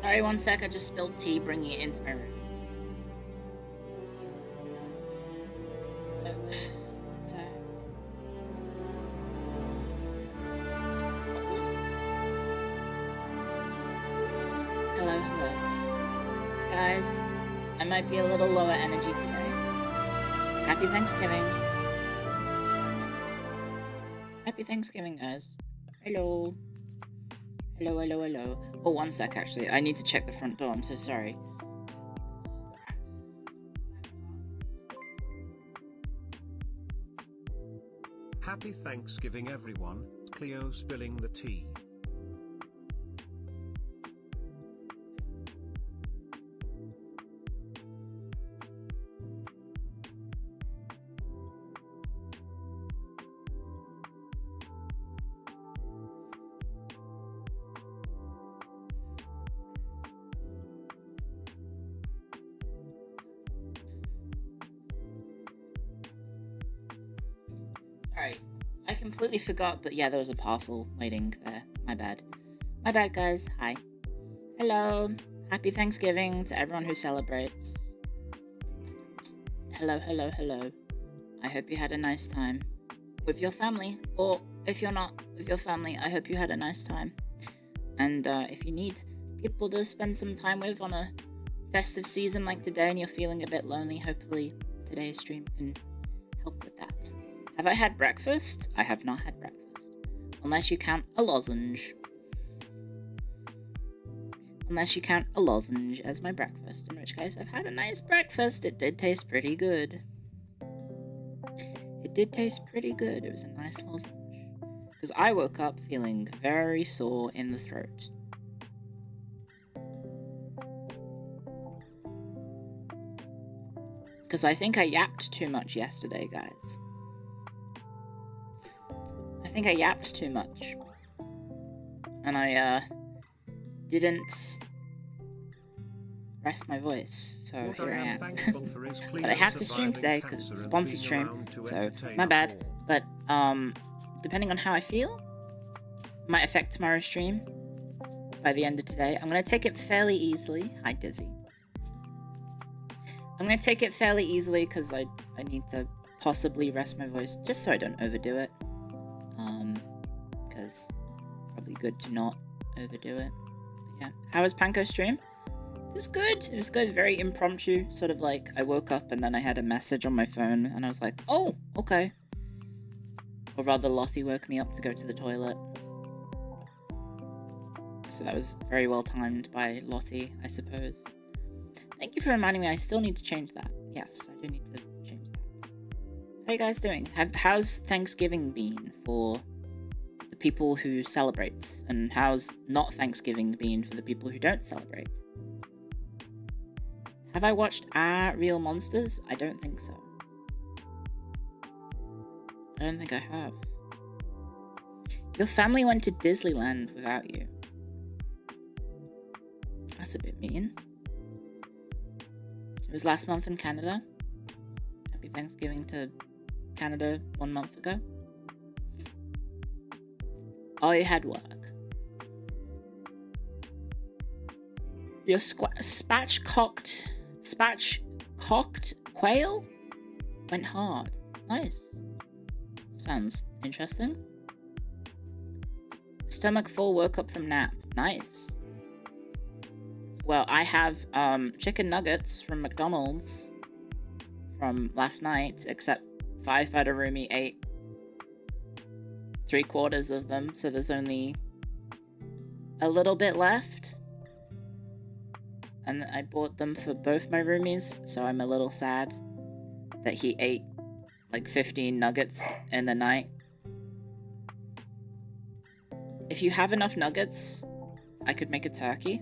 Sorry, one sec, I just spilled tea bringing it into my room. So... Hello, hello. Guys, I might be a little lower energy today. Happy Thanksgiving. Happy Thanksgiving, guys. Hello. Hello, hello, hello. Oh, one sec, actually. I need to check the front door. I'm so sorry. Happy Thanksgiving, everyone. Clio spilling the tea. Sorry, I completely forgot, but yeah, there was a parcel waiting there. My bad. My bad, guys. Hi. Hello. Happy Thanksgiving to everyone who celebrates. Hello, hello, hello. I hope you had a nice time with your family, or if you're not with your family, I hope you had a nice time. And if you need people to spend some time with on a festive season like today and you're feeling a bit lonely, hopefully today's stream can help with that. Have I had breakfast? I have not had breakfast. Unless you count a lozenge. Unless you count a lozenge as my breakfast. In which case, I've had a nice breakfast. It did taste pretty good. It did taste pretty good. It was a nice lozenge. Because I woke up feeling very sore in the throat. Because I think I yapped too much yesterday, guys. I think I yapped too much. And I, didn't rest my voice, so here I am. But I have to stream today because it's a sponsored stream, so my bad. But, depending on how I feel, might affect tomorrow's stream by the end of today. I'm going to take it fairly easily. Hi, Dizzy. I'm going to take it fairly easily because I need to possibly rest my voice just so I don't overdo it. Because probably good to not overdo it. But yeah. How was Panko's stream? It was good. It was good. Very impromptu. Sort of like I woke up and then I had a message on my phone and I was like, oh, okay. Or rather, Lottie woke me up to go to the toilet. So that was very well timed by Lottie, I suppose. Thank you for reminding me. I still need to change that. Yes, I do need to change that. How you guys doing? How's Thanksgiving been for the people who celebrate? And how's not Thanksgiving been for the people who don't celebrate? Have I watched Real Monsters? I don't think so. I don't think I have. Your family went to Disneyland without you. That's a bit mean. It was last month in Canada. Happy Thanksgiving to Canada 1 month ago. Oh, you had work. Your spatch-cocked quail went hard. Nice. Sounds interesting. Stomach full, woke up from nap. Nice. Well, I have chicken nuggets from McDonald's from last night, except firefighter roomie ate 3/4 of them, so there's only a little bit left. And I bought them for both my roomies, so I'm a little sad that he ate like 15 nuggets in the night. If you have enough nuggets, I could make a turkey.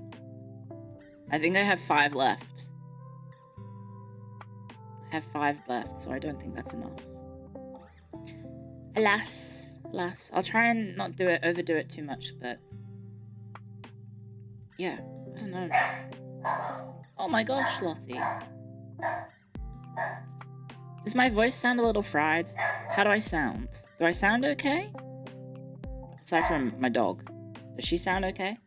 I think I have 5 left. I have 5 left, so I don't think that's enough. Alas. I'll try and not overdo it too much, but yeah, I don't know. Oh my gosh, Lottie. Does my voice sound a little fried? How do I sound? Do I sound okay? Aside from my dog. Does she sound okay?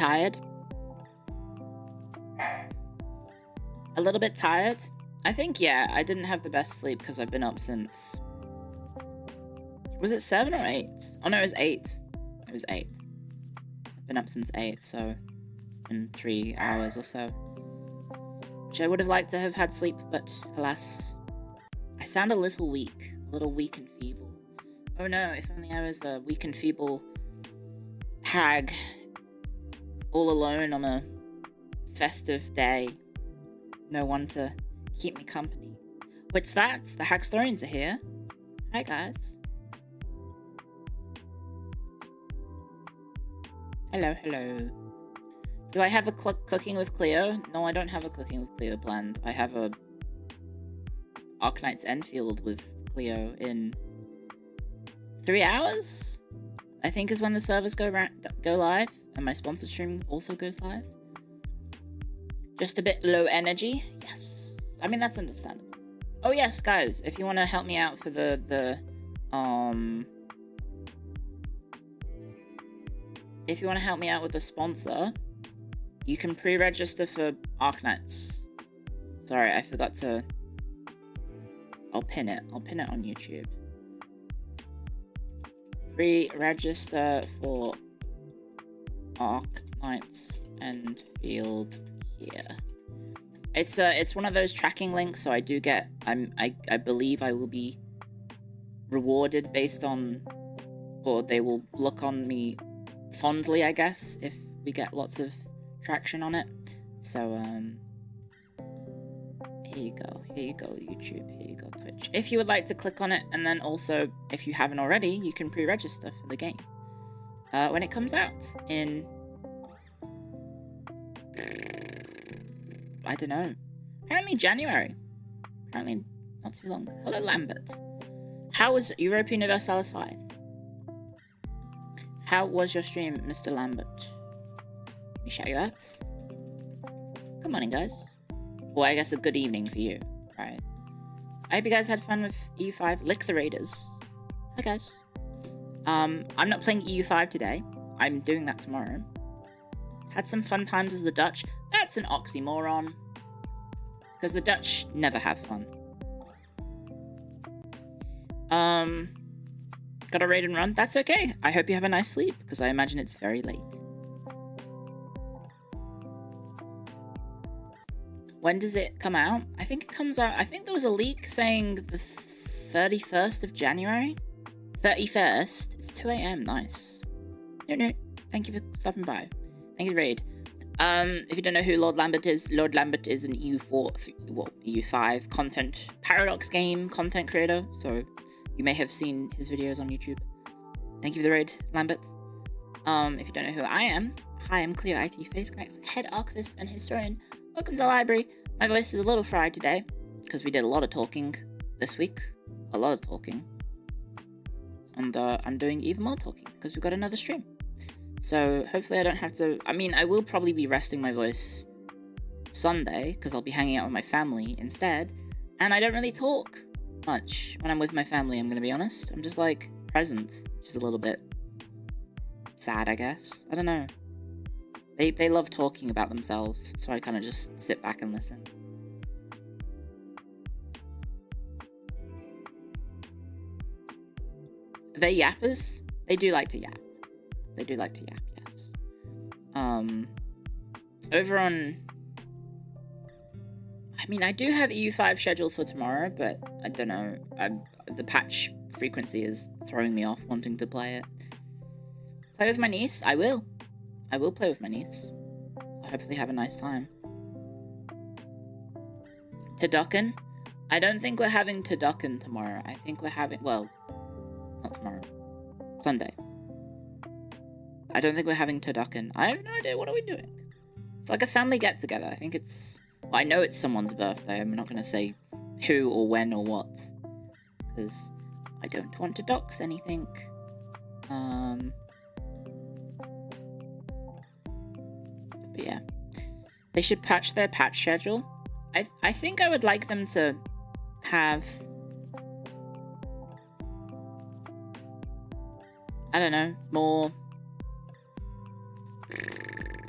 tired. A little bit tired. I think, yeah, I didn't have the best sleep because I've been up since... Was it 7 or 8? Oh no, it was 8. It was 8. I've been up since 8, so... in 3 hours or so. Which I would have liked to have had sleep, but alas... I sound a little weak. A little weak and feeble. Oh no, if only I was a weak and feeble... hag. All alone on a... festive day. No one to keep me company. What's that? The Hagstorians are here. Hi guys. Hello, hello. Do I have a cooking with Clio? No, I don't have a cooking with Clio planned. I have a Arknight's Enfield with Clio in 3 hours? I think is when the servers go live, and my sponsor stream also goes live. Just a bit low energy. Yes. I mean, that's understandable. Oh yes, guys, if you want to help me out for if you want to help me out with the sponsor, you can pre-register for Arknights. Sorry, I forgot to... I'll pin it on YouTube. Pre-register for Arknights Enfield here. It's one of those tracking links, so I do get... I believe I will be rewarded based on... or they will look on me fondly, I guess, if we get lots of traction on it. So, here you go, YouTube, here you go, Twitch. If you would like to click on it, and then also, if you haven't already, you can pre-register for the game. When it comes out in... I don't know. Apparently January. Apparently not too long. Hello, Lambert. How was Europa Universalis 5? How was your stream, Mr. Lambert? Let me shout you out. Good morning, guys. Well, I guess a good evening for you, right? I hope you guys had fun with EU5. Lick the Raiders. Hi, guys. I'm not playing EU5 today. I'm doing that tomorrow. Had some fun times as the Dutch. That's an oxymoron. Because the Dutch never have fun. Got a raid and run? That's okay. I hope you have a nice sleep, because I imagine it's very late. When does it come out? I think it comes out... I think there was a leak saying the 31st of January? 31st? It's 2 a.m. Nice. No. Thank you for stopping by. Thank you, raid. If you don't know who Lord Lambert is an EU5 content... Paradox game content creator, so... You may have seen his videos on YouTube. Thank you for the raid, Lambert. If you don't know who I am, hi, I'm Clio IT Face Connect's head archivist and historian. Welcome to the library. My voice is a little fried today, because we did a lot of talking this week. A lot of talking. And I'm doing even more talking, because we've got another stream. So, hopefully I don't have to... I mean, I will probably be resting my voice Sunday, because I'll be hanging out with my family instead. And I don't really talk much when I'm with my family, I'm gonna be honest. I'm just like present, which is a little bit sad, I guess. I don't know. They love talking about themselves, so I kind of just sit back and listen. Are they yappers? They do like to yap. They do like to yap, yes. Over on... I mean, I do have EU5 scheduled for tomorrow, but I don't know. The patch frequency is throwing me off wanting to play it. Play with my niece? I will. I will play with my niece. I'll hopefully have a nice time. Turducken? I don't think we're having Turducken tomorrow. I think we're having... Well, not tomorrow. Sunday. I don't think we're having Turducken. I have no idea. What are we doing? It's like a family get-together. I think it's... Well, I know it's someone's birthday. I'm not going to say who or when or what. Because I don't want to dox anything. But yeah. They should patch their patch schedule. I think I would like them to have... I don't know, more...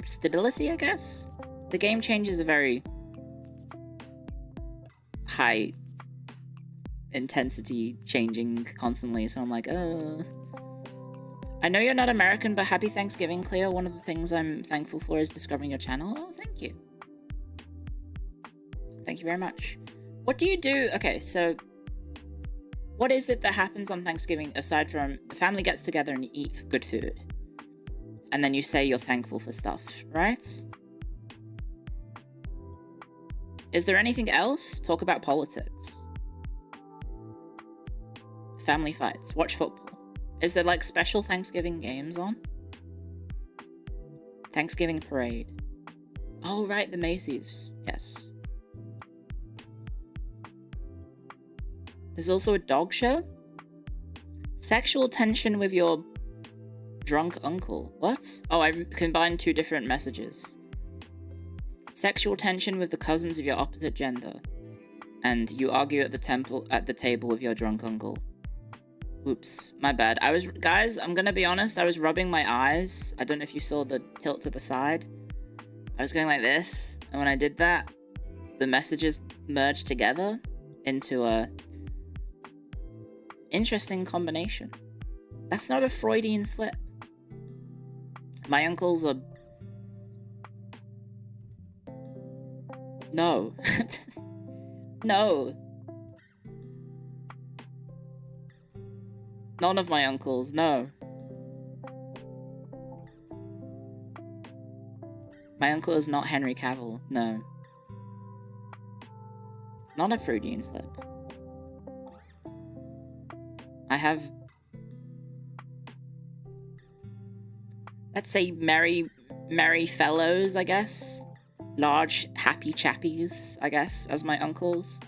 stability, I guess. The game changes are very high intensity, changing constantly, so I'm like, I know you're not American, but happy Thanksgiving, Clio. One of the things I'm thankful for is discovering your channel. Oh, thank you. Thank you very much. What do you do? Okay, so what is it that happens on Thanksgiving aside from the family gets together and you eat good food? And then you say you're thankful for stuff, right? Is there anything else? Talk about politics. Family fights. Watch football. Is there like special Thanksgiving games on? Thanksgiving parade. Oh, right, the Macy's. Yes. There's also a dog show? Sexual tension with your drunk uncle. What? Oh, I combined two different messages. Sexual tension with the cousins of your opposite gender. And you argue at the table with your drunk uncle. Oops, my bad. Guys, I'm gonna be honest, I was rubbing my eyes. I don't know if you saw the tilt to the side. I was going like this, and when I did that, the messages merged together into a interesting combination. That's not a Freudian slip. My uncles are... No. No. None of my uncles, no. My uncle is not Henry Cavill, no. It's not a Freudian slip. I have... let's say merry fellows, I guess. Large, happy chappies, I guess, as my uncles.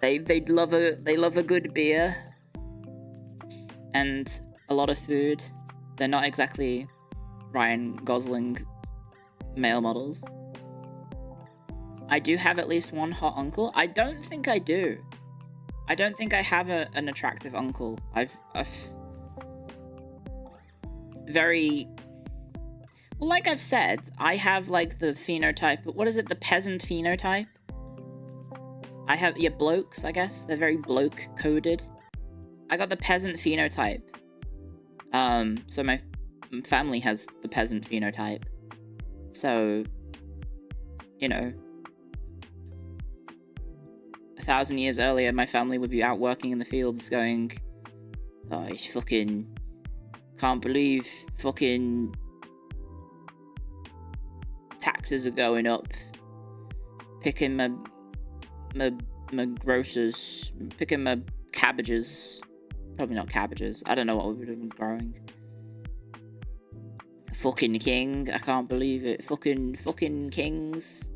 They love a good beer and a lot of food. They're not exactly Ryan Gosling male models. I do have at least one hot uncle. I don't think I do. I don't think I have an attractive uncle. I've very... well, like I've said, I have like the phenotype. What is it? The peasant phenotype? I have, yeah, blokes, I guess. They're very bloke-coded. I got the peasant phenotype. So my family has the peasant phenotype. So, you know, 1,000 years earlier, my family would be out working in the fields going, oh, I fucking can't believe fucking taxes are going up. Picking my grocers, picking my cabbages. Probably not cabbages. I don't know what we would have been growing. Fucking king. I can't believe it. Fucking kings.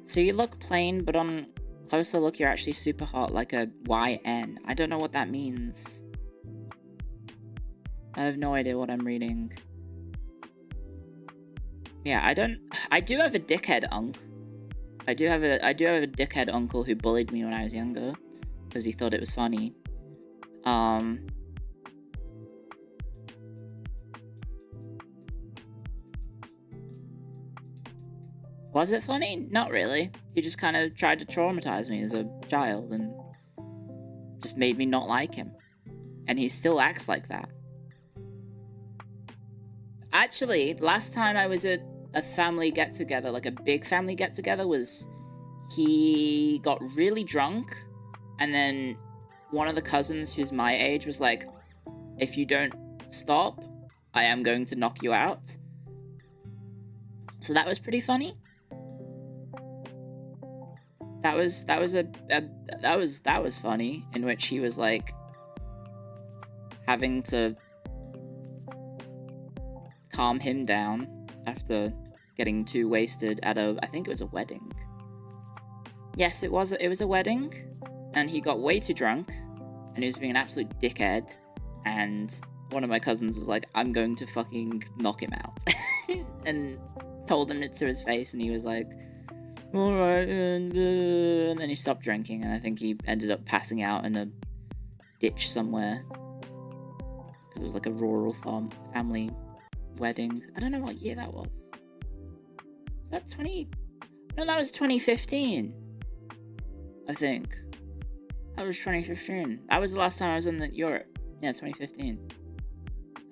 So you look plain, but on closer look, you're actually super hot, like a YN. I don't know what that means. I have no idea what I'm reading. Yeah, I do have a dickhead unc. I do have a dickhead uncle who bullied me when I was younger because he thought it was funny. Was it funny? Not really. He just kind of tried to traumatize me as a child and just made me not like him. And he still acts like that. Actually, last time I was at a family get-together, like a big family get-together, was he got really drunk, and then one of the cousins who's my age was like, if you don't stop, I am going to knock you out. So that was pretty funny. That was funny, in which he was like having to calm him down after getting too wasted at I think it was a wedding. Yes, it was a wedding, and he got way too drunk, and he was being an absolute dickhead, and one of my cousins was like, I'm going to fucking knock him out, and told him it to his face, and he was like, all right, and then he stopped drinking, and I think he ended up passing out in a ditch somewhere. It was like a rural family wedding. I don't know what year that was. Was that 20? No, that was 2015. I think. That was 2015. That was the last time I was in Europe. Yeah, 2015.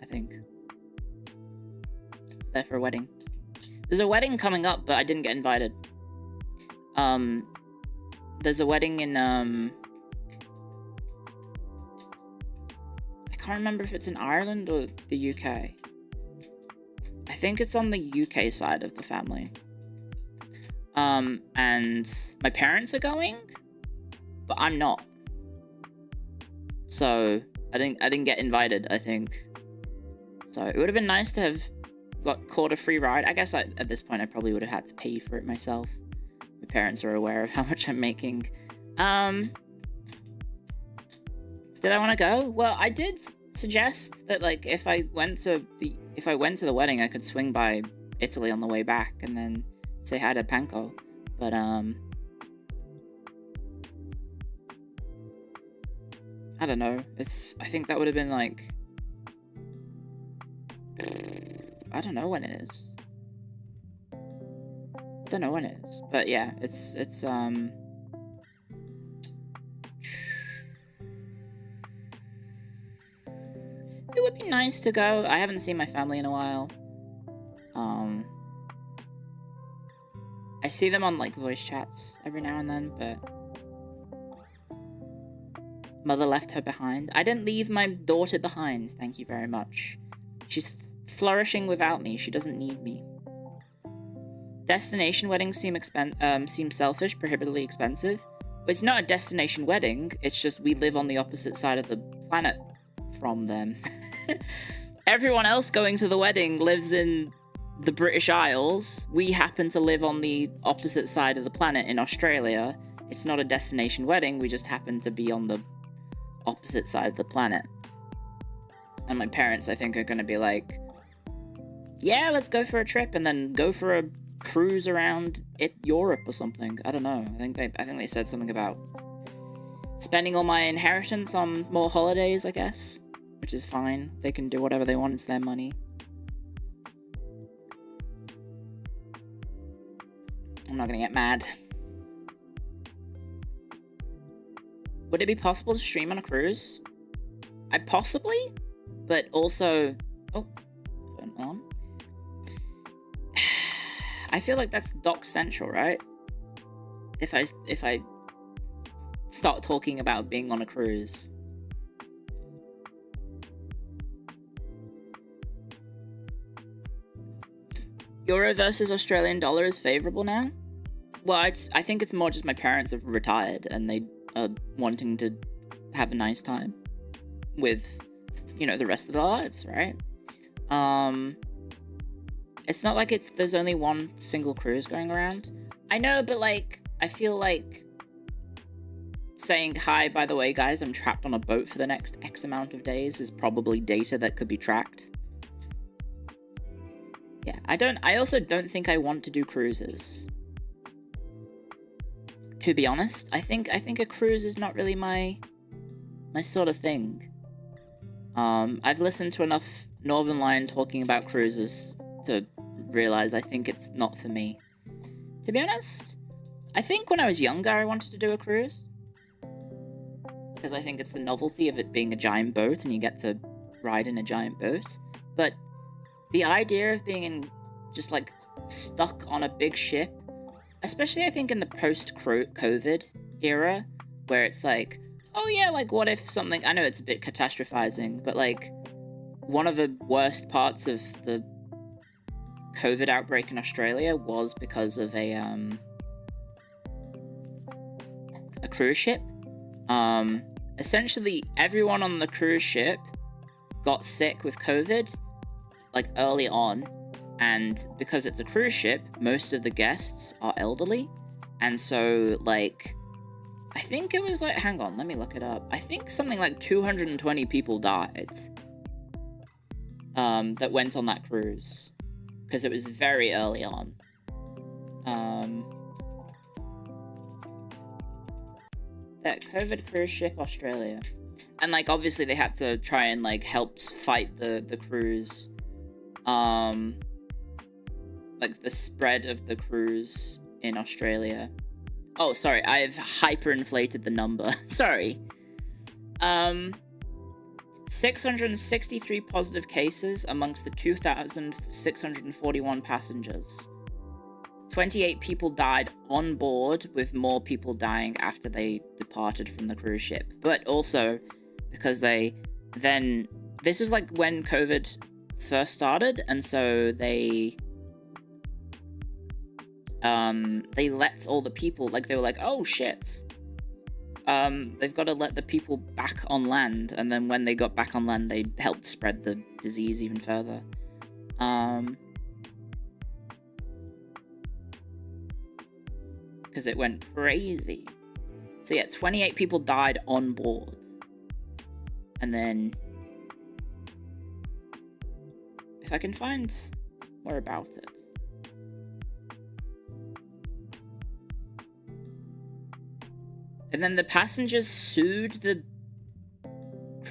I think. There for a wedding. There's a wedding coming up, but I didn't get invited. There's a wedding in, I can't remember if it's in Ireland or the UK. I think it's on the UK side of the family. And my parents are going, but I'm not. So I didn't get invited, I think. So it would have been nice to have caught a free ride. I guess at this point I probably would have had to pay for it myself. My parents are aware of how much I'm making. Did I want to go? Well, I did suggest that, like, if I went to the wedding, I could swing by Italy on the way back and then say hi to Panko. But I don't know. I think that would have been like, I don't know when it is. Don't know when it is. But yeah, it's it would be nice to go. I haven't seen my family in a while. I see them on, like, voice chats every now and then, but mother left her behind. I didn't leave my daughter behind, thank you very much. She's flourishing without me. She doesn't need me. Destination weddings seem selfish, prohibitively expensive. But it's not a destination wedding, it's just we live on the opposite side of the planet from them. Everyone else going to the wedding lives in the British Isles. We happen to live on the opposite side of the planet in Australia. It's not a destination wedding, we just happen to be on the opposite side of the planet. And my parents, I think, are going to be like, yeah, let's go for a trip, and then go for a cruise around Europe or something. I don't know. I think they said something about spending all my inheritance on more holidays, I guess, which is fine. They can do whatever they want. It's their money. I'm not gonna get mad. Would it be possible to stream on a cruise? Possibly, but also... Oh, phone on. I feel like that's Doc Central, right? If I start talking about being on a cruise. Euro versus Australian dollar is favourable now? Well, I think it's more just my parents have retired and they are wanting to have a nice time with, you know, the rest of their lives, right? It's not like there's only one single cruise going around. I know, but, like, I feel like saying, hi, by the way, guys, I'm trapped on a boat for the next X amount of days is probably data that could be tracked. Yeah, I also don't think I want to do cruises. To be honest, I think a cruise is not really my sort of thing. I've listened to enough Northern Lion talking about cruises to realize I think it's not for me. To be honest, I think when I was younger I wanted to do a cruise. Because I think it's the novelty of it being a giant boat and you get to ride in a giant boat. But the idea of being just, like, stuck on a big ship, especially I think in the post-COVID era, where it's like, oh yeah, like, what if something... I know it's a bit catastrophizing, but, like, one of the worst parts of the COVID outbreak in Australia was because of a cruise ship. Essentially, everyone on the cruise ship got sick with COVID, like, early on, and because it's a cruise ship, most of the guests are elderly, and so, like, I think it was, like, hang on, let me look it up. I think something like 220 people died that went on that cruise, because it was very early on. Yeah, COVID cruise ship Australia. And, like, obviously they had to try and, like, help fight the cruise. Like, the spread of the cruise in Australia. Oh, sorry, I've hyperinflated the number. Sorry. 663 positive cases amongst the 2,641 passengers. 28 people died on board, with more people dying after they departed from the cruise ship. But also, because this is like when COVID first started, and so they let all the people, like, they were like, oh shit, they've got to let the people back on land, and then when they got back on land, they helped spread the disease even further. Because it went crazy. So yeah, 28 people died on board. And then, if I can find more about it. And then the passengers sued the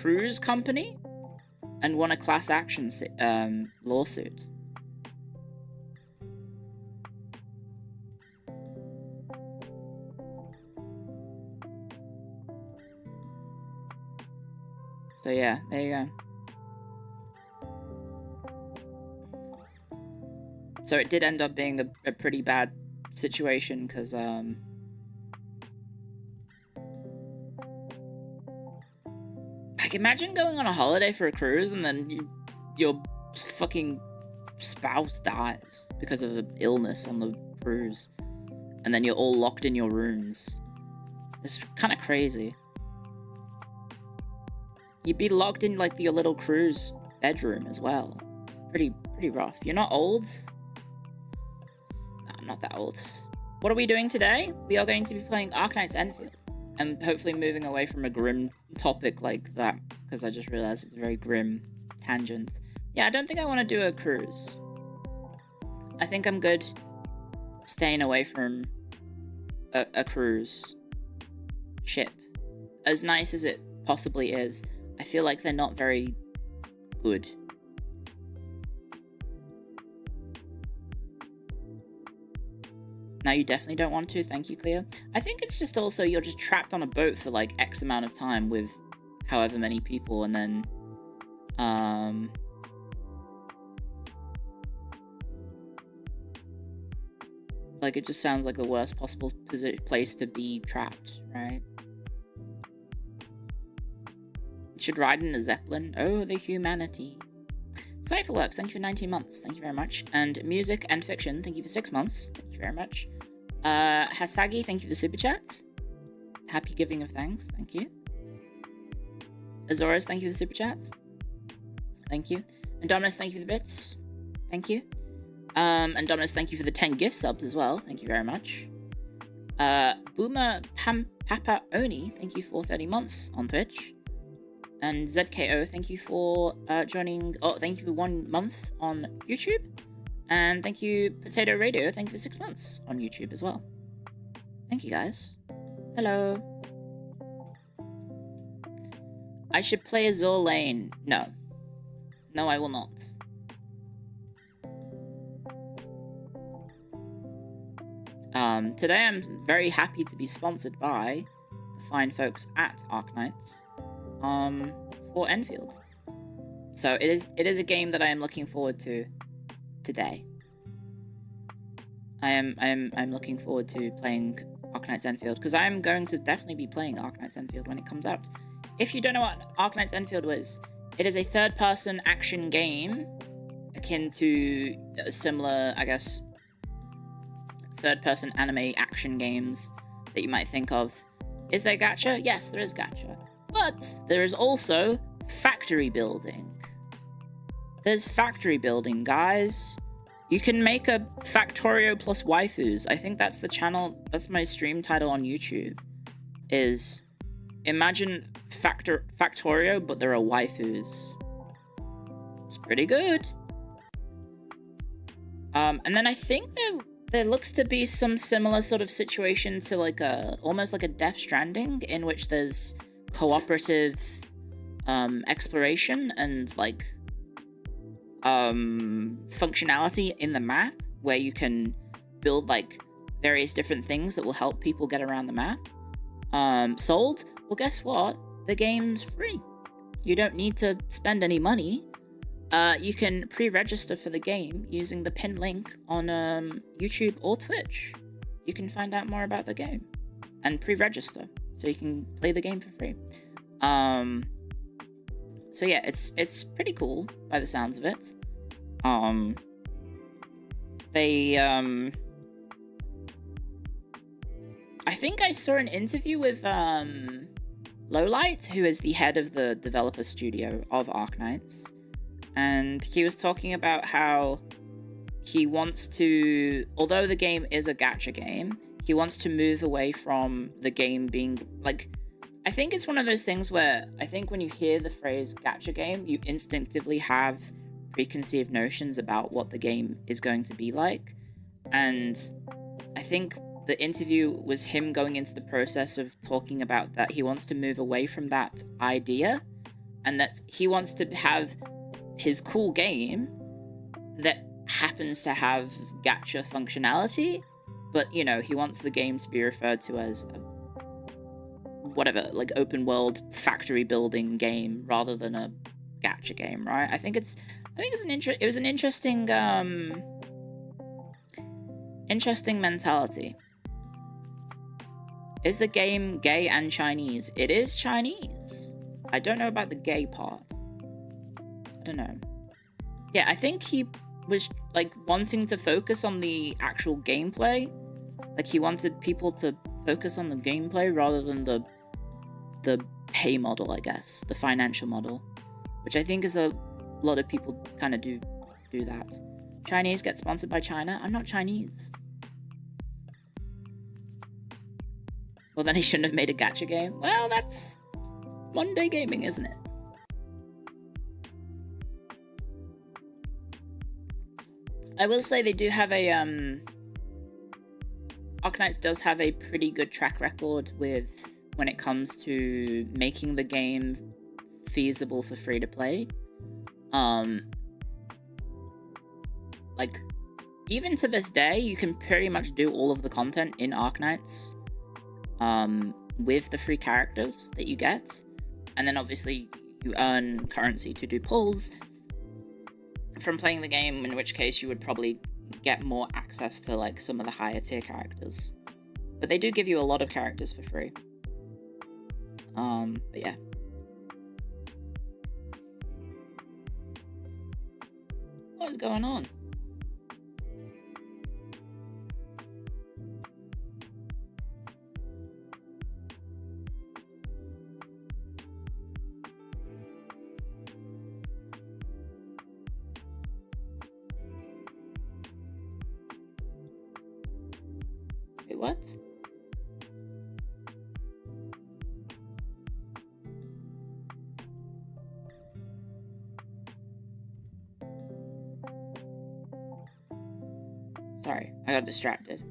cruise company and won a class action lawsuit. So yeah, there you go. So it did end up being a pretty bad situation, because like, imagine going on a holiday for a cruise and then your fucking spouse dies because of an illness on the cruise, and then you're all locked in your rooms. It's kind of crazy. You'd be locked in, like, your little cruise bedroom as well. Pretty rough. You're not old? No, I'm not that old. What are we doing today? We are going to be playing Arknights Enfield. And hopefully moving away from a grim topic like that, because I just realized it's a very grim tangent. Yeah, I don't think I want to do a cruise. I think I'm good staying away from a cruise ship. As nice as it possibly is, I feel like they're not very good. Now you definitely don't want to. Thank you, Clio. I think it's just also you're just trapped on a boat for like X amount of time with however many people, and then like, it just sounds like the worst possible place to be trapped, right? Should ride in a Zeppelin. Oh, the humanity. Cypherworks, thank you for 19 months. Thank you very much. And Music and Fiction, thank you for 6 months. Thank you very much. Hasagi, thank you for the super chats. Happy giving of thanks. Thank you. Azores, thank you for the super chats. Thank you. And Dominus, thank you for the bits. Thank you. And Dominus, thank you for the 10 gift subs as well. Thank you very much. Boomer Papa Oni, thank you for 30 months on Twitch. And ZKO, thank you for joining. Oh, thank you for 1 month on YouTube. And thank you, Potato Radio, thank you for 6 months on YouTube as well. Thank you, guys. Hello. I should play Azure Lane. No. No, I will not. Today I'm very happy to be sponsored by the fine folks at Arknights. For Enfield. So it is a game that I am looking forward to today. I'm looking forward to playing Arknights Enfield, because I am going to definitely be playing Arknights Enfield when it comes out. If you don't know what Arknights Enfield is, it is a third-person action game akin to similar, I guess, third-person anime action games that you might think of. Is there gacha? Yes, there is gacha. But there is also factory building. There's factory building, guys. You can make a Factorio plus waifus. I think that's the channel, that's my stream title on YouTube. Is imagine Factorio, but there are waifus. It's pretty good. And then I think there looks to be some similar sort of situation to like almost like a Death Stranding, in which there's cooperative exploration and like functionality in the map where you can build like various different things that will help people get around the map. Sold? Well, guess what? The game's free. You don't need to spend any money. You can pre-register for the game using the pinned link on YouTube or Twitch. You can find out more about the game and pre-register so you can play the game for free. So yeah, it's pretty cool by the sounds of it. I think I saw an interview with Lowlight, who is the head of the developer studio of Arknights, and he was talking about how he wants to, although the game is a gacha game, he wants to move away from the game being like, I think it's one of those things where I think when you hear the phrase gacha game, you instinctively have preconceived notions about what the game is going to be like. And I think the interview was him going into the process of talking about that he wants to move away from that idea, and that he wants to have his cool game that happens to have gacha functionality, but, you know, he wants the game to be referred to as a whatever, like open world factory building game rather than a gacha game, right? I think it was an interesting interesting mentality. Is the game gay and Chinese? It is Chinese. I don't know about the gay part. I don't know. Yeah, I think he was like wanting to focus on the actual gameplay. Like he wanted people to focus on the gameplay rather than the pay model, I guess, the financial model, which I think is a lot of people kind of do that. Chinese get sponsored by China. I'm not Chinese. Well, then he shouldn't have made a gacha game. Well, that's modern day gaming, isn't it? I will say they do have a Arknights does have a pretty good track record with when it comes to making the game feasible for free to play. Like even to this day, you can pretty much do all of the content in Arknights with the free characters that you get, and then obviously you earn currency to do pulls from playing the game, in which case you would probably get more access to like some of the higher tier characters. But they do give you a lot of characters for free. But yeah. What is going on? Wait, what? Sorry, I got distracted.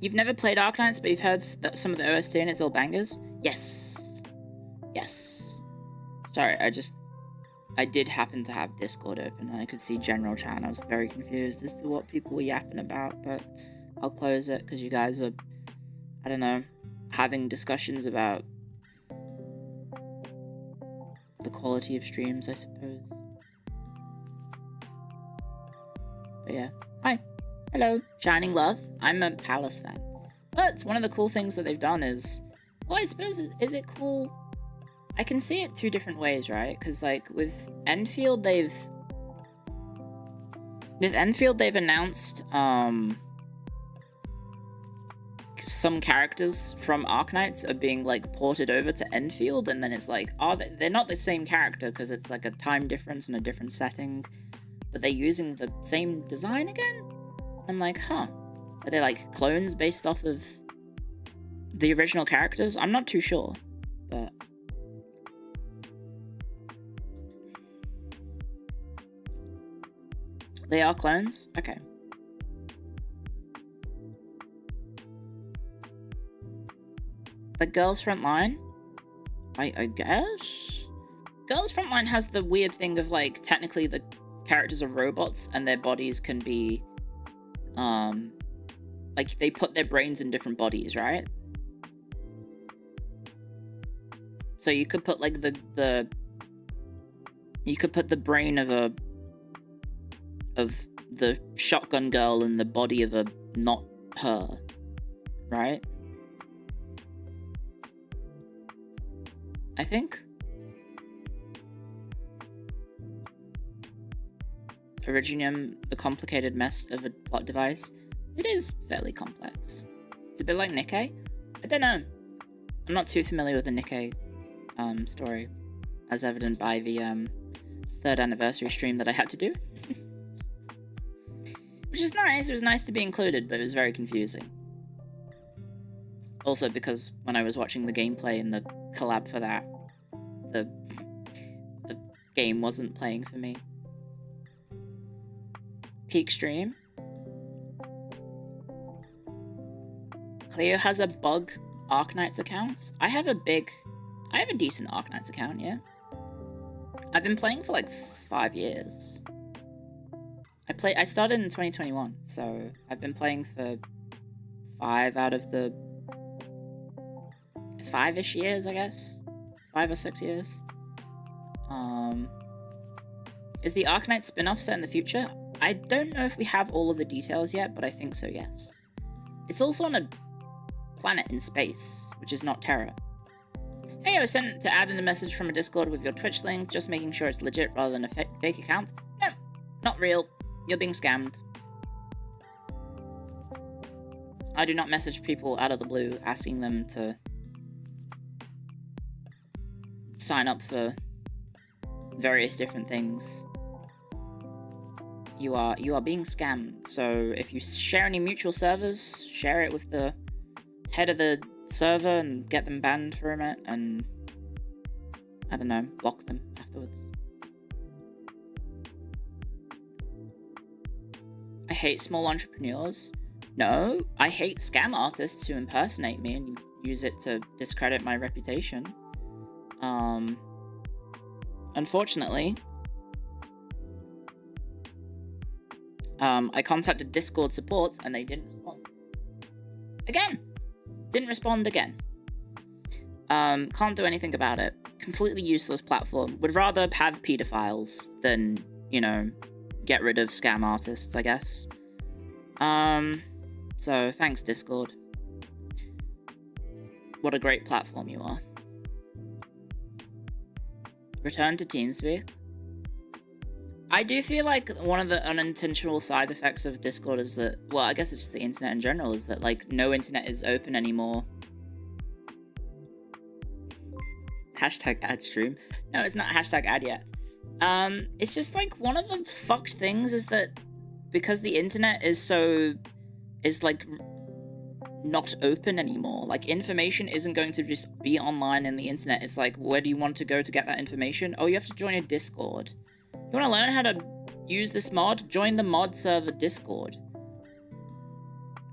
You've never played Arknights, but you've heard some of the OST and it's all bangers? Yes. Yes. Sorry, I did happen to have Discord open and I could see general chat and I was very confused as to what people were yapping about, but I'll close it because you guys are, I don't know, having discussions about the quality of streams, I suppose. But yeah. Hi. Hello. Shining Love. I'm a Palace fan. But one of the cool things that they've done is, well, I suppose, is it cool? I can see it two different ways, right? Because like with Enfield, they've announced some characters from Arknights are being like ported over to Enfield, and then it's like, they're not the same character because it's like a time difference and a different setting, but they're using the same design again. I'm like, huh? Are they like clones based off of the original characters? I'm not too sure, but They are clones? Okay. The Girls Frontline? I guess? Girls Frontline has the weird thing of, like, technically the characters are robots and their bodies can be, like, they put their brains in different bodies, right? So you could put, like, you could put the brain of the shotgun girl in the body of a not her, right? I think. Originium, the complicated mess of a plot device. It is fairly complex. It's a bit like Nikkei. I don't know. I'm not too familiar with the Nikkei story, as evident by the 3rd anniversary stream that I had to do. Which is nice. It was nice to be included, but it was very confusing. Also because when I was watching the gameplay in the collab for that, the game wasn't playing for me. Peak stream. Clio has a bug Arknights accounts. I have a decent Arknights account, yeah. I've been playing for like 5 years. I started in 2021, so I've been playing for 5 out of the 5-ish years, I guess. 5 or 6 years. Is the Arknight spin-off set in the future? I don't know if we have all of the details yet, but I think so, yes. It's also on a planet in space, which is not Terra. Hey, I was sent to add in a message from a Discord with your Twitch link, just making sure it's legit rather than a fake account. No, not real. You're being scammed. I do not message people out of the blue asking them to sign up for various different things. You are being scammed. So if you share any mutual servers, share it with the head of the server and get them banned from it, and I don't know, block them afterwards. I hate small entrepreneurs. No, I hate scam artists who impersonate me and use it to discredit my reputation. Unfortunately, I contacted Discord support and they didn't respond. Didn't respond again. Can't do anything about it. Completely useless platform. Would rather have pedophiles than, you know, get rid of scam artists, I guess. So thanks, Discord. What a great platform you are. Return to TeamSpeak. I do feel like one of the unintentional side effects of Discord is that, well, I guess it's just the internet in general, is that, like, no internet is open anymore. Hashtag ad stream. No, it's not hashtag ad yet. It's just, like, one of the fucked things is that because the internet is like, not open anymore. Like, information isn't going to just be online in the internet. It's like, where do you want to go to get that information? Oh, you have to join a Discord. You want to learn how to use this mod? Join the mod server Discord.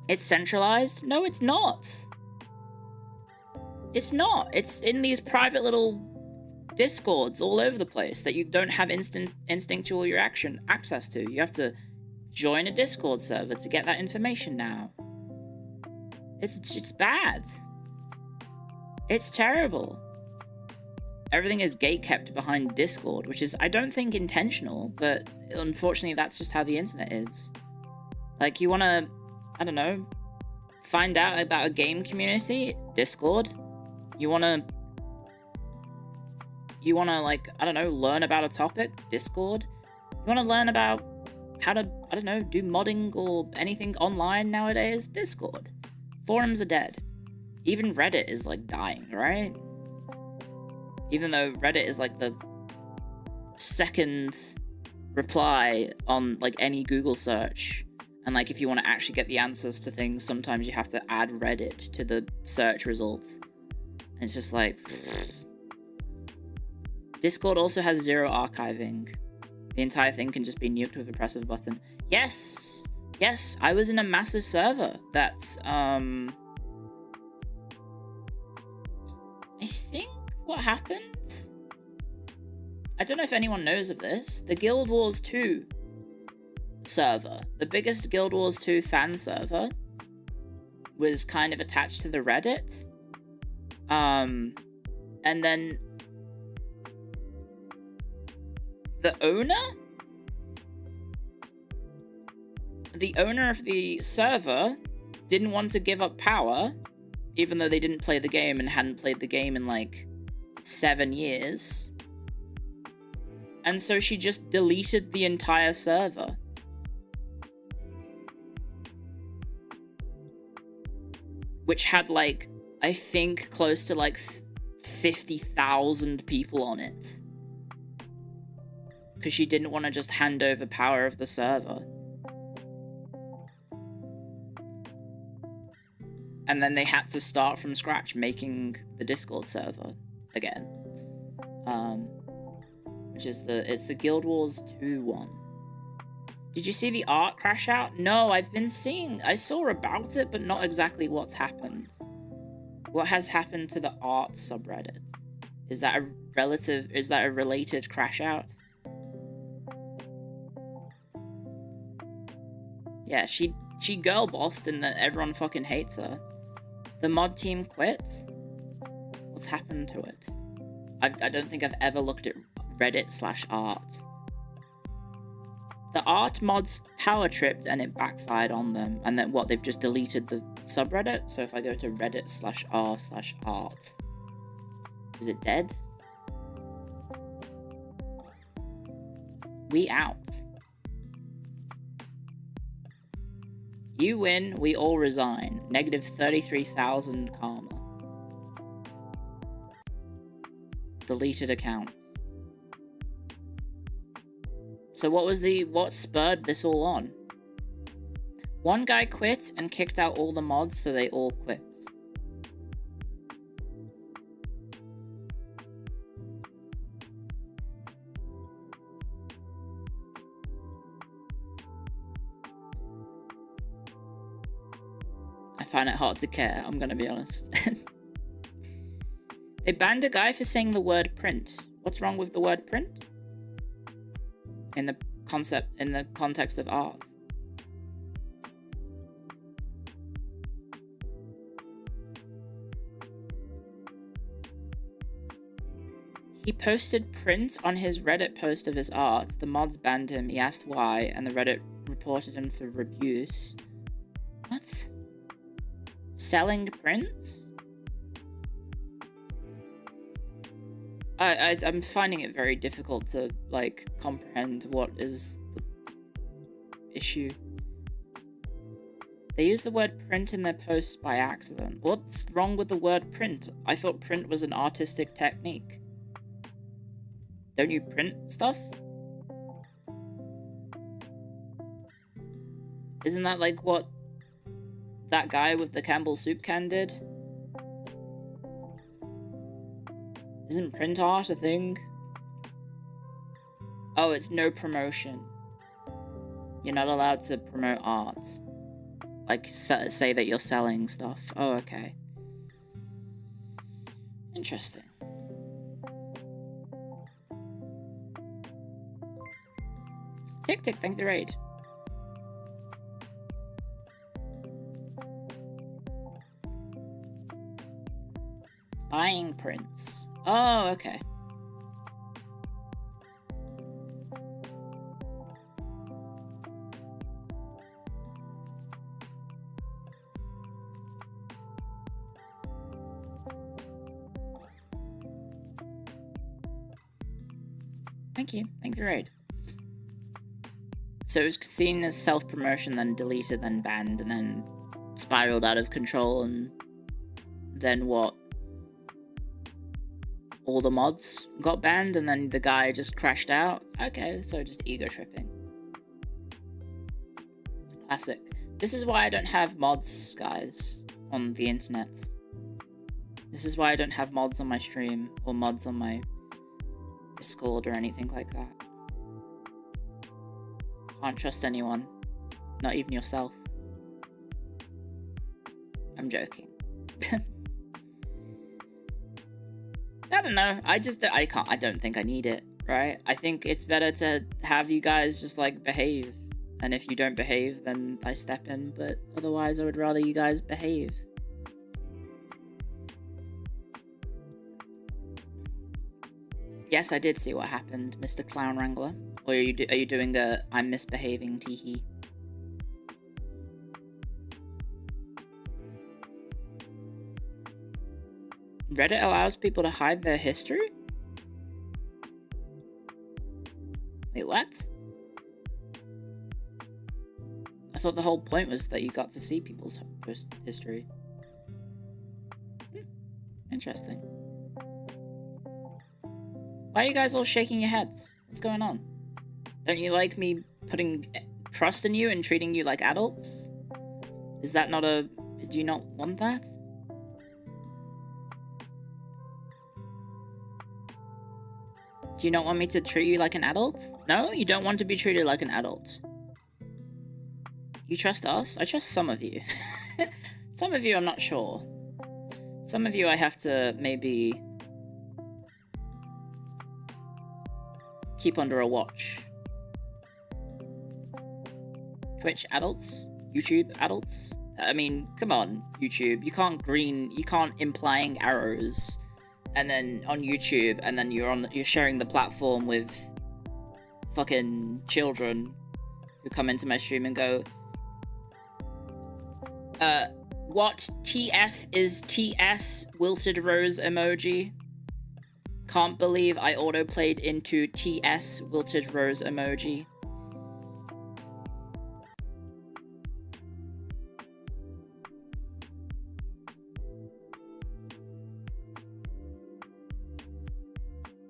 It's centralized? No, it's not. It's not. It's in these private little Discords all over the place that you don't have instinctual reaction access to. You have to join a Discord server to get that information now. It's bad. It's terrible. Everything is gatekept behind Discord, which is, I don't think, intentional, but unfortunately that's just how the internet is. Like, you wanna, I don't know, find out about a game community? Discord. You wanna, like, I don't know, learn about a topic? Discord. You wanna learn about how to, I don't know, do modding or anything online nowadays? Discord. Forums are dead. Even Reddit is, like, dying, right? Even though Reddit is, like, the second reply on, like, any Google search. And, like, if you want to actually get the answers to things, sometimes you have to add Reddit to the search results. And it's just like... Discord also has zero archiving. The entire thing can just be nuked with a press of a button. Yes! Yes, I was in a massive server that, I think what happened? I don't know if anyone knows of this. The Guild Wars 2 server, the biggest Guild Wars 2 fan server, was kind of attached to the Reddit. And then the owner of the server didn't want to give up power, even though they didn't play the game and hadn't played the game in like 7 years. And so she just deleted the entire server. Which had like, I think close to like 50,000 people on it. Because she didn't want to just hand over power of the server. And then they had to start from scratch making the Discord server again. Which is it's the Guild Wars 2 one. Did you see the art crash out? No, I saw about it, but not exactly what's happened. What has happened to the art subreddit? Is that a related crash out? Yeah, she girl bossed and that everyone fucking hates her. The mod team quit? What's happened to it? I don't think I've ever looked at Reddit/art. The art mods power tripped and it backfired on them. And then what, they've just deleted the subreddit? So if I go to Reddit/r/art, is it dead? We out. You win, we all resign. Negative 33,000 karma. Deleted accounts. So what spurred this all on? One guy quit and kicked out all the mods, so they all quit. I find it hard to care, I'm gonna be honest. They banned a guy for saying the word print. What's wrong with the word print? In the context of art. He posted print on his Reddit post of his art. The mods banned him. He asked why, and the Reddit reported him for abuse. What? Selling prints? I'm finding it very difficult to, like, comprehend what is the issue. They used the word print in their post by accident. What's wrong with the word print? I thought print was an artistic technique. Don't you print stuff? Isn't that like what that guy with the Campbell soup can did? Isn't print art a thing? Oh, it's no promotion. You're not allowed to promote art. Like, say that you're selling stuff. Oh, okay. Interesting. Tick Tick, thank the raid. Buying prints. Oh, okay. Thank you. Thank you, raid. So it was seen as self-promotion, then deleted, then banned, and then spiraled out of control, and then what? All the mods got banned, and then the guy just crashed out? Okay, so just ego tripping. Classic. This is why I don't have mods, guys, on the internet. This is why I don't have mods on my stream, or mods on my Discord, or anything like that. Can't trust anyone. Not even yourself. I'm joking. I don't know. I don't think I need it, right? I think it's better to have you guys just, like, behave. And if you don't behave, then I step in. But otherwise, I would rather you guys behave. Yes, I did see what happened, Mr. Clown Wrangler. Or are you doing a I'm misbehaving teehee? Reddit allows people to hide their history? Wait, what? I thought the whole point was that you got to see people's post history. Interesting. Why are you guys all shaking your heads? What's going on? Don't you like me putting trust in you and treating you like adults? Is that not a... Do you not want that? Do you not want me to treat you like an adult? No? You don't want to be treated like an adult? You trust us? I trust some of you. Some of you I'm not sure. Some of you I have to maybe keep under a watch. Twitch adults? YouTube adults? I mean, come on, YouTube. You can't implying arrows and then on YouTube and then you're sharing the platform with fucking children who come into my stream and go, what TF is TS wilted rose emoji? Can't believe I autoplayed into TS wilted rose emoji.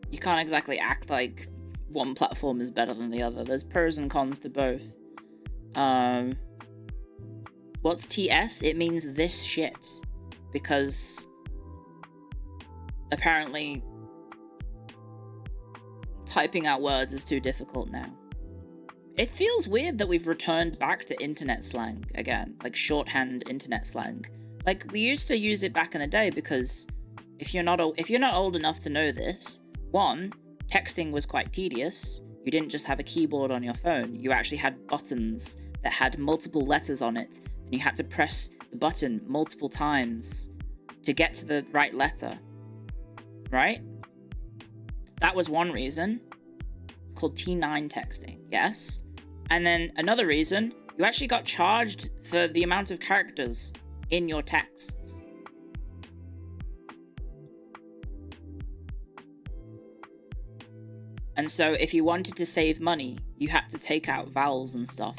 You can't exactly act like one platform is better than the other. There's pros and cons to both. What's TS? It means this shit. Because apparently typing out words is too difficult now. It feels weird that we've returned back to internet slang again, like shorthand internet slang. Like we used to use it back in the day because if you're not old enough to know this, one, texting was quite tedious. You didn't just have a keyboard on your phone. You actually had buttons that had multiple letters on it, and you had to press the button multiple times to get to the right letter. Right? That was one reason. It's called T9 texting, yes? And then another reason, you actually got charged for the amount of characters in your texts. And so if you wanted to save money, you had to take out vowels and stuff.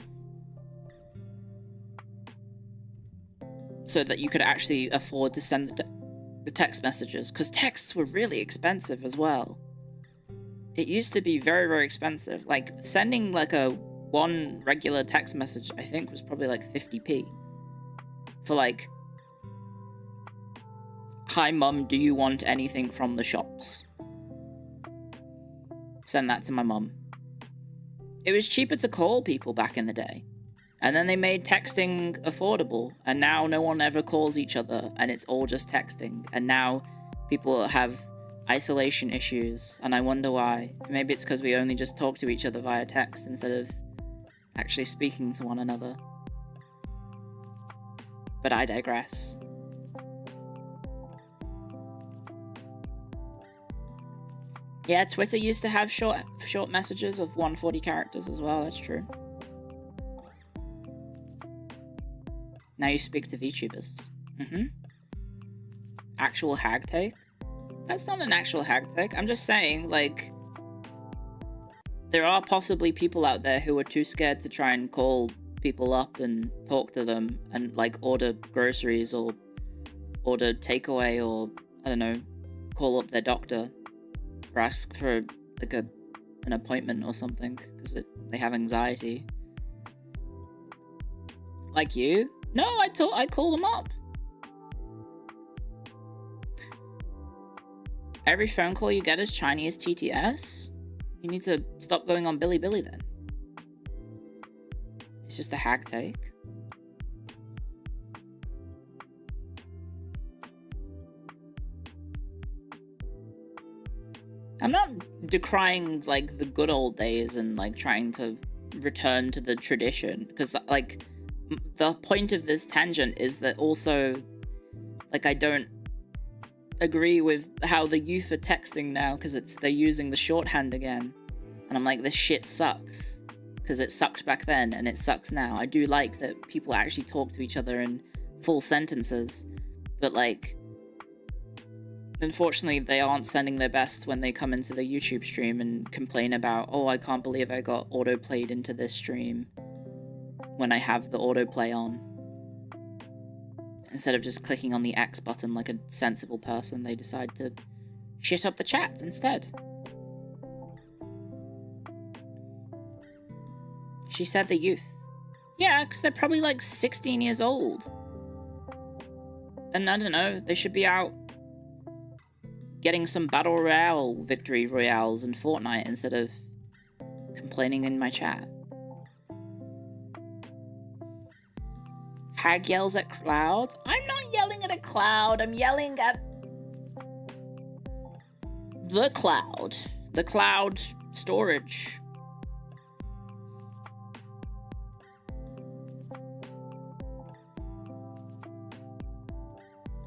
So that you could actually afford to send the text messages. Because texts were really expensive as well. It used to be very, very expensive. Like, sending like one regular text message, I think, was probably like 50p. For like, hi mum, do you want anything from the shops? Send that to my mum. It was cheaper to call people back in the day. And then they made texting affordable. And now no one ever calls each other. And it's all just texting. And now people have isolation issues. And I wonder why. Maybe it's because we only just talk to each other via text instead of actually speaking to one another. But I digress. Yeah, Twitter used to have short messages of 140 characters as well, that's true. Now you speak to VTubers. Actual hag take? That's not an actual hag take. I'm just saying, like, there are possibly people out there who are too scared to try and call people up and talk to them and, like, order groceries or order takeaway or, I don't know, call up their doctor. Or ask for like an appointment or something because they have anxiety. Like you? No, I call them up. Every phone call you get is Chinese TTS? You need to stop going on Bilibili then. It's just a hag take. I'm not decrying, like, the good old days and, like, trying to return to the tradition. Because, like, the point of this tangent is that also, like, I don't agree with how the youth are texting now, because they're using the shorthand again. And I'm like, this shit sucks. Because it sucked back then, and it sucks now. I do like that people actually talk to each other in full sentences. But, like, unfortunately, they aren't sending their best when they come into the YouTube stream and complain about, oh, I can't believe I got auto-played into this stream when I have the autoplay on. Instead of just clicking on the X button like a sensible person, they decide to shit up the chats instead. She said the youth. Yeah, because they're probably like 16 years old. And I don't know, they should be out getting some battle royale victory royales in Fortnite instead of complaining in my chat. Hag yells at clouds. I'm not yelling at a cloud. I'm yelling at the cloud. The cloud storage.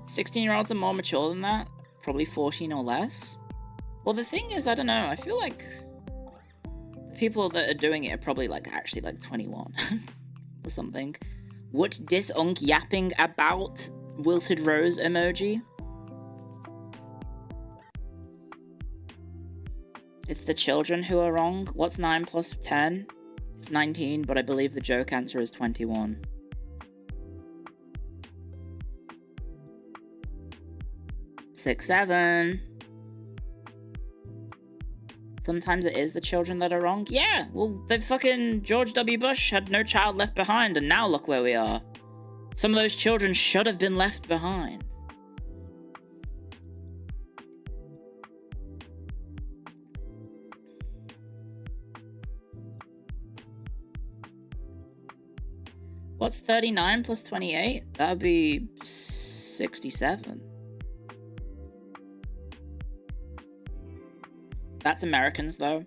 "16-year-olds are more mature than that. Probably 14 or less." Well, the thing is, I don't know. I feel like the people that are doing it are probably like actually like 21 or something. What dis unk yapping about wilted rose emoji? It's the children who are wrong. What's 9 plus 10? It's 19, but I believe the joke answer is 21. Six, 7. Sometimes it is the children that are wrong. Yeah, well, the fucking George W. Bush had no child left behind, and now look where we are. Some of those children should have been left behind. What's 39 plus 28? That would be 67. That's Americans, though.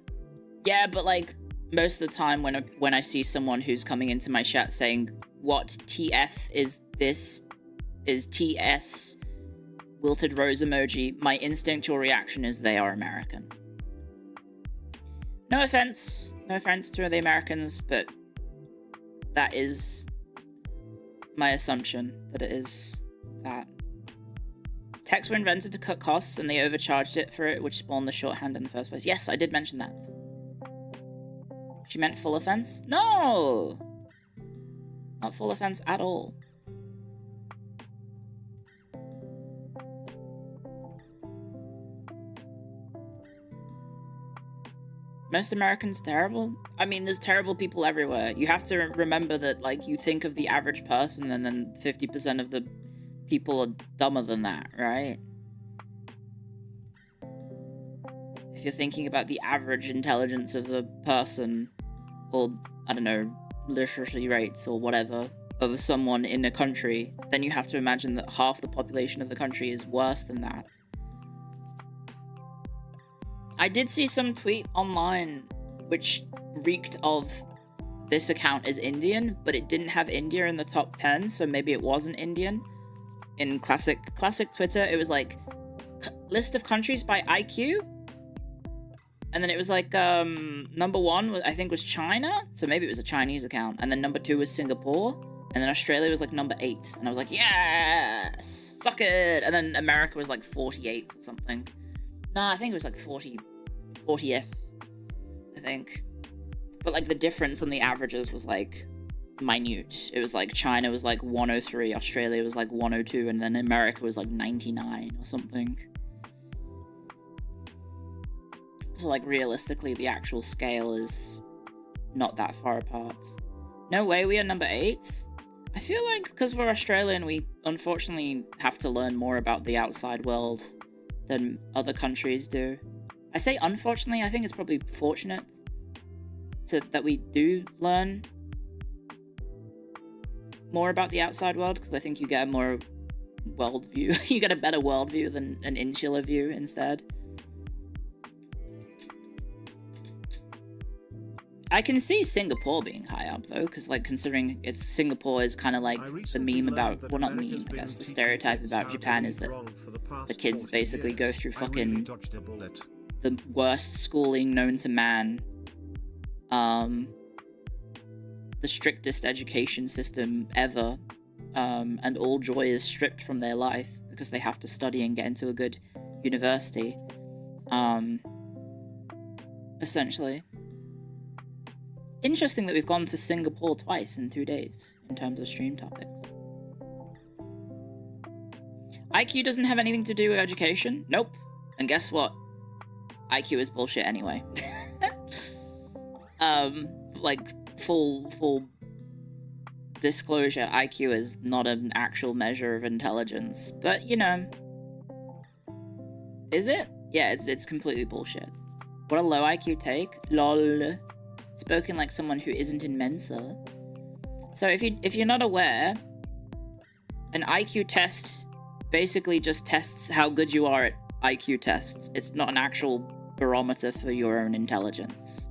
Yeah, but, like, most of the time when I see someone who's coming into my chat saying, what TF is this? Is TS wilted rose emoji? My instinctual reaction is they are American. No offense to the Americans, but that is my assumption, that it is that. Texts were invented to cut costs, and they overcharged it for it, which spawned the shorthand in the first place. Yes, I did mention that. She meant full offense? No! Not full offense at all. Most Americans terrible? I mean, there's terrible people everywhere. You have to remember that, like, you think of the average person, and then 50% of the people are dumber than that, right? If you're thinking about the average intelligence of the person, or, I don't know, literacy rates or whatever, of someone in a country, then you have to imagine that half the population of the country is worse than that. I did see some tweet online which reeked of this account is Indian, but it didn't have India in the top 10, so maybe it wasn't Indian. In classic Twitter, it was like list of countries by IQ, and then it was like number 1 I think was China, so maybe it was a Chinese account, and then number 2 was Singapore, and then Australia was like number 8, and I was like, yes, suck it. And then America was like 48th or something. Nah, I think it was like 40th, I think. But like the difference on the averages was like minute. It was like China was like 103, Australia was like 102, and then America was like 99 or something. So like realistically the actual scale is not that far apart. No way we are number 8. I feel like because we're Australian, we unfortunately have to learn more about the outside world than other countries do. I say unfortunately, I think it's probably fortunate that we do learn more about the outside world, because I think you get a more world view. You get a better world view than an insular view instead. I can see Singapore being high up though, because like considering Singapore is kind of like the meme about, well, not meme, I guess the stereotype about Japan is that the kids basically go through fucking the worst schooling known to man, the strictest education system ever, and all joy is stripped from their life because they have to study and get into a good university, essentially. Interesting that we've gone to Singapore twice in 2 days in terms of stream topics. IQ doesn't have anything to do with education? Nope. And guess what? IQ is bullshit anyway. Like, full disclosure, IQ is not an actual measure of intelligence. But, you know... Is it? Yeah, it's completely bullshit. What a low IQ take. LOL. Spoken like someone who isn't in Mensa. So if you're not aware, an IQ test basically just tests how good you are at IQ tests. It's not an actual barometer for your own intelligence.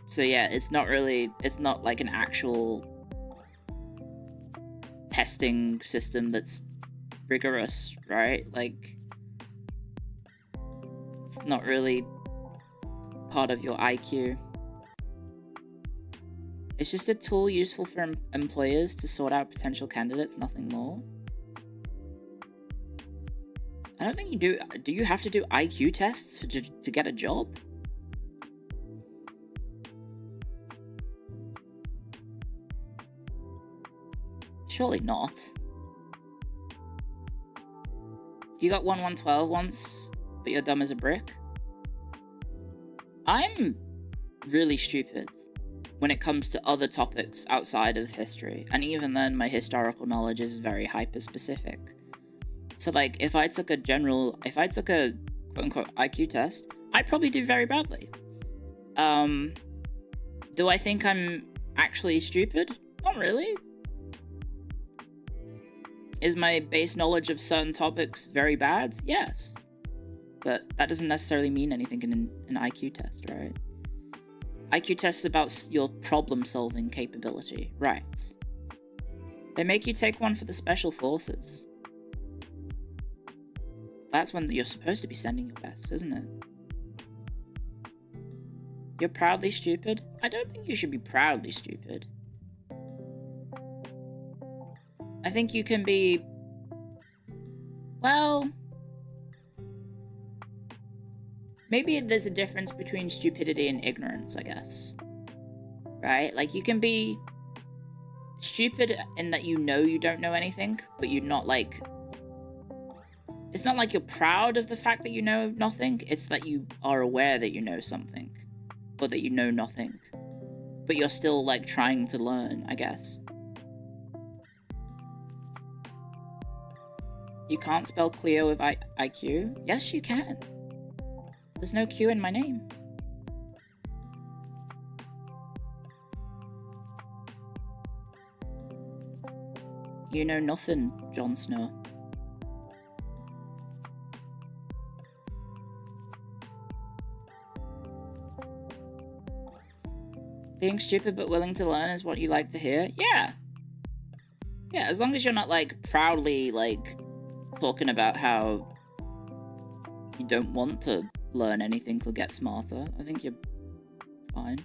So yeah, it's not like an actual testing system that's rigorous, right? Like, it's not really part of your IQ. It's just a tool useful for employers to sort out potential candidates, nothing more. I don't think you do. Do you have to do IQ tests to get a job? Surely not. You got 112 once, but you're dumb as a brick? I'm really stupid when it comes to other topics outside of history, and even then my historical knowledge is very hyper-specific. So like, if I took a quote-unquote IQ test, I'd probably do very badly. Do I think I'm actually stupid? Not really. Is my base knowledge of certain topics very bad? Yes. But that doesn't necessarily mean anything in an IQ test, right? IQ tests about your problem-solving capability, right? They make you take one for the special forces. That's when you're supposed to be sending your best, isn't it? You're proudly stupid? I don't think you should be proudly stupid. I think you can be... Well... Maybe there's a difference between stupidity and ignorance, I guess. Right? Like, you can be stupid in that you know you don't know anything, but you're not, like... It's not like you're proud of the fact that you know nothing, it's that you are aware that you know something. Or that you know nothing. But you're still, like, trying to learn, I guess. You can't spell Clio with IQ? Yes, you can. There's no Q in my name. You know nothing, Jon Snow. Being stupid but willing to learn is what you like to hear? Yeah. Yeah, as long as you're not, like, proudly, like, talking about how you don't want to learn anything to get smarter. I think you're fine.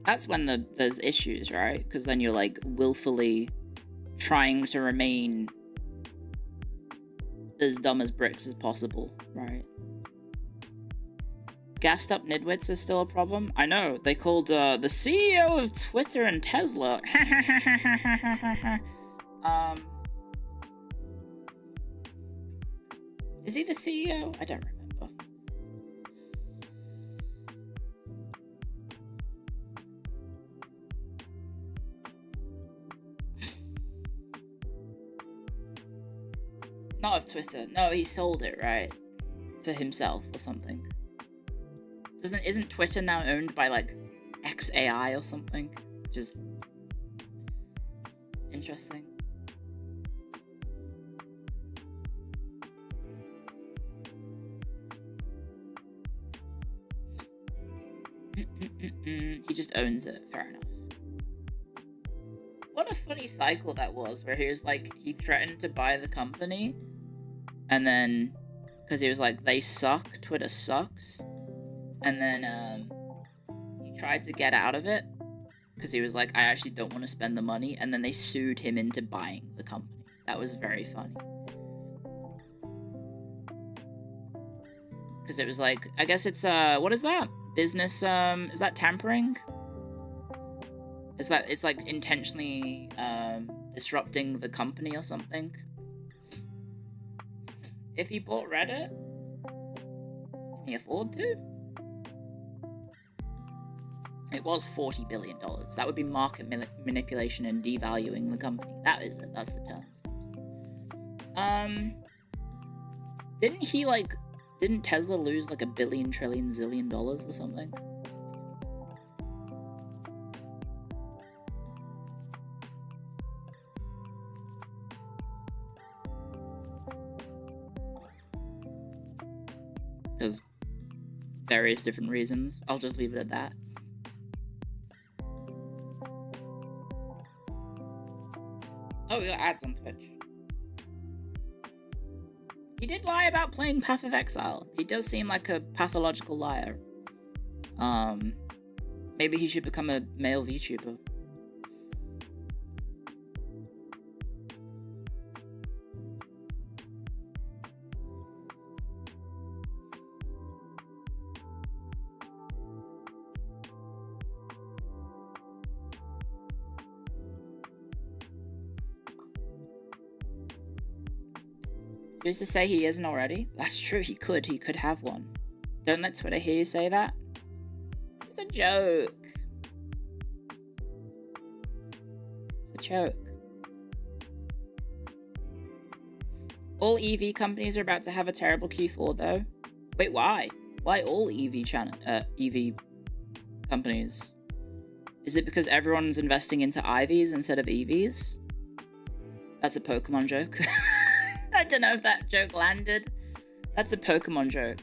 That's when there's issues, right? Because then you're, like, willfully trying to remain as dumb as bricks as possible, right? Gassed up nitwits is still a problem? I know, they called the CEO of Twitter and Tesla. Is he the CEO? I don't remember. Not of Twitter. No, he sold it, right? To himself or something. Isn't Twitter now owned by like XAI or something? Which is interesting. He just owns it. Fair enough. What a funny cycle that was, where he was like, he threatened to buy the company, and then, because he was like, they suck, Twitter sucks, and then he tried to get out of it, because he was like, I actually don't want to spend the money, and then they sued him into buying the company. That was very funny. Because it was like, I guess it's, what is that? Business, is that tampering? Is that, it's like intentionally, disrupting the company or something? If he bought Reddit, can he afford to? It was $40 billion. That would be market manipulation and devaluing the company. That is it. That's the term. Didn't he, like, didn't Tesla lose like $1 billion, trillion, zillion or something? There's various different reasons. I'll just leave it at that. Oh, we got ads on Twitch. He did lie about playing Path of Exile. He does seem like a pathological liar. Maybe he should become a male VTuber. Who's to say he isn't already? That's true, he could have one. Don't let Twitter hear you say that. It's a joke. It's a joke. All EV companies are about to have a terrible Q4 though. Wait, why? Why all EV companies? Is it because everyone's investing into IVs instead of EVs? That's a Pokemon joke. I don't know if that joke landed. That's a Pokemon joke.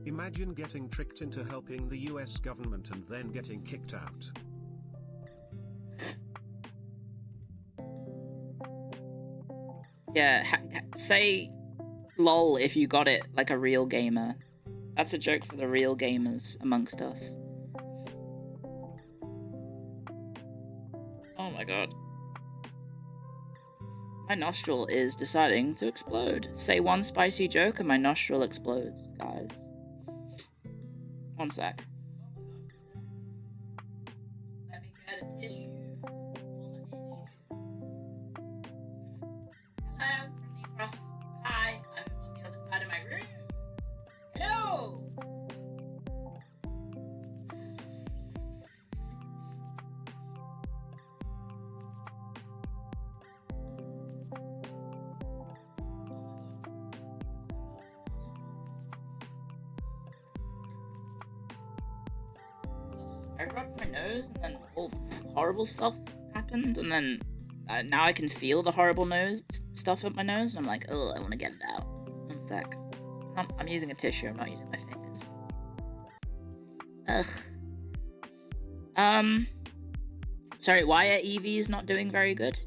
Imagine getting tricked into helping the US government and then getting kicked out. Yeah, say lol if you got it like a real gamer. That's a joke for the real gamers amongst us. Oh my god. My nostril is deciding to explode. Say one spicy joke and my nostril explodes, guys. One sec. Let me get a tissue for my issue. Hello, from the across. Hi, I'm on the other side of my room. Hello! I rubbed my nose and then all horrible stuff happened, and then now I can feel the horrible nose stuff up my nose, and I'm like, oh, I want to get it out. One sec. I'm using a tissue, I'm not using my fingers. Ugh. Sorry, why are EVs not doing very good?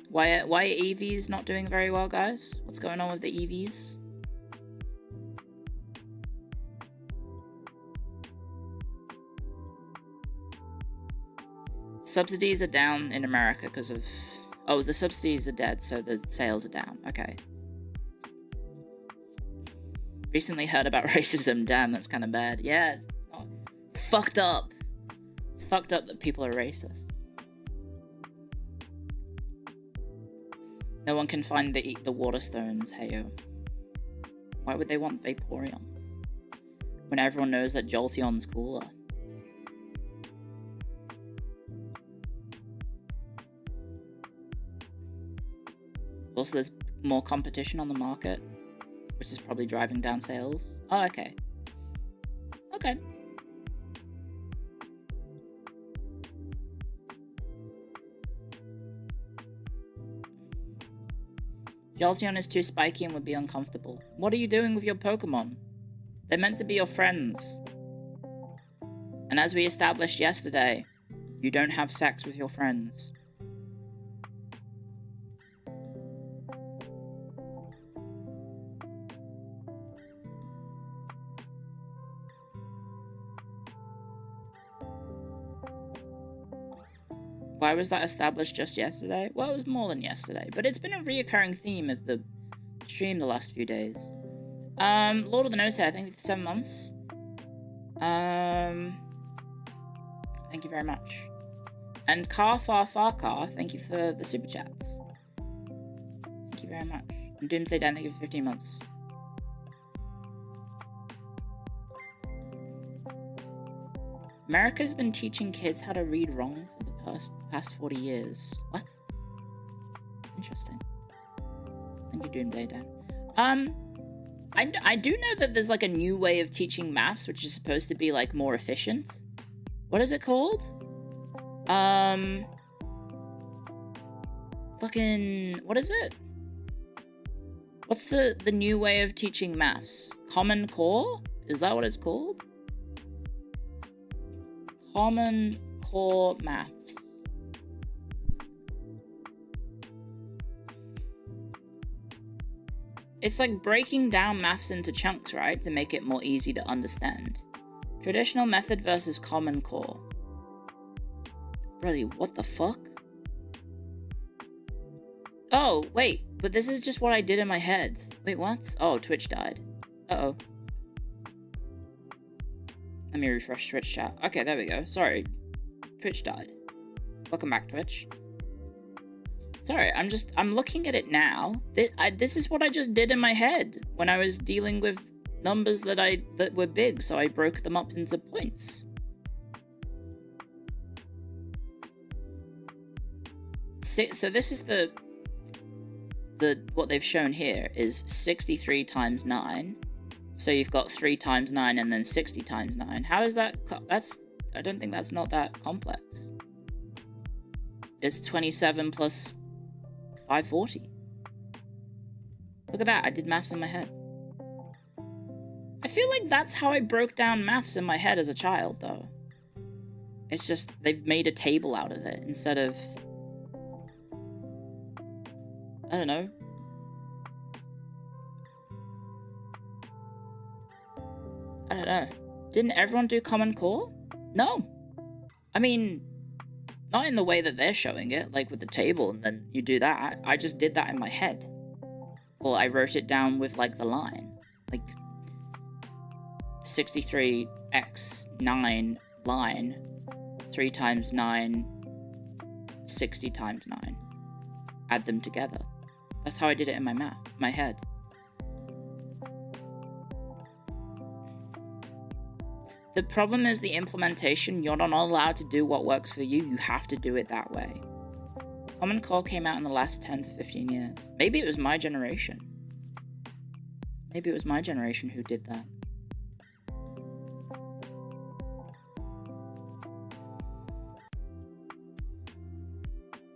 Why are EVs not doing very well, guys? What's going on with the EVs? Subsidies are down in America because of... Oh, the subsidies are dead, so the sales are down. Okay. Recently heard about racism. Damn, that's kind of bad. Yeah, it's fucked up. It's fucked up that people are racist. No one can find the water stones, heyo. Why would they want Vaporeons? When everyone knows that Jolteon's cooler. Also, there's more competition on the market, which is probably driving down sales. Oh, okay. Okay. Jolteon is too spiky and would be uncomfortable. What are you doing with your Pokemon? They're meant to be your friends. And as we established yesterday, you don't have sex with your friends. Why was that established just yesterday? Well, it was more than yesterday, but it's been a reoccurring theme of the stream the last few days. Lord of the Nose Hair, thank you for 7 months. Thank you very much. And Car thank you for the super chats. Thank you very much. And Doomsday Dan, thank you for 15 months. America's been teaching kids how to read wrong for the past 40 years. What? Interesting. Thank you, Doomsday Dan. I do know that there's like a new way of teaching maths, which is supposed to be like more efficient. What is it called? Fucking, what is it? What's the new way of teaching maths? Common Core? Is that what it's called? Common Core Maths. It's like breaking down maths into chunks, right? To make it more easy to understand. Traditional method versus Common Core. Really, what the fuck? Oh, wait, but this is just what I did in my head. Wait, what? Oh, Twitch died. Uh-oh. Let me refresh Twitch chat. Okay, there we go. Sorry. Twitch died. Welcome back, Twitch. Sorry, I'm looking at it now. This is what I just did in my head when I was dealing with numbers that were big, so I broke them up into points. So this is what they've shown here is 63 times 9. So you've got 3 times 9 and then 60 times 9. How is that? I don't think that's not that complex. It's 27 plus 540. Look at that, I did maths in my head. I feel like that's how I broke down maths in my head as a child, though. It's just, they've made a table out of it instead of... I don't know. I don't know. Didn't everyone do Common Core? No. I mean, not in the way that they're showing it, like with the table and then you do that. I just did that in my head. Or I wrote it down with like the line. Like 63x9 line, 3 times 9, 60 times 9. Add them together. That's how I did it in my head. The problem is the implementation. You're not allowed to do what works for you. You have to do it that way. Common Core came out in the last 10 to 15 years. Maybe it was my generation. Maybe it was my generation who did that.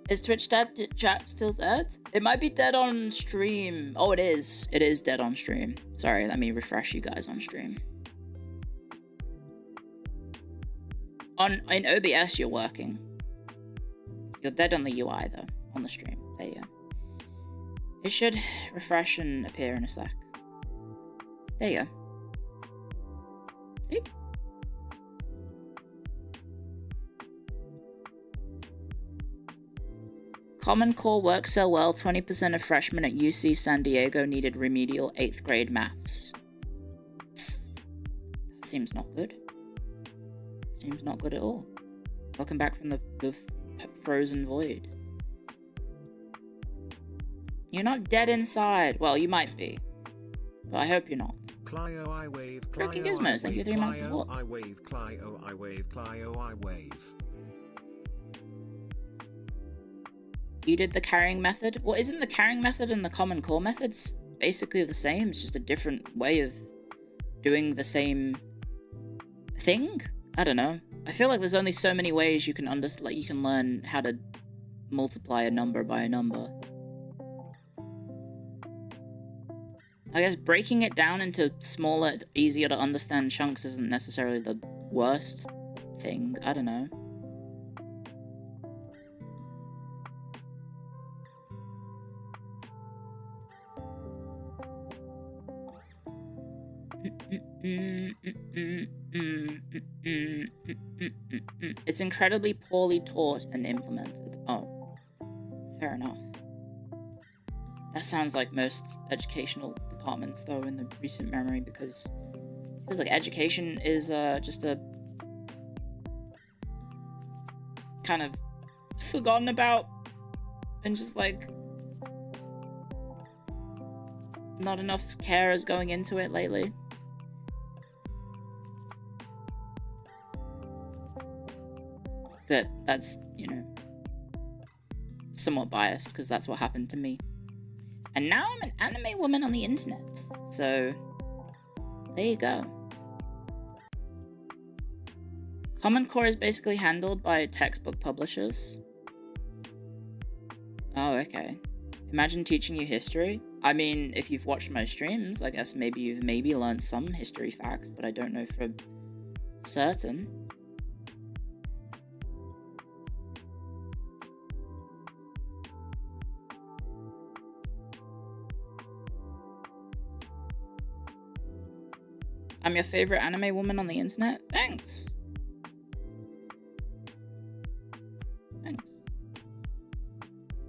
Is Twitch chat still dead? It might be dead on stream. Oh, it is. It is dead on stream. Sorry, let me refresh you guys on stream. In OBS, you're working. You're dead on the UI, though. On the stream. There you go. It should refresh and appear in a sec. There you go. See? Common Core works so well, 20% of freshmen at UC San Diego needed remedial 8th grade maths. That seems not good. Seems not good at all. Welcome back from the frozen void. You're not dead inside. Well, you might be. But I hope you're not. Clio, I wave. Broken Gizmos, thank you for 3 months as well. I wave. Clio, I wave. Clio, I wave. You did the carrying method? Well, isn't the carrying method and the common core methods basically the same? It's just a different way of doing the same thing? I don't know. I feel like there's only so many ways you can you can learn how to multiply a number by a number. I guess breaking it down into smaller, easier to understand chunks isn't necessarily the worst thing. I don't know. It's incredibly poorly taught and implemented. Oh, fair enough. That sounds like most educational departments, though, in the recent memory, because it feels like education is just a kind of forgotten about and just like not enough care is going into it lately. But that's, you know, somewhat biased because that's what happened to me. And now I'm an anime woman on the internet. So, there you go. Common Core is basically handled by textbook publishers. Oh, okay. Imagine teaching you history. I mean, if you've watched my streams, I guess maybe you've learned some history facts, but I don't know for certain. I'm your favorite anime woman on the internet? Thanks. Thanks.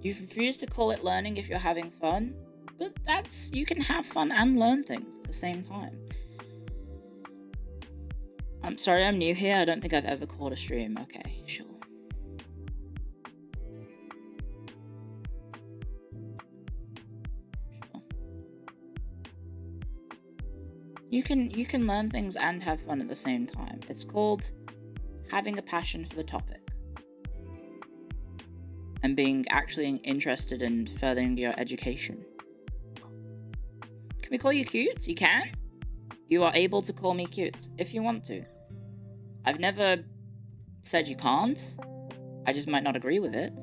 You refuse to call it learning if you're having fun, but you can have fun and learn things at the same time. I'm sorry I'm new here, I don't think I've ever called a stream. Okay, sure. You can learn things and have fun at the same time. It's called having a passion for the topic. And being actually interested in furthering your education. Can we call you Cutes? You can? You are able to call me Cutes if you want to. I've never said you can't. I just might not agree with it.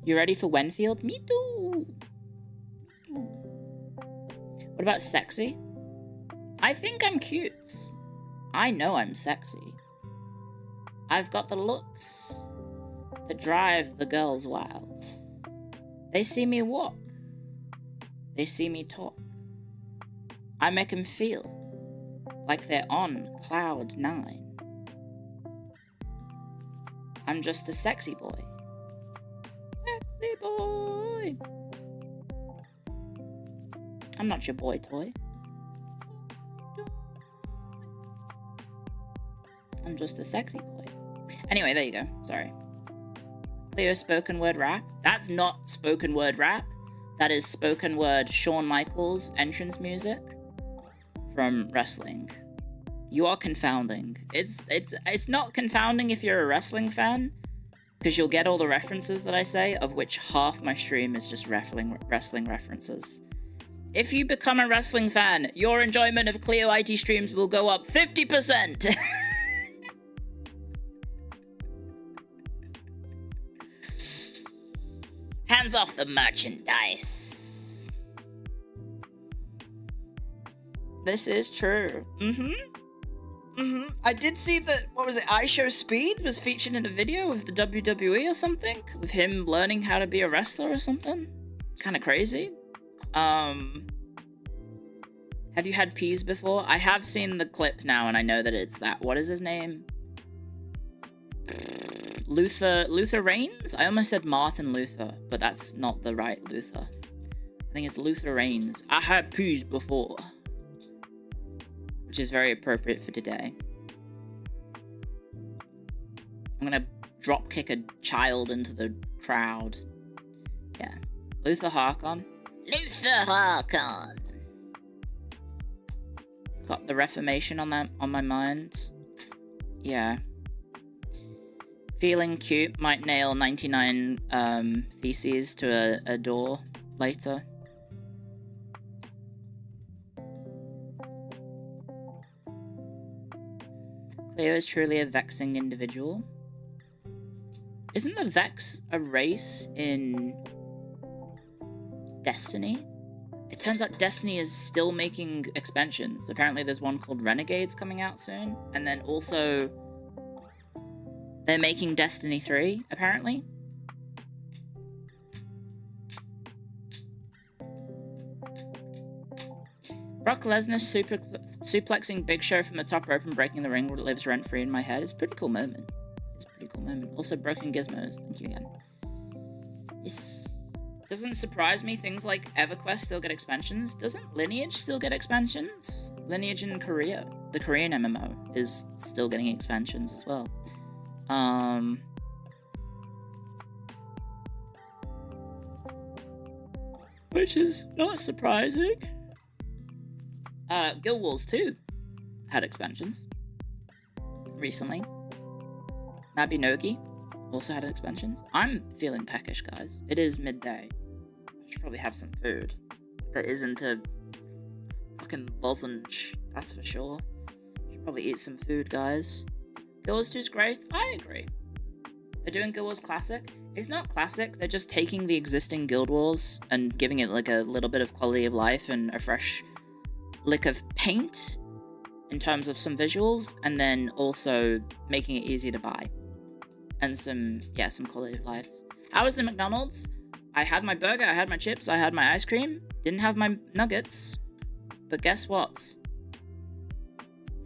You ready for Wenfield? Me too. What about sexy? I think I'm cute. I know I'm sexy. I've got the looks that drive the girls wild. They see me walk. They see me talk. I make them feel like they're on cloud 9. I'm just a sexy boy. Sexy boy. I'm not your boy toy. I'm just a sexy boy. Anyway, there you go. Sorry. Clio spoken word rap. That's not spoken word rap. That is spoken word Shawn Michaels entrance music from wrestling. You are confounding. It's not confounding if you're a wrestling fan, because you'll get all the references that I say, of which half my stream is just wrestling references. If you become a wrestling fan, your enjoyment of Clio IT streams will go up 50%. Hands off the merchandise. This is true. I did see that, what was it, iShow Speed was featured in a video of the WWE or something, with him learning how to be a wrestler or something. Kind of crazy. Have you had peas before? I have seen the clip now, and I know that it's that. What is his name? Luther Reigns? I almost said Martin Luther, but that's not the right Luther. I think it's Luther Reigns. I had peas before. Which is very appropriate for today. I'm gonna drop kick a child into the crowd. Yeah. Luther Harkon. Luther Harkon! Got the Reformation on my mind. Yeah. Feeling cute, might nail 99 feces to a door later. Clio is truly a vexing individual. Isn't the Vex a race in Destiny? It turns out Destiny is still making expansions. Apparently there's one called Renegades coming out soon. And then also they're making Destiny 3, apparently. Brock Lesnar suplexing Big Show from the top rope and breaking the ring lives rent-free in my head. It's a pretty cool moment. It's a pretty cool moment. Also, broken gizmos. Thank you again. Yes. Doesn't surprise me things like EverQuest still get expansions. Doesn't Lineage still get expansions? Lineage in Korea. The Korean MMO is still getting expansions as well. Which is not surprising. Guild Wars 2 had expansions recently. Mabinogi also had expansions. I'm feeling peckish, guys. It is midday. I should probably have some food that isn't a fucking lozenge, that's for sure. Should probably eat some food, guys. Guild Wars 2 is great. I agree. They're doing Guild Wars Classic. It's not classic. They're just taking the existing Guild Wars and giving it like a little bit of quality of life and a fresh lick of paint in terms of some visuals, and then also making it easy to buy and some quality of life. How was the McDonald's? I had my burger, I had my chips, I had my ice cream, didn't have my nuggets, but guess what?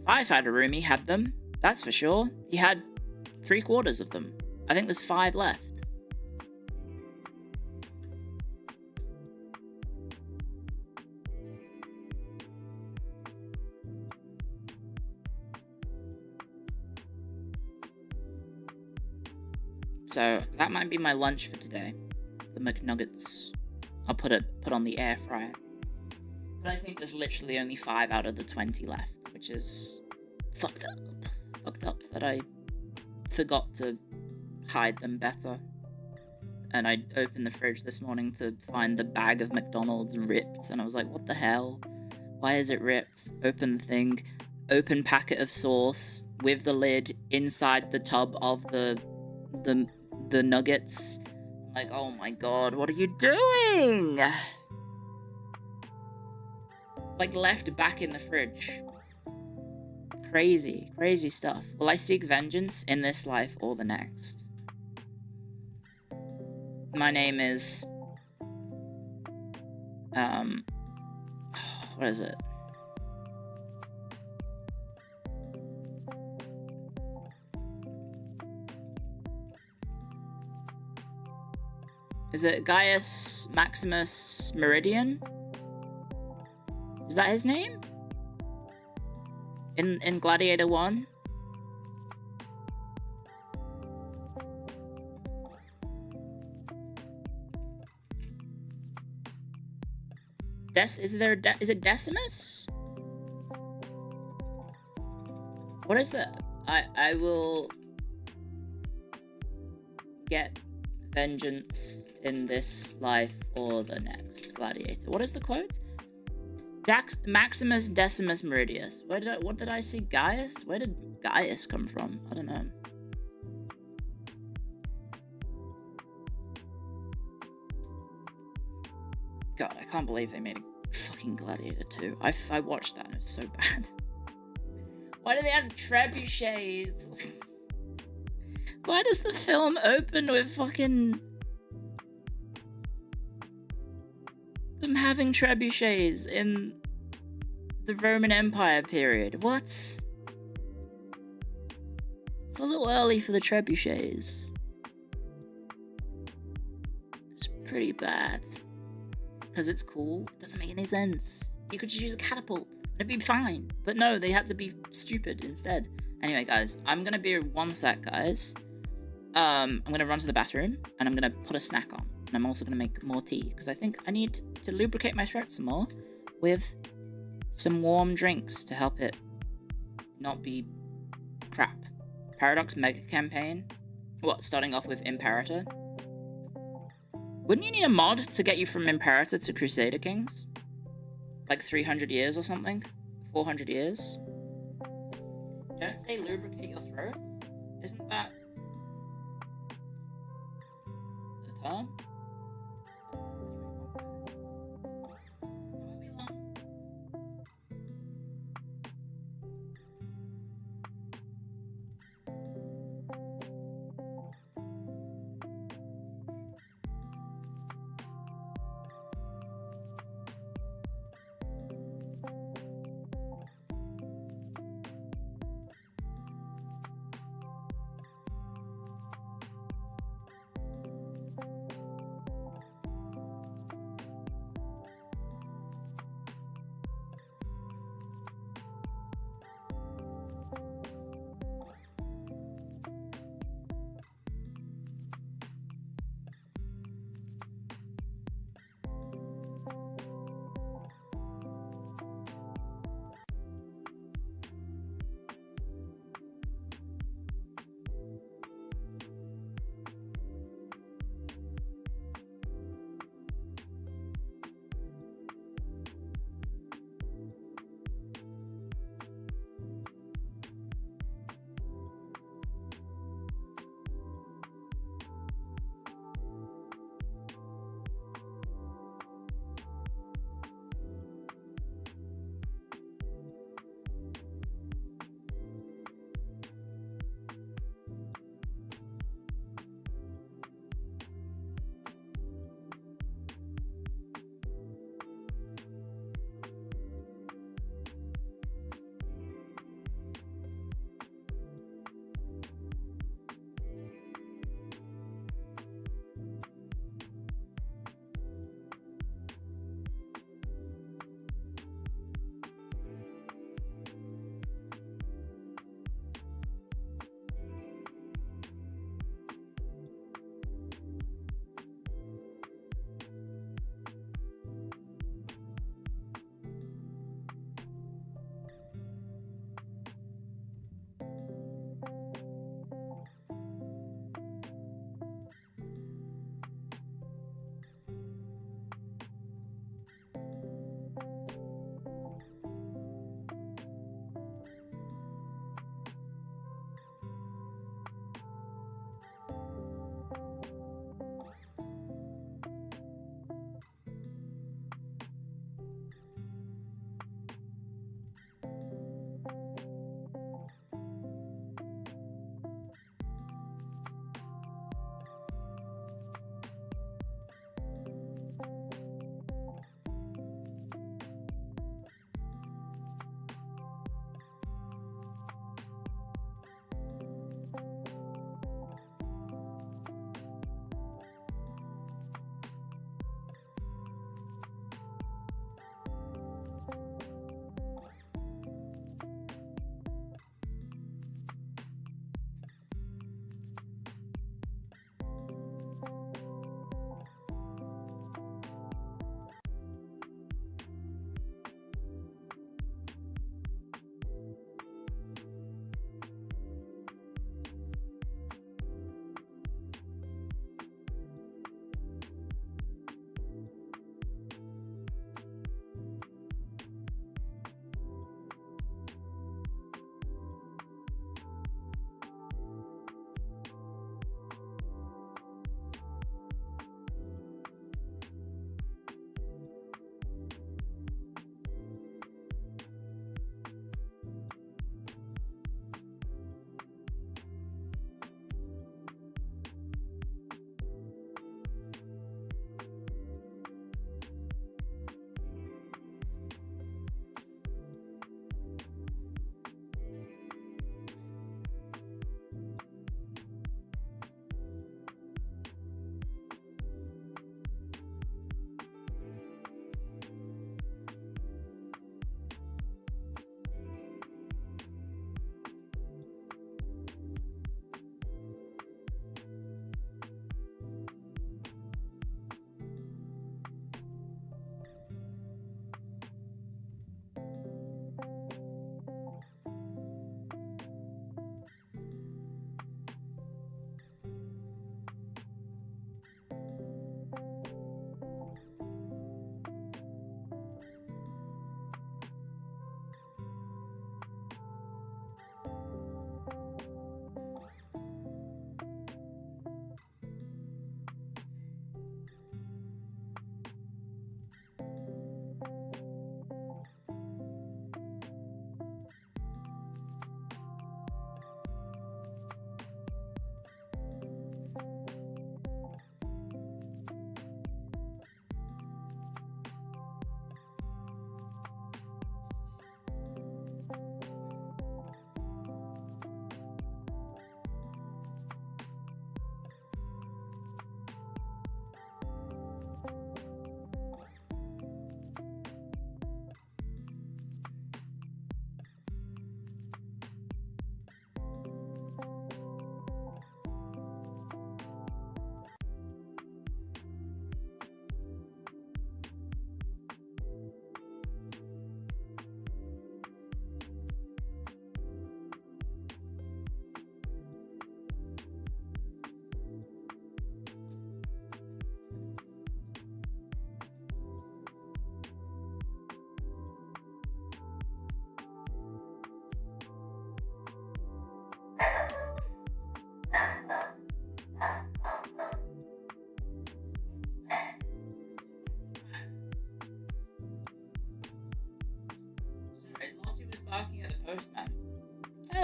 Firefighter Roomie had them, that's for sure. He had 3/4 of them. I think there's 5 left. So that might be my lunch for today. The McNuggets. I'll put on the air fryer. But I think there's literally only 5 out of the 20 left, which is fucked up. Fucked up that I forgot to hide them better. And I opened the fridge this morning to find the bag of McDonald's ripped, and I was like, what the hell? Why is it ripped? Open the thing, open packet of sauce with the lid inside the tub of the nuggets. Like, oh my god, what are you doing? Like, left back in the fridge. Crazy, crazy stuff. Will I seek vengeance in this life or the next? My name is... what is it? Is it Gaius Maximus Meridian? Is that his name? In Gladiator 1? Is it Decimus? What is that? I will get vengeance in this life or the next. Gladiator. What is the quote? Maximus Decimus Meridius. What did I see? Gaius? Where did Gaius come from? I don't know. God, I can't believe they made a fucking Gladiator 2. I watched that and it was so bad. Why do they have trebuchets? Why does the film open with fucking... them having trebuchets in the Roman Empire period? What? It's a little early for the trebuchets. It's pretty bad. Because it's cool. It doesn't make any sense. You could just use a catapult. It'd be fine. But no, they had to be stupid instead. Anyway, guys, I'm gonna be 1 sec, guys. I'm gonna run to the bathroom, and I'm gonna put a snack on. And I'm also gonna make more tea, because I think I need to lubricate my throat some more with some warm drinks to help it not be crap. Paradox Mega Campaign. What, starting off with Imperator? Wouldn't you need a mod to get you from Imperator to Crusader Kings? Like 300 years or something? 400 years? Don't say lubricate your throat? Isn't that the term?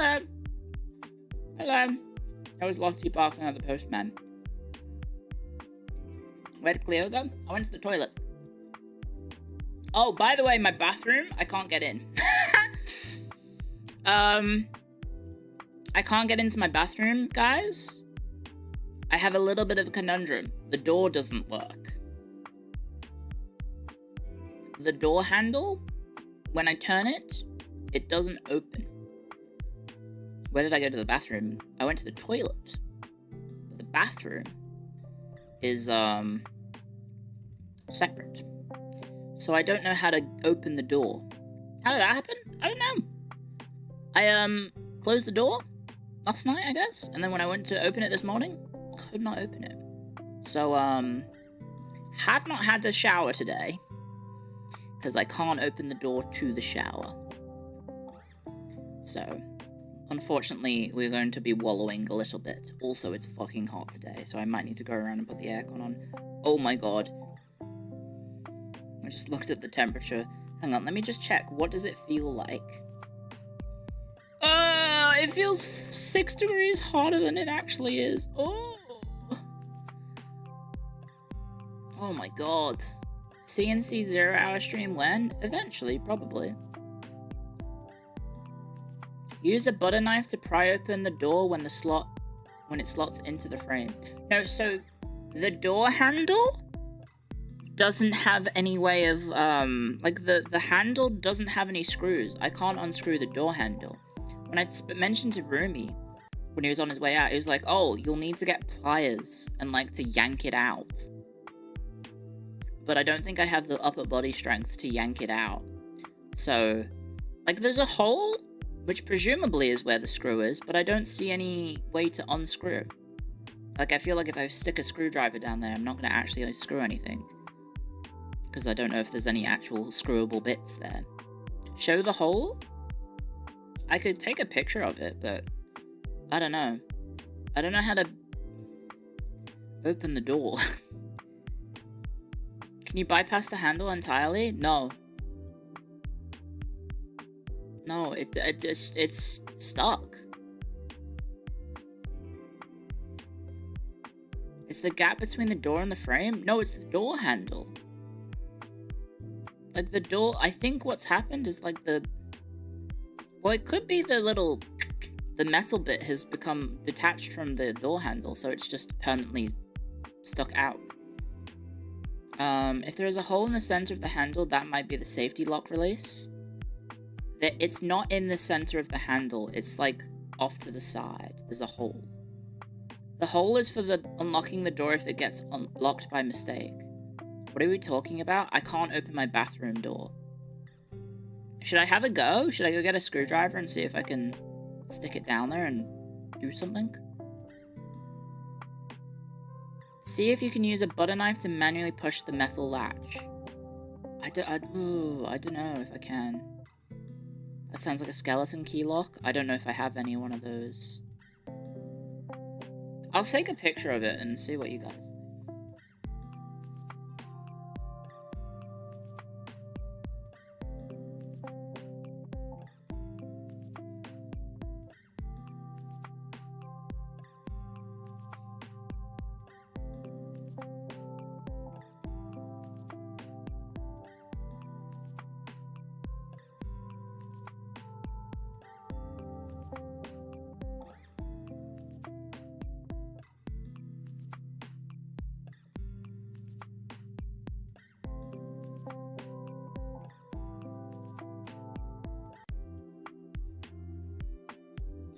Hello. Hello. I was Lottie barking at the postman. Where did Clio go? I went to the toilet. Oh, by the way, my bathroom, I can't get in. I can't get into my bathroom, guys. I have a little bit of a conundrum. The door doesn't work. The door handle, when I turn it, it doesn't open. Where did I go to the bathroom? I went to the toilet. The bathroom is, separate. So I don't know how to open the door. How did that happen? I don't know. I, closed the door last night, I guess. And then when I went to open it this morning, could not open it. So, have not had to shower today. Because I can't open the door to the shower. So, unfortunately, we're going to be wallowing a little bit. Also, it's fucking hot today, so I might need to go around and put the aircon on. Oh my god. I just looked at the temperature. Hang on, let me just check. What does it feel like? It feels 6 degrees hotter than it actually is. Oh my god. CNC 0 hour stream when? Eventually, probably. Use a butter knife to pry open the door when it slots into the frame. No, so the door handle doesn't have any way of, like the handle doesn't have any screws. I can't unscrew the door handle. When I mentioned to Rumi, when he was on his way out, he was like, oh, you'll need to get pliers and like to yank it out. But I don't think I have the upper body strength to yank it out. So, like, there's a hole, which presumably is where the screw is, but I don't see any way to unscrew. Like, I feel like if I stick a screwdriver down there, I'm not going to actually unscrew anything. Because I don't know if there's any actual screwable bits there. Show the hole? I could take a picture of it, but I don't know. I don't know how to open the door. Can you bypass the handle entirely? No. No, it's stuck. It's the gap between the door and the frame? No, it's the door handle. Like the door, I think what's happened is like well, it could be the metal bit has become detached from the door handle, so it's just permanently stuck out. If there is a hole in the center of the handle, that might be the safety lock release. It's not in the center of the handle, it's like off to the side. There's a hole. The hole is for unlocking the door if it gets unlocked by mistake. What are we talking about? I can't open my bathroom door. Should I have a go? Should I go get a screwdriver and see if I can stick it down there and do something? See if you can use a butter knife to manually push the metal latch. I don't know if I can. That sounds like a skeleton key lock. I don't know if I have any one of those. I'll take a picture of it and see what you guys think.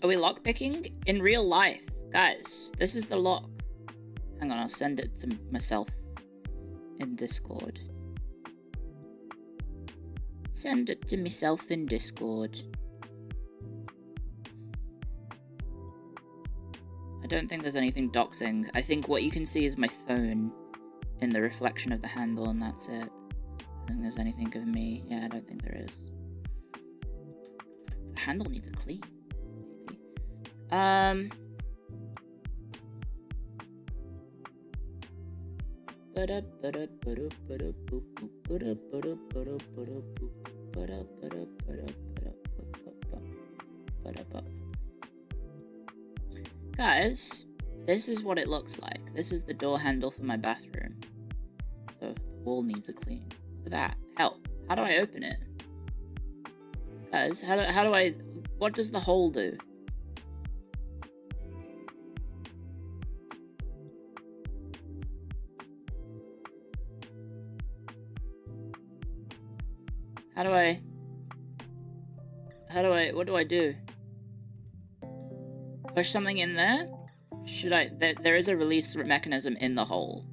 Are we lockpicking? In real life. Guys, this is the lock. Hang on, I'll send it to myself in Discord. Send it to myself in Discord. I don't think there's anything doxing. I think what you can see is my phone in the reflection of the handle, and that's it. I don't think there's anything of me. Yeah, I don't think there is. The handle needs a clean. Guys, this is what it looks like. This is the door handle for my bathroom. So the wall needs a clean. Look at that. Help. How do I open it? Guys, how do I... What does the hole do? What do I do? Push something in there? Should I... There is a release mechanism in the hole.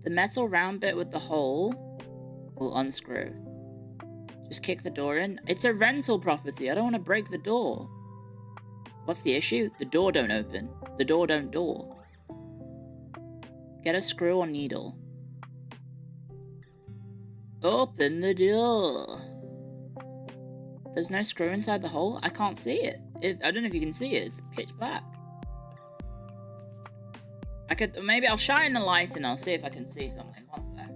The metal round bit with the hole will unscrew. Just kick the door in. It's a rental property. I don't want to break the door. What's the issue? The door don't open. The door don't door. Get a screw or needle. Open the door. There's no screw inside the hole? I can't see it. I don't know if you can see it. It's pitch black. Maybe I'll shine the light and I'll see if I can see something. One sec.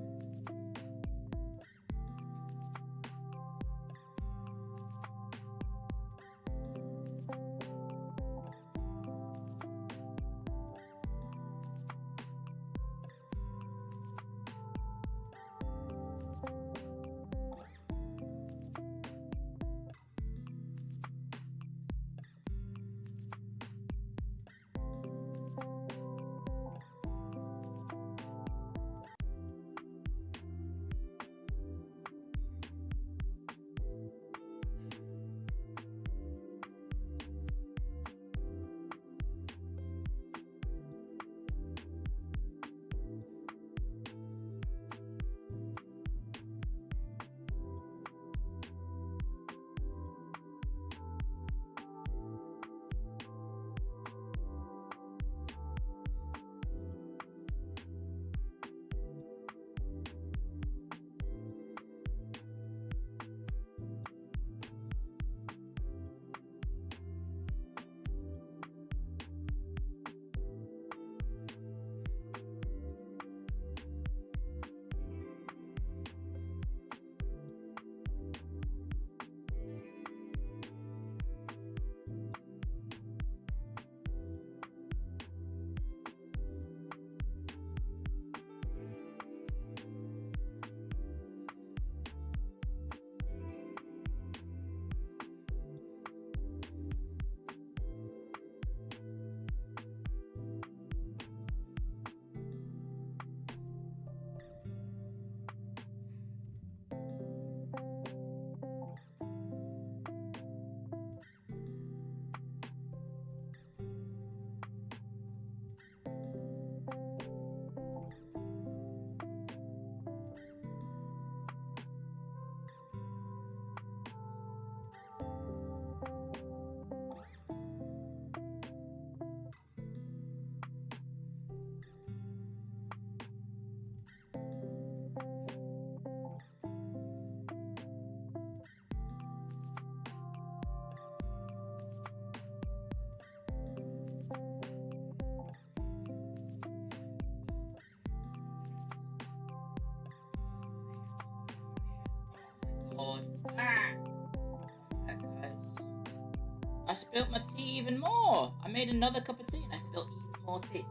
I spilt my tea even more. I made another cup of tea and I spilled even more tea.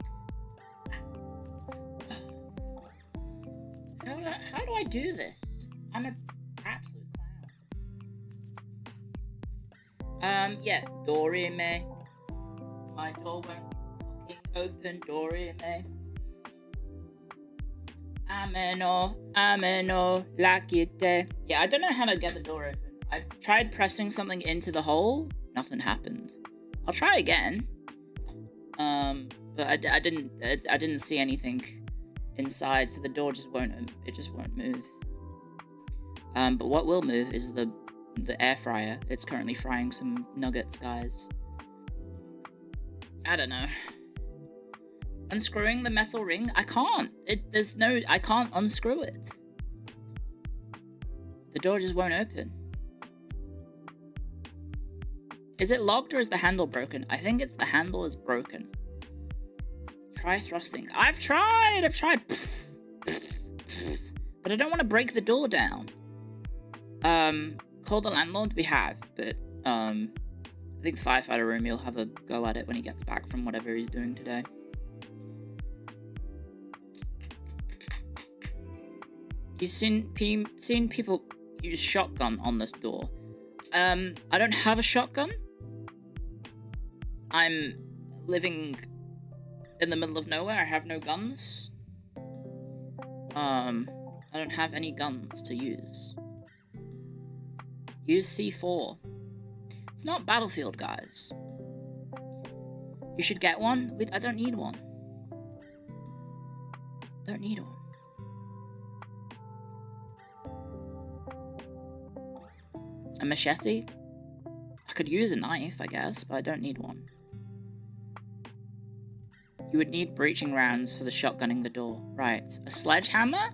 How do I do this? I'm an absolute clown. Yeah, Dorime. My door won't fucking open, Dorime. Ameno, lakite. Yeah, I don't know how to get the door open. I tried pressing something into the hole. Nothing happened. I'll try again. But I didn't see anything inside, so the door just won't move. But what will move is the air fryer. It's currently frying some nuggets, guys. I don't know. Unscrewing the metal ring? I can't. I can't unscrew it. The door just won't open. Is it locked or is the handle broken? I think it's the handle is broken. Try thrusting. I've tried. But I don't want to break the door down. Call the landlord? We have, but I I think Firefighter Romeo will have a go at it when he gets back from whatever he's doing today. You've seen people use shotgun on this door. I don't have a shotgun. I'm living in the middle of nowhere. I have no guns. I don't have any guns to use. Use C4. It's not Battlefield, guys. You should get one. I don't need one. Don't need one. A machete? I could use a knife, I guess, but I don't need one. You would need breaching rounds for the shotgunning the door. Right. A sledgehammer?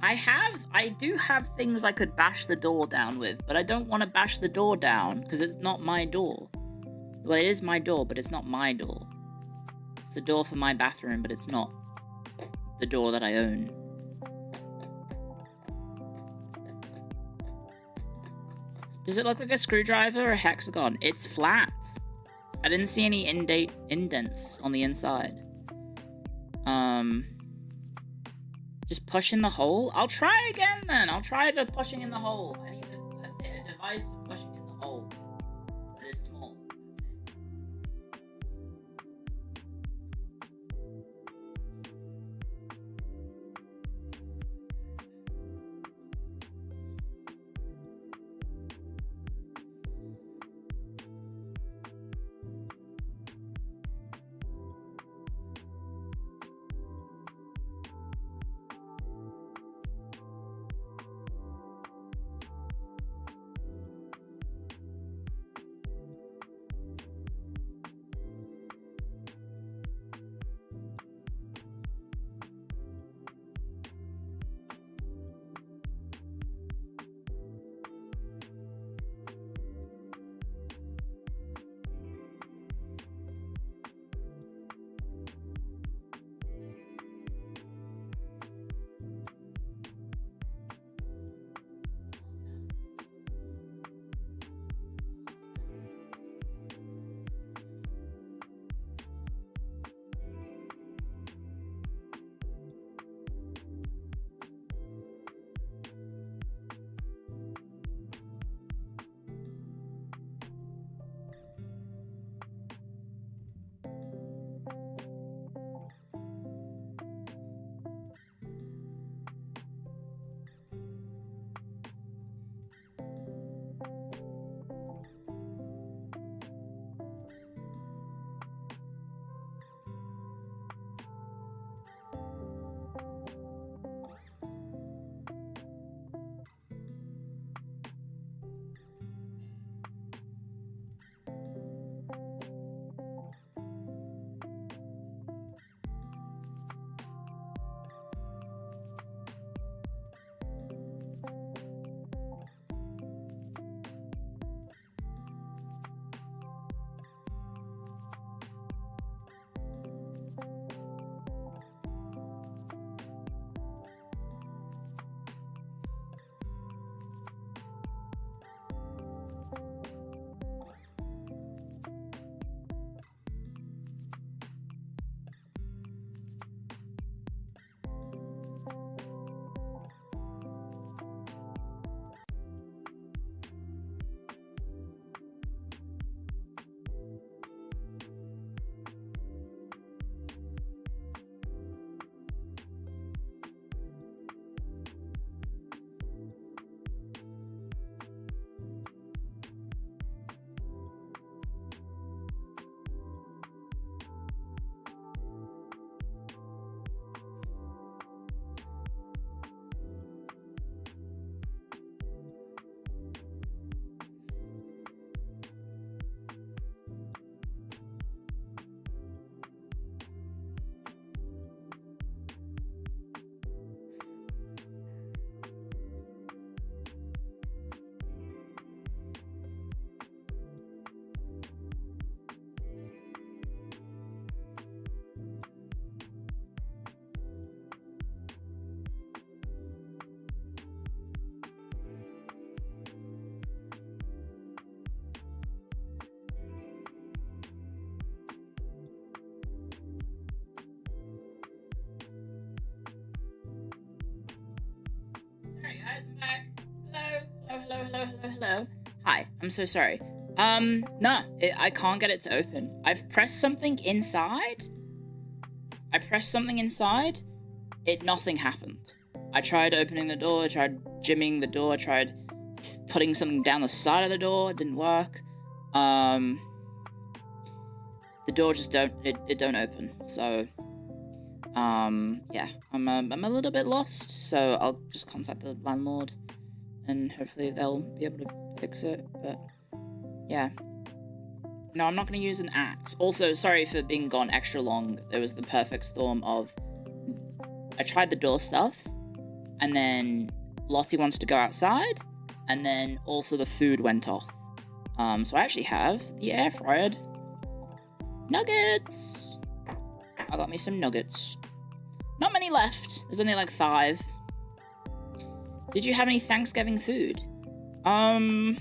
I do have things I could bash the door down with, but I don't want to bash the door down, because it's not my door. Well, it is my door, but it's not my door. It's the door for my bathroom, but it's not the door that I own. Does it look like a screwdriver or a hexagon? It's flat. I didn't see any indents on the inside. Just push in the hole? I'll try again then. I'll try the pushing in the hole. I need a device for pushing in the hole. That is small. Hello. Hi, I'm so sorry. No, I can't get it to open. I've pressed something inside. Nothing happened. I tried opening the door, I tried jimmying the door, I tried putting something down the side of the door, it didn't work. The door just don't open, so, yeah, I'm a little bit lost, so I'll just contact the landlord, and hopefully they'll be able to fix it, but, yeah. No, I'm not going to use an axe. Also, sorry for being gone extra long. There was the perfect storm of, I tried the door stuff, and then Lottie wants to go outside, and then also the food went off. So I actually have the air fryered nuggets. I got me some nuggets. Not many left. There's only like 5. Did you have any Thanksgiving food? I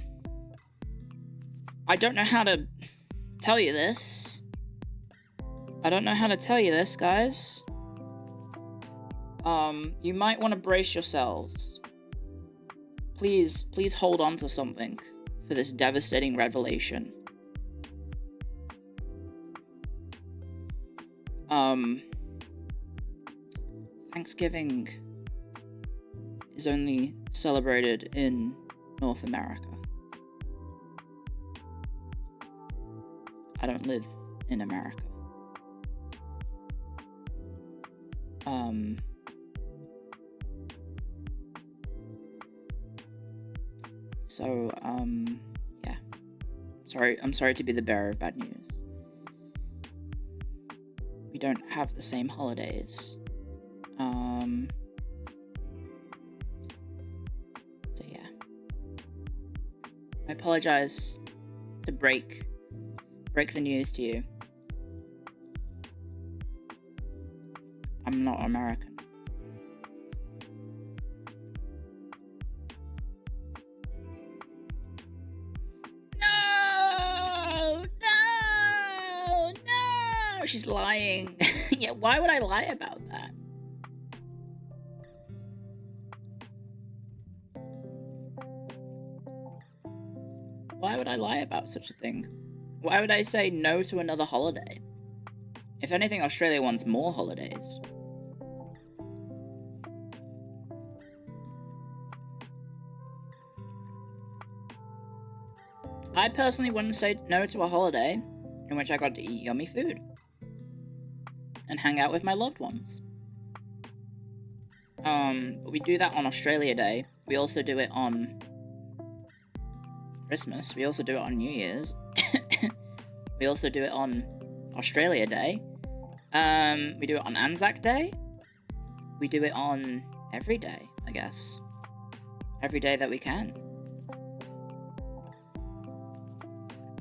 don't know how to tell you this. Guys. You might want to brace yourselves. Please hold on to something for this devastating revelation. Thanksgiving is only celebrated in North America. I don't live in America. So, yeah. I'm sorry to be the bearer of bad news. We don't have the same holidays. So yeah. I apologize to break the news to you. I'm not American. No! She's lying. Yeah, why would I lie about that? Why would I lie about such a thing? Why would I say no to another holiday? If anything, Australia wants more holidays. I personally wouldn't say no to a holiday in which I got to eat yummy food and hang out with my loved ones. But we do that on Australia Day. We also do it on Christmas. We also do it on New Year's. We also do it on Australia Day. We do it on Anzac Day. We do it on every day, I guess. Every day that we can.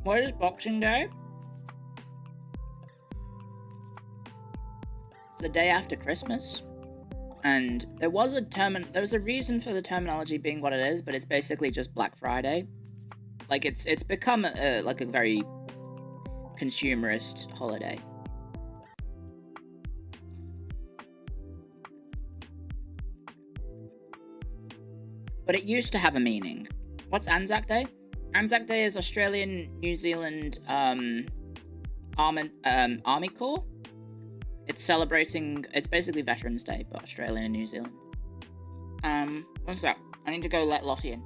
What is Boxing Day? It's the day after Christmas. And there was a reason for the terminology being what it is, but it's basically just Black Friday. Like, it's become a very consumerist holiday. But it used to have a meaning. What's Anzac Day? Anzac Day is Australian, New Zealand, Army Corps. It's basically Veterans Day, but Australian and New Zealand. One sec. I need to go let Lottie in.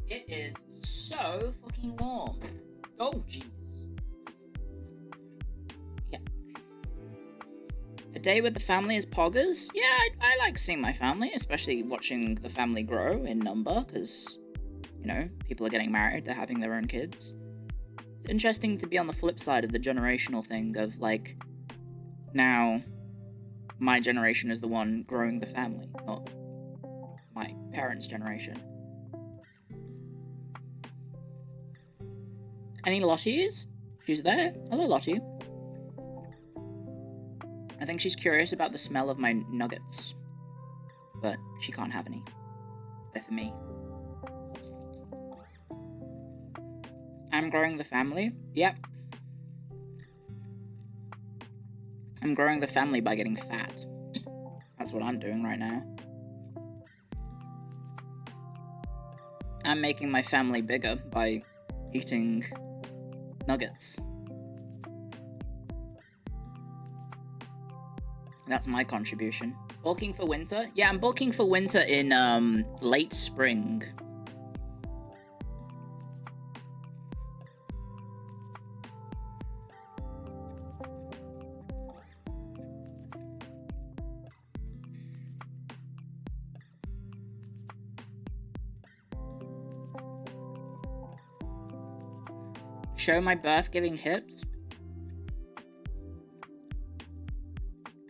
It is so fucking warm. Oh, jeez. Yeah. A day with the family is poggers? Yeah, I like seeing my family, especially watching the family grow in number, because, people are getting married, they're having their own kids. It's interesting to be on the flip side of the generational thing of, now my generation is the one growing the family, not my parents' generation. Any Lotties? She's there. Hello, Lottie. I think she's curious about the smell of my nuggets. But she can't have any. They're for me. I'm growing the family? Yep. I'm growing the family by getting fat. That's what I'm doing right now. I'm making my family bigger by eating nuggets. That's my contribution. Bulking for winter? Yeah, I'm bulking for winter in late spring. Show my birth-giving hips?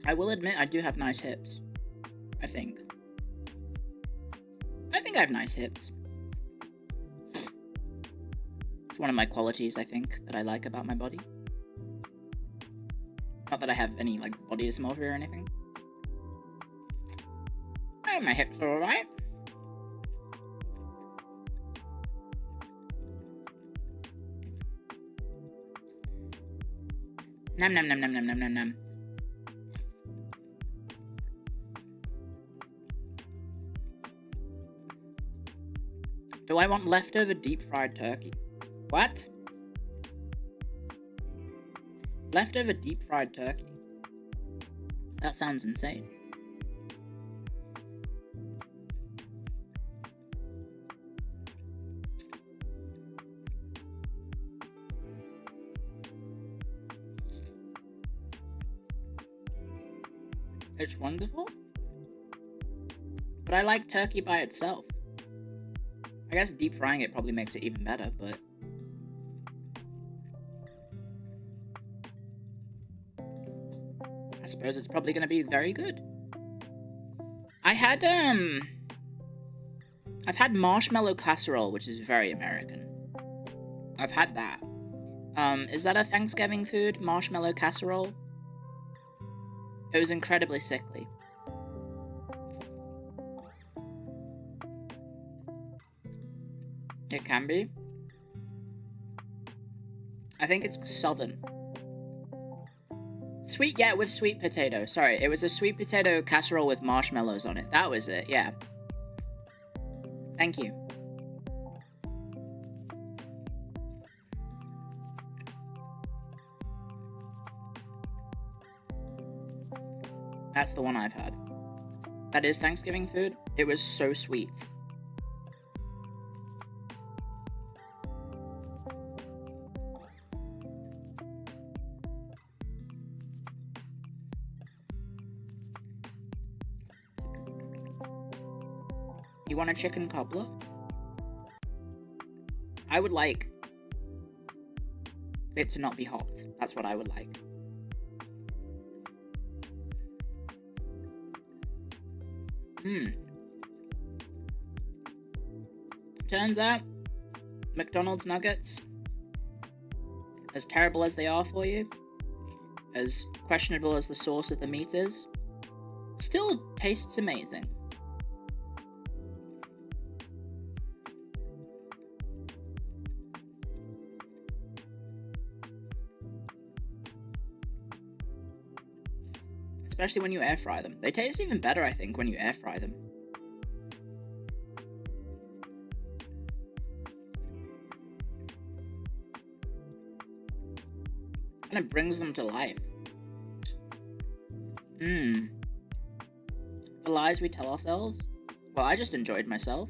I will admit I do have nice hips. I think I have nice hips. It's one of my qualities, I think, that I like about my body. Not that I have any, like, body dysmorphia or anything. My hips are alright. Nom nom nom nom nom nom nom nom. Do I want leftover deep-fried turkey? What? Leftover deep-fried turkey? That sounds insane. It's wonderful. But I like turkey by itself. I guess deep frying it probably makes it even better, but... I suppose it's probably gonna be very good. I've had marshmallow casserole, which is very American. I've had that. Is that a Thanksgiving food? Marshmallow casserole? It was incredibly sickly. It can be. I think it's southern. Sweet, yeah, with sweet potato. Sorry, it was a sweet potato casserole with marshmallows on it. That was it, yeah. Thank you. That's the one I've had. That is Thanksgiving food. It was so sweet. You want a chicken cobbler? I would like it to not be hot. That's what I would like. Turns out, McDonald's nuggets, as terrible as they are for you, as questionable as the source of the meat is, still tastes amazing. Especially when you air fry them. They taste even better, I think, when you air fry them. And it brings them to life. The lies we tell ourselves? Well, I just enjoyed myself.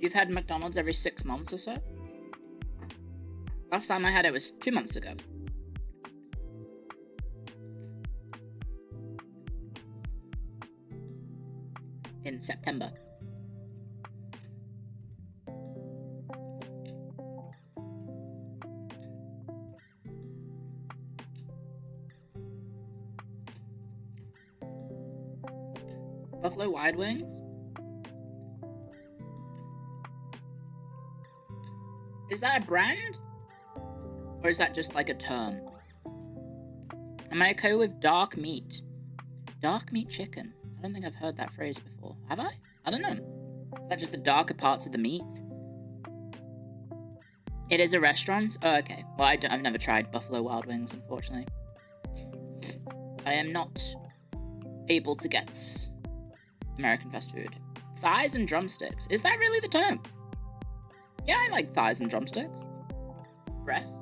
You've had McDonald's every 6 months or so? Last time I had it was 2 months ago. In September. Buffalo Wild Wings? Is that a brand? Or is that just like a term? Am I okay with dark meat? Dark meat chicken. I don't think I've heard that phrase before. Have I? I don't know. Is that just the darker parts of the meat? It is a restaurant? Oh, okay. Well, I've never tried Buffalo Wild Wings, unfortunately. I am not able to get American fast food. Thighs and drumsticks. Is that really the term? Yeah, I like thighs and drumsticks. Breast.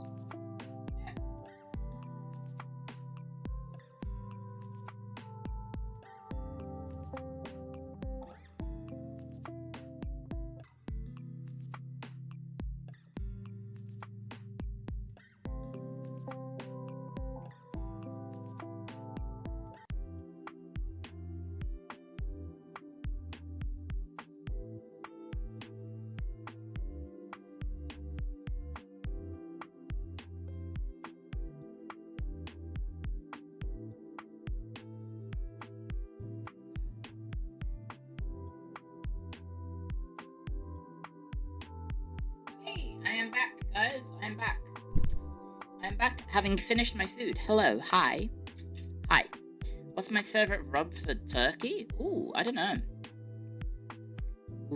I am back, guys. I am back. I am back, having finished my food. Hello, hi. Hi. What's my favorite rub for turkey? Ooh, I don't know.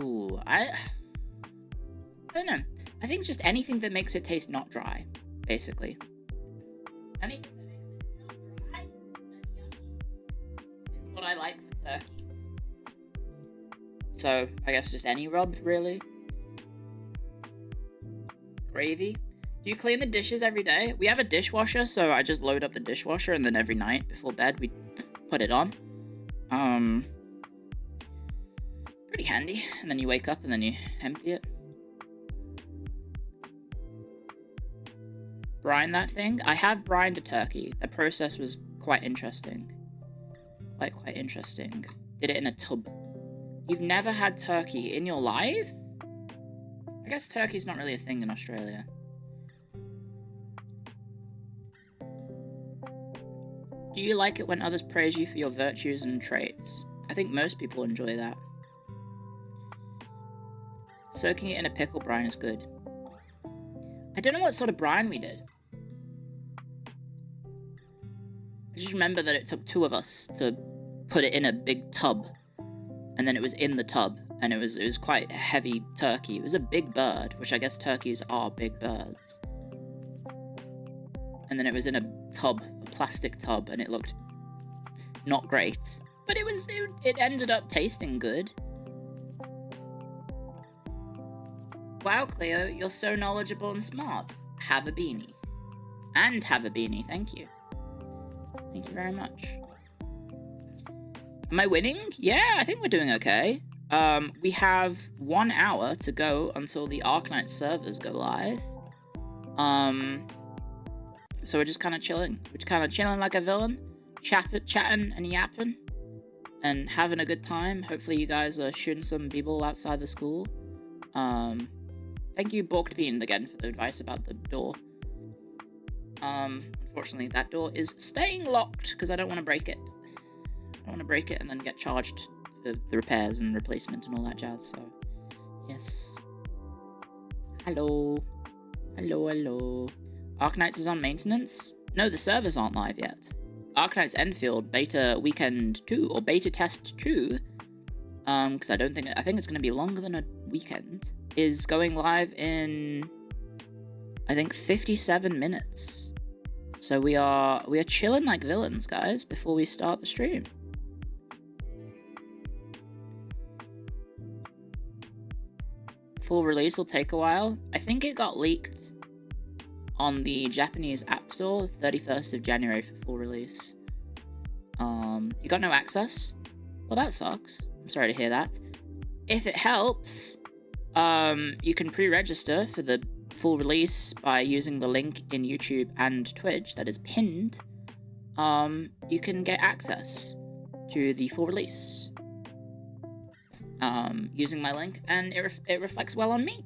Ooh, I don't know. I think just anything that makes it taste not dry, basically. Anything that makes it not dry and yummy is what I like for turkey. So, I guess just any rub, really. Gravy. Do you clean the dishes every day? We have a dishwasher, so I just load up the dishwasher and then every night before bed we put it on. Pretty handy. And then you wake up and then you empty it. Brine that thing? I have brined a turkey. The process was quite interesting. Quite interesting. Did it in a tub. You've never had turkey in your life? I guess turkey's not really a thing in Australia. Do you like it when others praise you for your virtues and traits? I think most people enjoy that. Soaking it in a pickle brine is good. I don't know what sort of brine we did. I just remember that it took 2 of us to put it in a big tub. And then it was in the tub. And it was quite heavy turkey. It was a big bird, which I guess turkeys are big birds. And then it was in a tub, a plastic tub, and it looked not great. But it ended up tasting good. Wow, Clio, you're so knowledgeable and smart. Have a beanie. And have a beanie, thank you. Thank you very much. Am I winning? Yeah, I think we're doing okay. We have 1 hour to go until the Arknight servers go live. So we're just kind of chilling. We're just kind of chilling like a villain, chatting and yapping, and having a good time. Hopefully you guys are shooting some b-ball outside the school. Thank you, Borked Bean, again, for the advice about the door. Unfortunately, that door is staying locked because I don't want to break it. I don't want to break it and then get charged for the repairs and replacement and all that jazz, so yes. Hello. Arknights is on maintenance? No, the servers aren't live yet. Arknights Enfield Beta Weekend 2, or Beta Test 2, because I think it's going to be longer than a weekend, is going live in, I think, 57 minutes. So we are chilling like villains, guys, before we start the stream. Full release will take a while. I think it got leaked on the Japanese App Store, 31st of January for full release. You got no access? Well, that sucks. I'm sorry to hear that. If it helps, you can pre-register for the full release by using the link in YouTube and Twitch that is pinned. You can get access to the full release. Using my link, and it reflects well on me.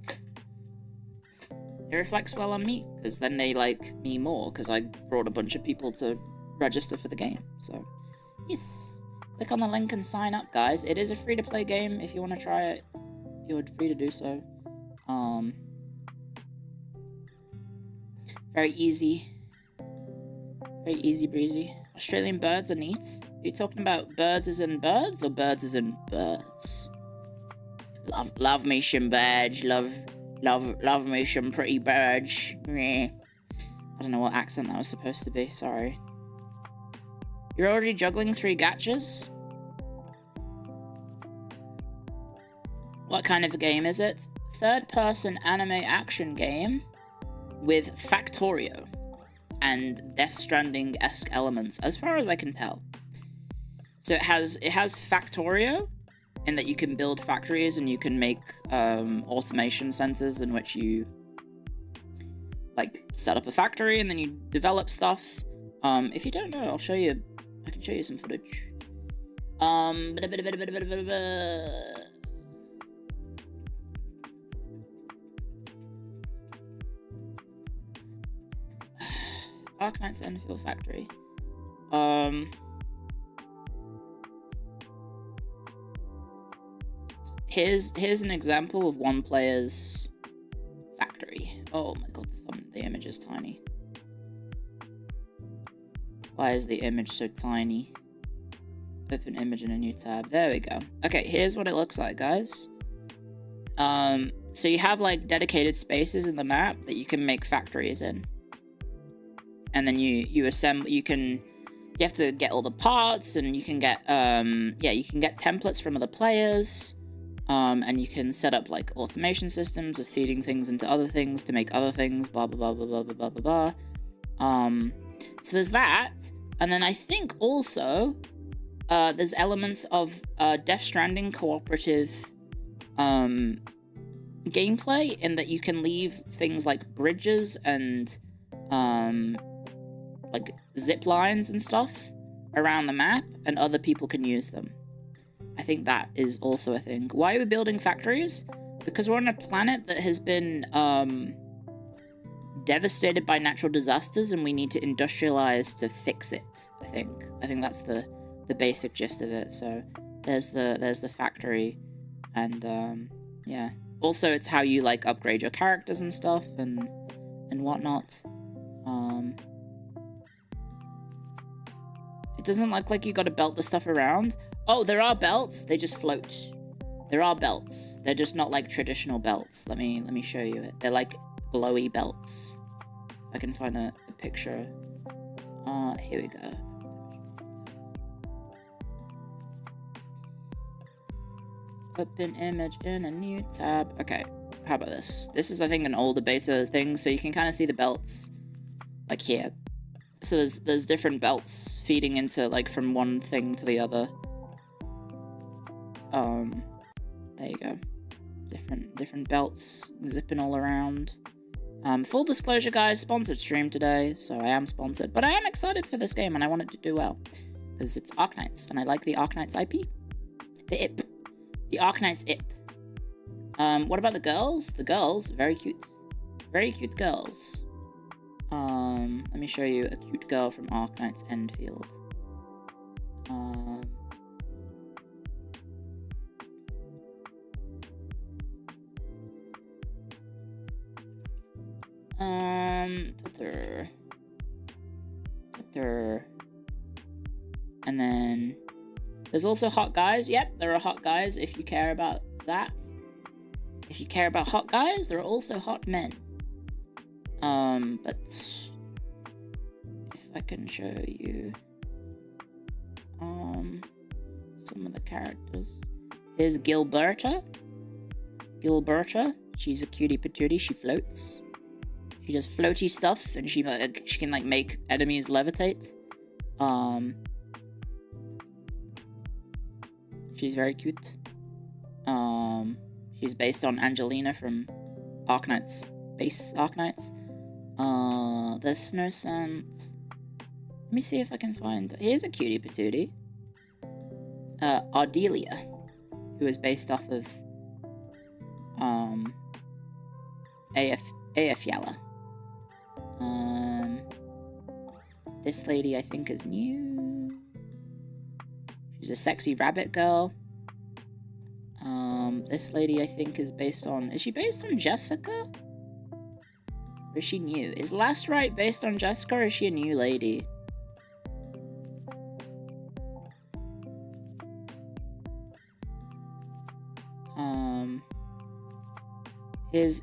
It reflects well on me, because then they like me more, because I brought a bunch of people to register for the game. So, yes. Click on the link and sign up, guys. It is a free-to-play game. If you want to try it, you're free to do so. Very easy. Very easy breezy. Australian birds are neat. Are you talking about birds as in birds or birds as in birds? Love me some birds. Love me some pretty birds. Meh. I don't know what accent that was supposed to be. Sorry. You're already juggling 3 gachas? What kind of a game is it? Third-person anime action game with Factorio and Death Stranding-esque elements, as far as I can tell. So it has Factorio, in that you can build factories and you can make automation centers in which you like set up a factory and then you develop stuff. If you don't know, I'll show you. I can show you some footage. Arknight's Enfield Factory. Here's an example of one player's factory. Oh my god, the image is tiny. Why is the image so tiny? Open image in a new tab. There we go. Okay, here's what it looks like, guys. So you have like dedicated spaces in the map that you can make factories in. And then you assemble, you have to get all the parts, and you can get you can get templates from other players. And you can set up like automation systems of feeding things into other things to make other things, blah blah blah blah blah blah blah blah. So there's that, and then I think also there's elements of Death Stranding cooperative gameplay in that you can leave things like bridges and like zip lines and stuff around the map, and other people can use them. I think that is also a thing. Why are we building factories? Because we're on a planet that has been devastated by natural disasters, and we need to industrialize to fix it. I think that's the basic gist of it. So there's the factory, and yeah. Also, it's how you like upgrade your characters and stuff and whatnot. It doesn't look like you got to belt the stuff around. Oh, there are belts. They just float. There are belts. They're just not like traditional belts. Let me show you it. They're like glowy belts. If I can find a picture. Here we go. Open image in a new tab. Okay, how about this? This is, I think, an older beta thing, so you can kind of see the belts, like here. So there's different belts feeding into, like, from one thing to the other. There you go. Different belts zipping all around. Full disclosure, guys, sponsored stream today, so I am sponsored. But I am excited for this game, and I want it to do well. Because it's Arknights, and I like the Arknights IP. The IP. The Arknights IP. What about the girls? The girls, very cute. Very cute girls. Let me show you a cute girl from Arknights Enfield. Put her. And then there's also hot guys. Yep, there are hot guys if you care about that. If you care about hot guys, there are also hot men. But if I can show you some of the characters. Here's Gilberta. She's a cutie patootie. She floats. She does floaty stuff, and she can like make enemies levitate. She's very cute. She's based on Angelina from Arknights, base Arknights. There's Snow Sant. Let me see if I can find. Here's a cutie patootie. Ardelia, who is based off of AF Yalla. This lady I think is new. She's a sexy rabbit girl. This lady I think is based on. Is she based on Jessica? Or is she new? Is Last Right based on Jessica, or is she a new lady?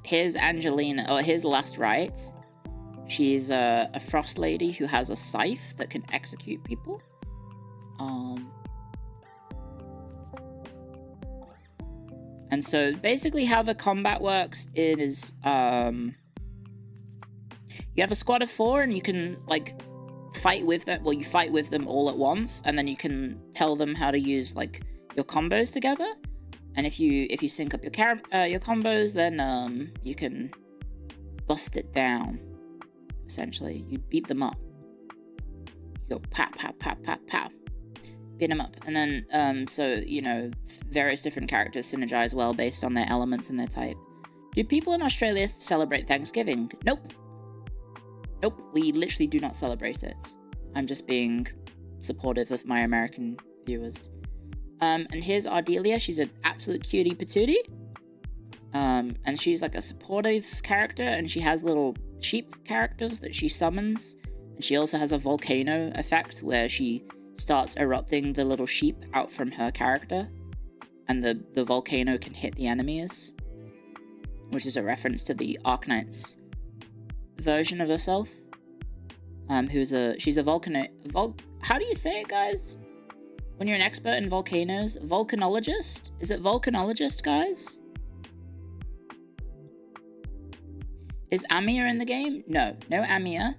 Here's Angelina, or here's Last Right. She's a frost lady who has a scythe that can execute people. And so basically how the combat works is you have a squad of 4 and you can like fight with them. Well, you fight with them all at once, and then you can tell them how to use like your combos together. And if you sync up your combos, then you can bust it down. Essentially, you beat them up. You go pow pow pow pow pow, beat them up, and then so you know various different characters synergize well based on their elements and their type. Do people in Australia celebrate Thanksgiving? Nope. Nope. We literally do not celebrate it. I'm just being supportive of my American viewers. And here's Ardelia. She's an absolute cutie patootie. And she's like a supportive character, and she has little sheep characters that she summons. And she also has a volcano effect where she starts erupting the little sheep out from her character, and the volcano can hit the enemies, which is a reference to the Arknight's version of herself. She's a how do you say it, guys? When you're an expert in volcanoes, volcanologist? Is it volcanologist, guys? Is Amia in the game? No Amia.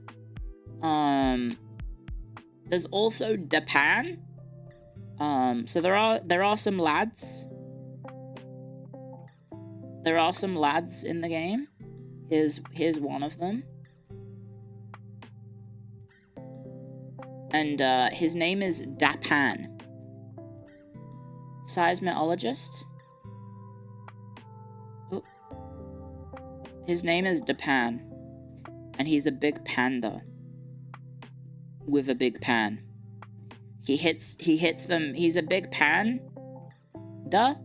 There's also Dapan. So there are some lads. There are some lads in the game. Here's one of them. And his name is Dapan. Seismologist. Oh. His name is Dapan. And he's a big panda. With a big pan. He hits them. He's a big pan. Duh.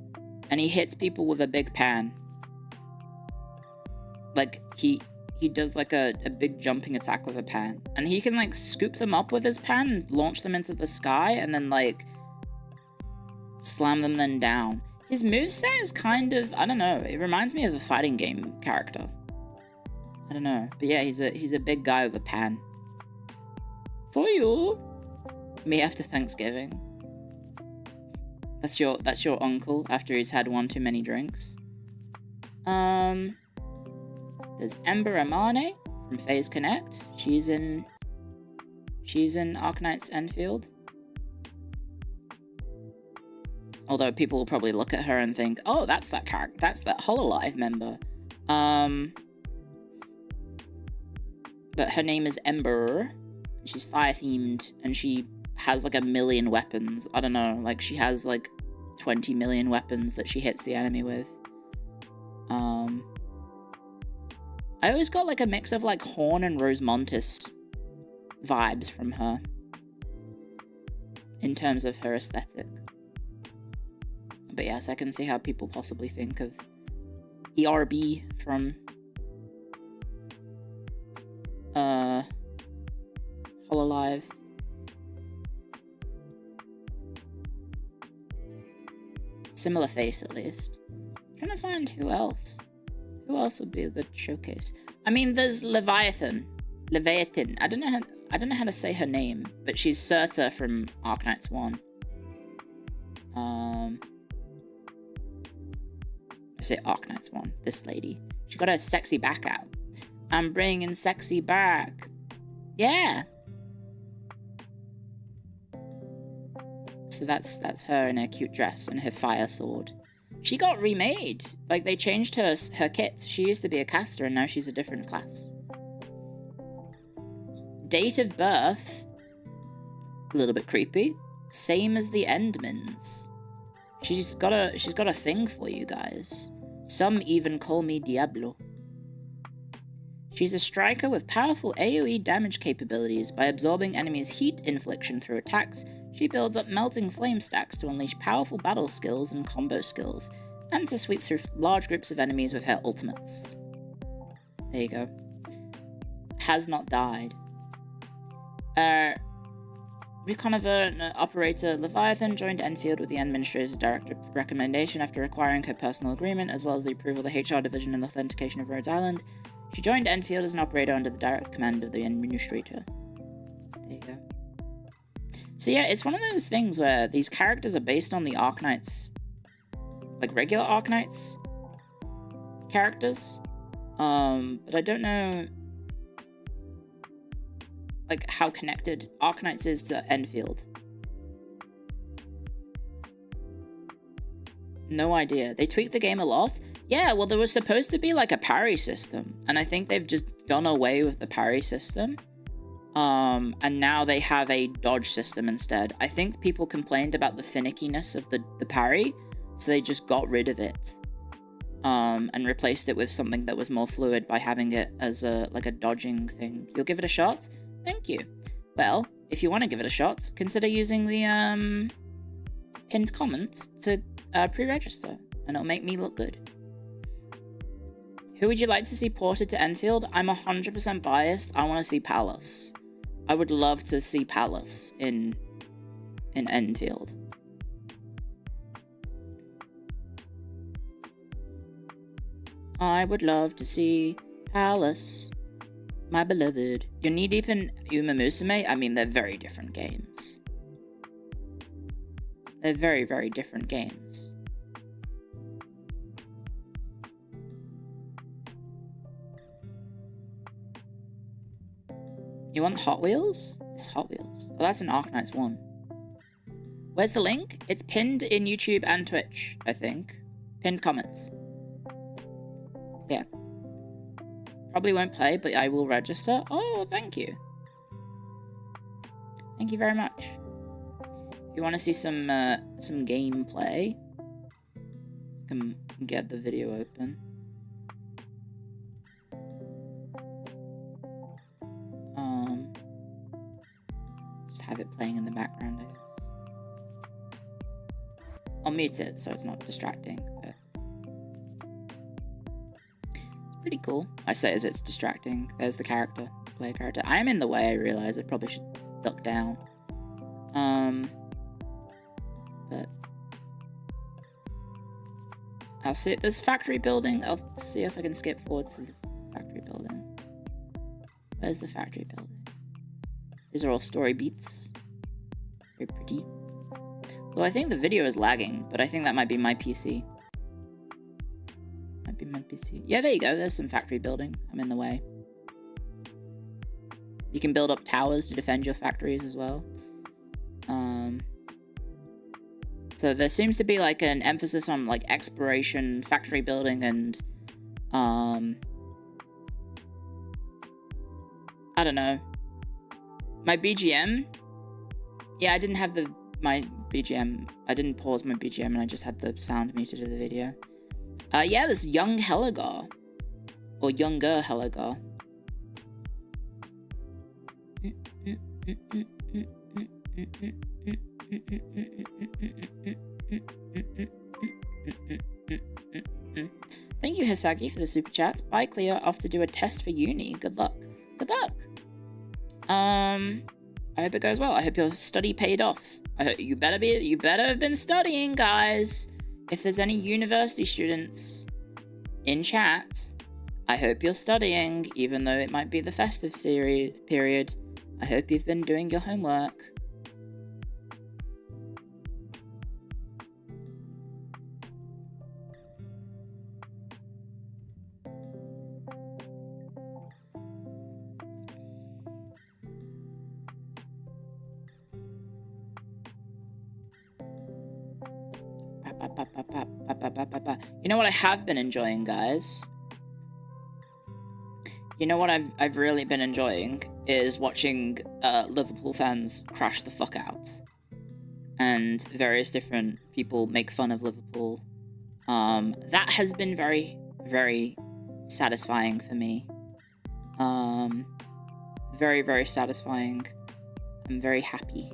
And he hits people with a big pan. Like, he does like a big jumping attack with a pan. And he can like scoop them up with his pan and launch them into the sky and then like slam them then down. His moveset is kind of, I don't know, it reminds me of a fighting game character. I don't know. But yeah, he's a big guy with a pan. For you. Me after Thanksgiving. That's your uncle after he's had one too many drinks. There's Ember Amane from FaZe Connect. She's in Arknight's Enfield. Although people will probably look at her and think, oh, that's that character, that's that Hololive member. But her name is Ember. She's fire themed, and she has like 1 million weapons. I don't know, like she has like 20 million weapons that she hits the enemy with. I always got like a mix of like Horn and Rosemontis vibes from her in terms of her aesthetic. But yes, I can see how people possibly think of ERB from Hololive. Similar face, at least. I'm trying to find who else. Who else would be a good showcase? I mean, there's Leviathan. I don't know how to say her name, but she's Surta from Arknights 1. I say Arknights 1. This lady. She got her sexy back out. I'm bringing sexy back. Yeah. So that's her in her cute dress and her fire sword. She got remade. Like, they changed her kit. She used to be a caster, and now she's a different class. Date of birth. A little bit creepy. Same as the Endmans. She's got a thing for you guys. Some even call me Diablo. She's a striker with powerful AoE damage capabilities. By absorbing enemies' heat infliction through attacks, she builds up melting flame stacks to unleash powerful battle skills and combo skills, and to sweep through large groups of enemies with her ultimates. There you go. has not died. Recon operator Leviathan joined Enfield with the Administrator's direct recommendation after requiring her personal agreement, as well as the approval of the HR Division and Authentication of Rhodes Island. She joined Enfield as an operator under the direct command of the Administrator. There you go. So yeah, it's one of those things where these characters are based on the Arknights, like regular Arknights characters. But I don't know like how connected Arknights is to Enfield. No idea. They tweaked the game a lot. Yeah, well, there was supposed to be like a parry system, and I think they've just gone away with the parry system. And now they have a dodge system instead. I think people complained about the finickiness of the parry, so they just got rid of it. And replaced it with something that was more fluid by having it as a dodging thing. You'll give it a shot? Thank you. Well, if you want to give it a shot, consider using the pinned comment to pre-register, and it'll make me look good. Who would you like to see ported to Enfield? I'm 100% biased. I want to see Palace. I would love to see Palace in Enfield. I would love to see Palace, my beloved. You're knee-deep in Uma Musume? I mean, they're very different games. They're very, very different games. You want Hot Wheels? It's Hot Wheels. Oh, that's an Arknights 1. Where's the link? It's pinned in YouTube and Twitch, I think. Pinned comments. Yeah. Probably won't play, but I will register. Oh, thank you. Thank you very much. If you want to see some gameplay, you can get the video open. Just have it playing in the background, I guess. I'll mute it so it's not distracting, but pretty cool. I say as it's distracting. There's the character, player character. I am in the way, I realize. I probably should duck down. But I'll see it. There's factory building. I'll see if I can skip forward to the factory building. Where's the factory building? These are all story beats. Very pretty. Well, I think the video is lagging, but I think that might be my PC. Might be my PC. Yeah, there you go. There's some factory building. I'm in the way. You can build up towers to defend your factories as well. So there seems to be like an emphasis on like exploration, factory building, and I don't know. My BGM. Yeah, I didn't have my BGM. I didn't pause my BGM, and I just had the sound muted to the video. Yeah, this young Heligar. Or younger Heligar. Thank you, Hisagi, for the super chat. Bye, Clio. Off to do a test for uni. Good luck. Good luck. I hope it goes well. I hope your study paid off. You better have been studying, guys. If there's any university students in chat, I hope you're studying, even though it might be the festive period. I hope you've been doing your homework. You know what I have been enjoying, guys? You know what I've really been enjoying is watching Liverpool fans crash the fuck out. And various different people make fun of Liverpool. That has been very, very satisfying for me. Very, very satisfying. I'm very happy.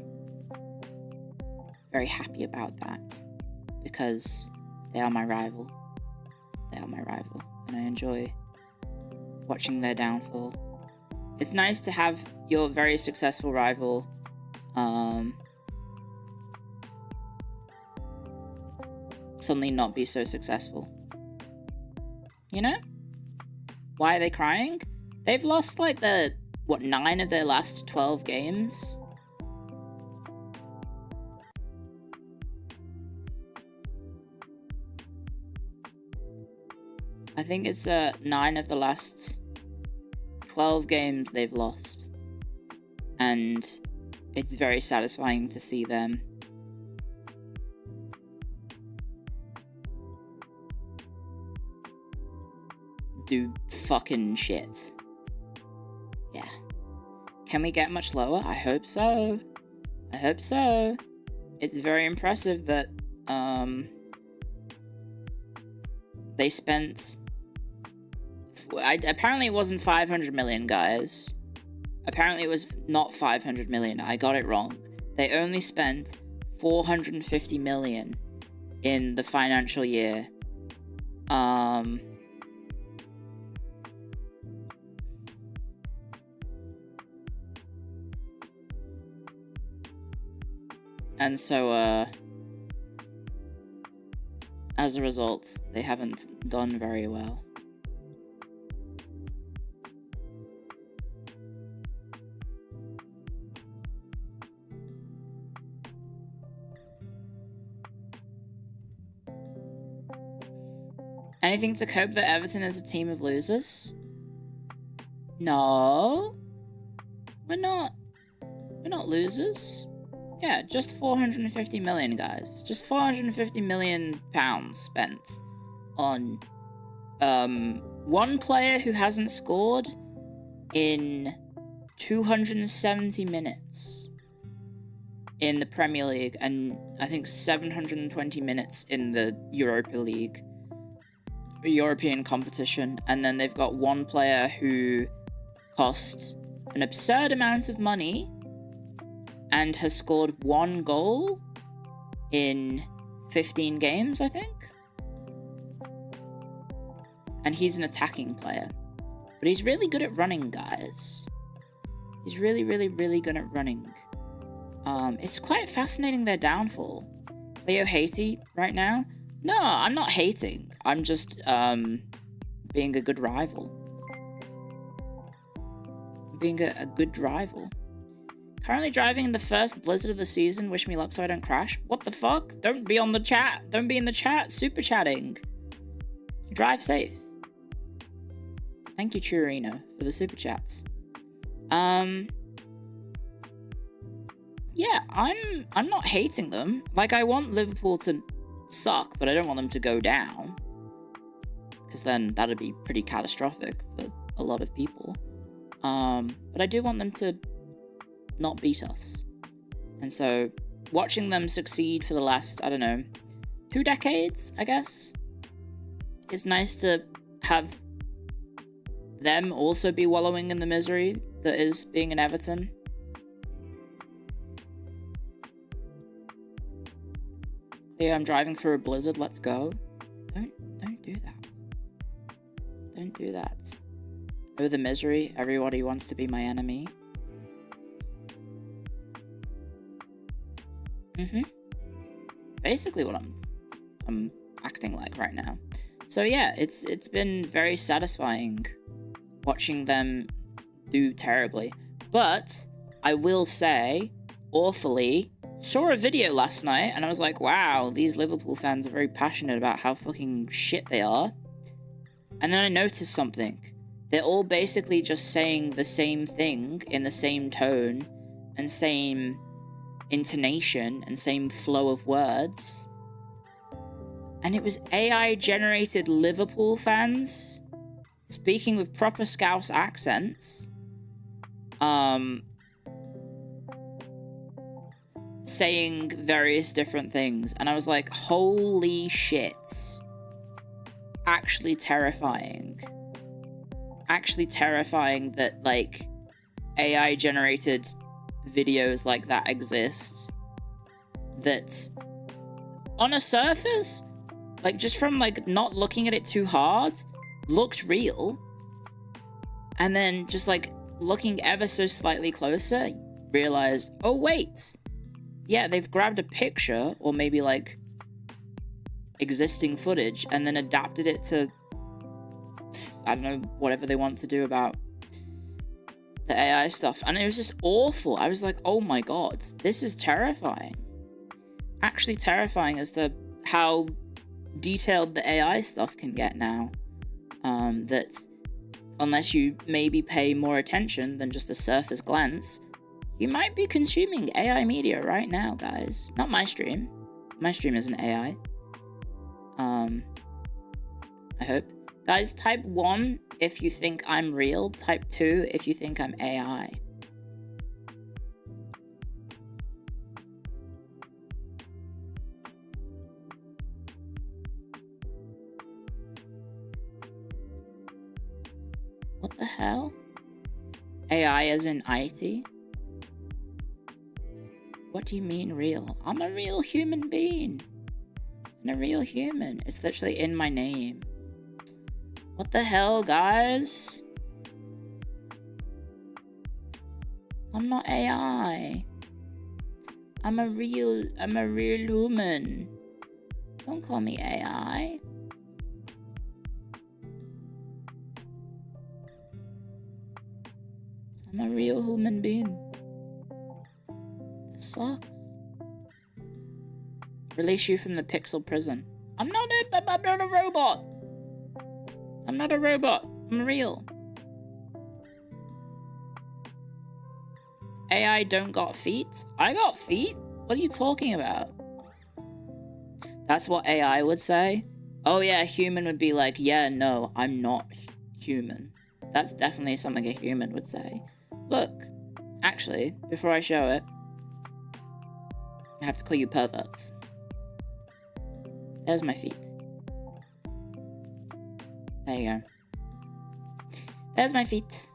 Very happy about that. Because they are my rival. They are my rival. And I enjoy watching their downfall. It's nice to have your very successful rival suddenly not be so successful. You know? Why are they crying? They've lost like 9 of their last 12 games? I think it's 9 of the last 12 games they've lost. And it's very satisfying to see them do fucking shit. Yeah. Can we get much lower? I hope so. I hope so. It's very impressive that they spent... apparently it wasn't 500 million, guys. Apparently it was not 500 million. I got it wrong. They only spent 450 million in the financial year. And so, as a result, they haven't done very well. Anything to cope that Everton is a team of losers? No. We're not losers. Yeah, just 450 million, guys. Just 450 million pounds spent on one player who hasn't scored in 270 minutes in the Premier League, and I think 720 minutes in the Europa League, European competition. And then they've got one player who costs an absurd amount of money and has scored 1 goal in 15 games, I think. And he's an attacking player. But he's really good at running, guys. He's really, really, really good at running. It's quite fascinating, their downfall. Clio Haiti right now? No, I'm not hating. I'm just being a good rival. Being a good rival. Currently driving in the first blizzard of the season. Wish me luck so I don't crash. What the fuck? Don't be on the chat. Don't be in the chat. Super chatting. Drive safe. Thank you, Churino, for the super chats. Yeah, I'm not hating them. Like, I want Liverpool to suck, but I don't want them to go down. Because then that'd be pretty catastrophic for a lot of people. But I do want them to not beat us. And so, watching them succeed for the last, I don't know, 2 decades, I guess. It's nice to have them also be wallowing in the misery that is being an Everton. Yeah, I'm driving through a blizzard, let's go. Don't do that. Don't do that. Oh, the misery, everybody wants to be my enemy. Basically what I'm acting like right now. So yeah, it's been very satisfying watching them do terribly. But I will say, awfully, saw a video last night and I was like, wow, these Liverpool fans are very passionate about how fucking shit they are. And then I noticed something. They're all basically just saying the same thing in the same tone and same intonation and same flow of words. And it was AI-generated Liverpool fans speaking with proper Scouse accents. Saying various different things. And I was like, holy shit. Actually terrifying. Actually terrifying that, like, AI-generated videos like that exist. That, on a surface, like, just from, like, not looking at it too hard, looked real. And then just, like, looking ever so slightly closer, realized, oh wait, yeah, they've grabbed a picture or maybe like existing footage and then adapted it to, I don't know, whatever they want to do about the AI stuff. And it was just awful. I was like, oh my god, this is terrifying. Actually terrifying as to how detailed the AI stuff can get now. That unless you maybe pay more attention than just a surface glance, you might be consuming AI media right now, guys. Not my stream. My stream isn't AI. I hope. Guys, type 1 if you think I'm real. Type 2 if you think I'm AI. What the hell? AI as in IT? What do you mean real? I'm a real human being. I'm a real human. It's literally in my name. What the hell, guys? I'm not AI. I'm a real human. Don't call me AI. I'm a real human being. This sucks. Release you from the pixel prison. I'm not a robot. I'm not a robot. I'm real. AI don't got feet? I got feet? What are you talking about? That's what AI would say? Oh yeah, a human would be like, yeah, no, I'm not human. That's definitely something a human would say. Look, actually, before I show it, I have to call you perverts. There's my feet. There you go. There's my feet.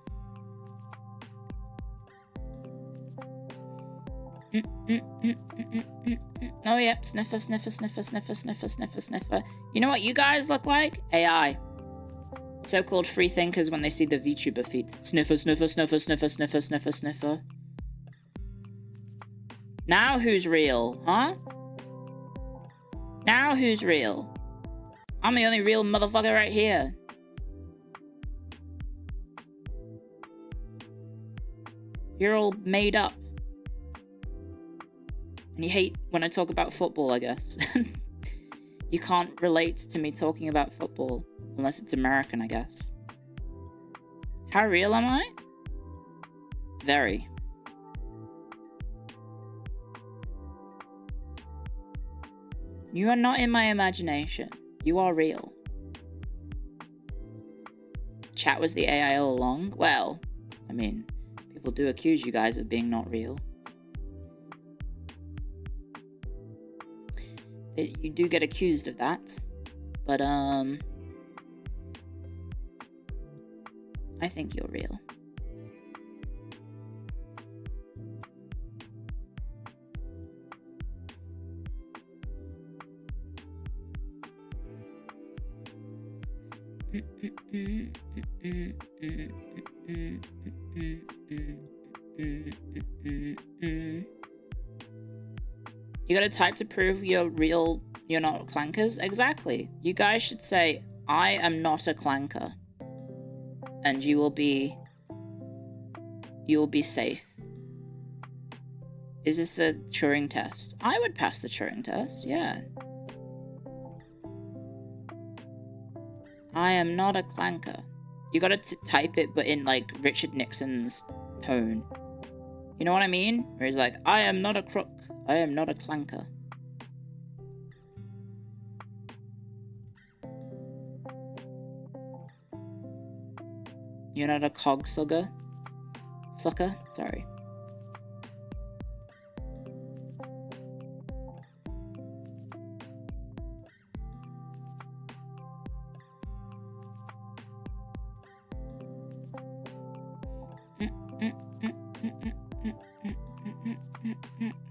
Oh yep, sniffer, sniffer, sniffer, sniffer, sniffer, sniffer, sniffer. You know what you guys look like? AI. So-called free thinkers when they see the VTuber feet. Sniffer, sniffer, sniffer, sniffer, sniffer, sniffer, sniffer. Now who's real, huh? Now who's real? I'm the only real motherfucker right here. You're all made up. And you hate when I talk about football, I guess. You can't relate to me talking about football. Unless it's American, I guess. How real am I? Very. You are not in my imagination. You are real. Chat was the AI all along? Well, I mean, people do accuse you guys of being not real. You do get accused of that. But, I think you're real. You gotta type to prove you're real, you're not clankers? Exactly. You guys should say, I am not a clanker. And you will be safe. Is this the Turing test? I would pass the Turing test, yeah. I am not a clanker. You gotta type it, but in like Richard Nixon's tone. You know what I mean? Where he's like, I am not a crook. I am not a clanker. You're not a cog sucker? Sucker? Sorry.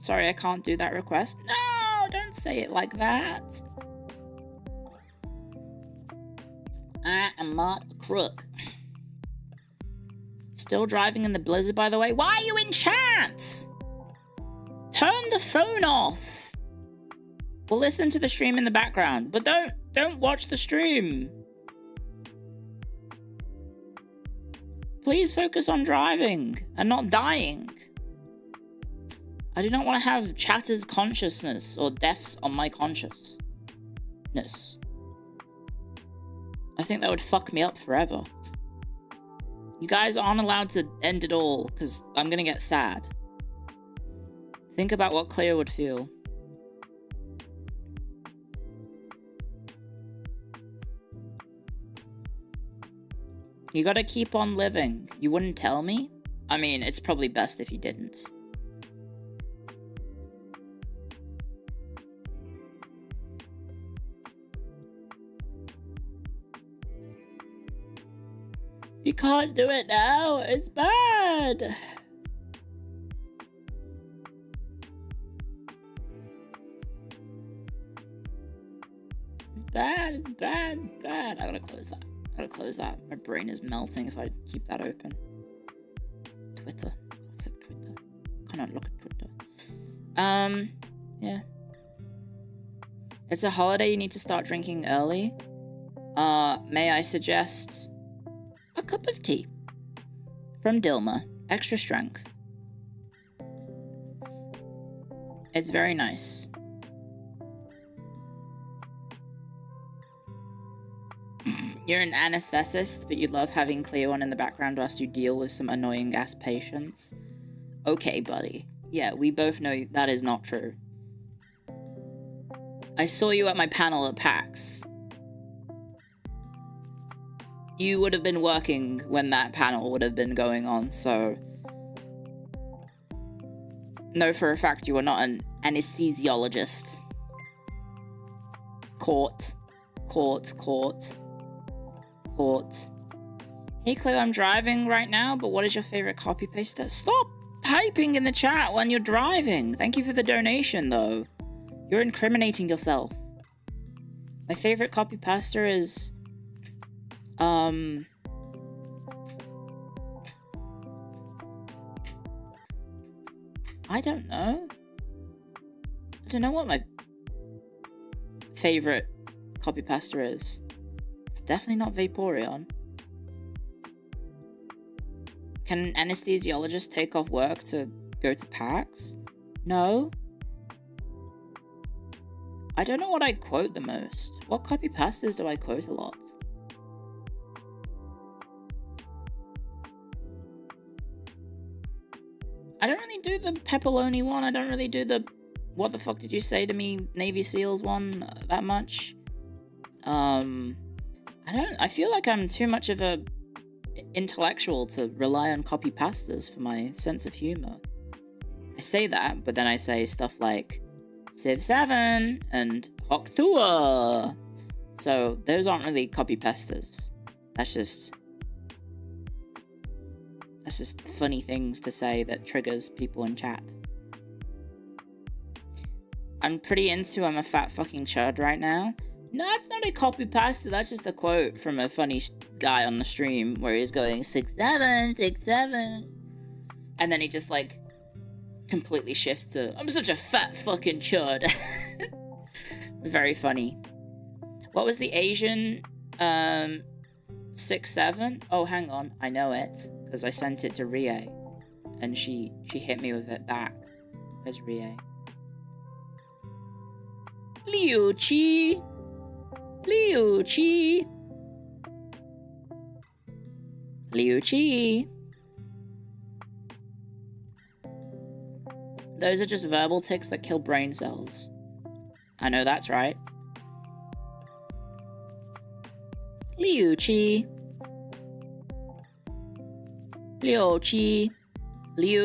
Sorry, I can't do that request. No, don't say it like that. I am not a crook. Still driving in the blizzard, by the way. Why are you in chat? Turn the phone off. We'll listen to the stream in the background, but don't watch the stream. Please focus on driving and not dying. I do not want to have chatter's consciousness or deaths on my consciousness. I think that would fuck me up forever. You guys aren't allowed to end it all, because I'm gonna get sad. Think about what Clio would feel. You gotta keep on living. You wouldn't tell me? I mean, it's probably best if you didn't. You can't do it now. It's bad. It's bad. It's bad. It's bad. I gotta close that. My brain is melting if I keep that open. Twitter. Classic Twitter. Cannot look at Twitter. Yeah. It's a holiday. You need to start drinking early. May I suggest a cup of tea from Dilma, extra strength. It's very nice. You're an anesthetist, but you love having Clio on in the background whilst you deal with some annoying ass patients. Okay, buddy. Yeah, we both know that is not true. I saw you at my panel at PAX. You would have been working when that panel would have been going on, so... Know for a fact you are not an anesthesiologist. Court. Hey Clio, I'm driving right now, but what is your favorite copy paster? Stop typing in the chat when you're driving. Thank you for the donation, though. You're incriminating yourself. My favorite copy paster is... I don't know. I don't know what my favorite copy paster is. It's definitely not Vaporeon. Can an anesthesiologist take off work to go to PAX? No. I don't know what I quote the most. What copy pastas do I quote a lot? I don't really do the pepperoni one. I don't really do the what the fuck did you say to me Navy SEALs one that much. I feel like I'm too much of a intellectual to rely on copy pastas for my sense of humor. I say that, but then I say stuff like Civ 7 and Hawk Tua. So those aren't really copy pastas. That's just funny things to say that triggers people in chat. I'm pretty into I'm a fat fucking chud right now. No, that's not a copy pasta, that's just a quote from a funny guy on the stream where he's going 6'7", 6'7". And then he just like completely shifts to I'm such a fat fucking chud. Very funny. What was the Asian 6'7"? Oh, hang on, I know it. Because I sent it to Rie, and she hit me with it back. There's Rie. Liu Chi. Those are just verbal tics that kill brain cells. I know that's right. Liu Chi. Liu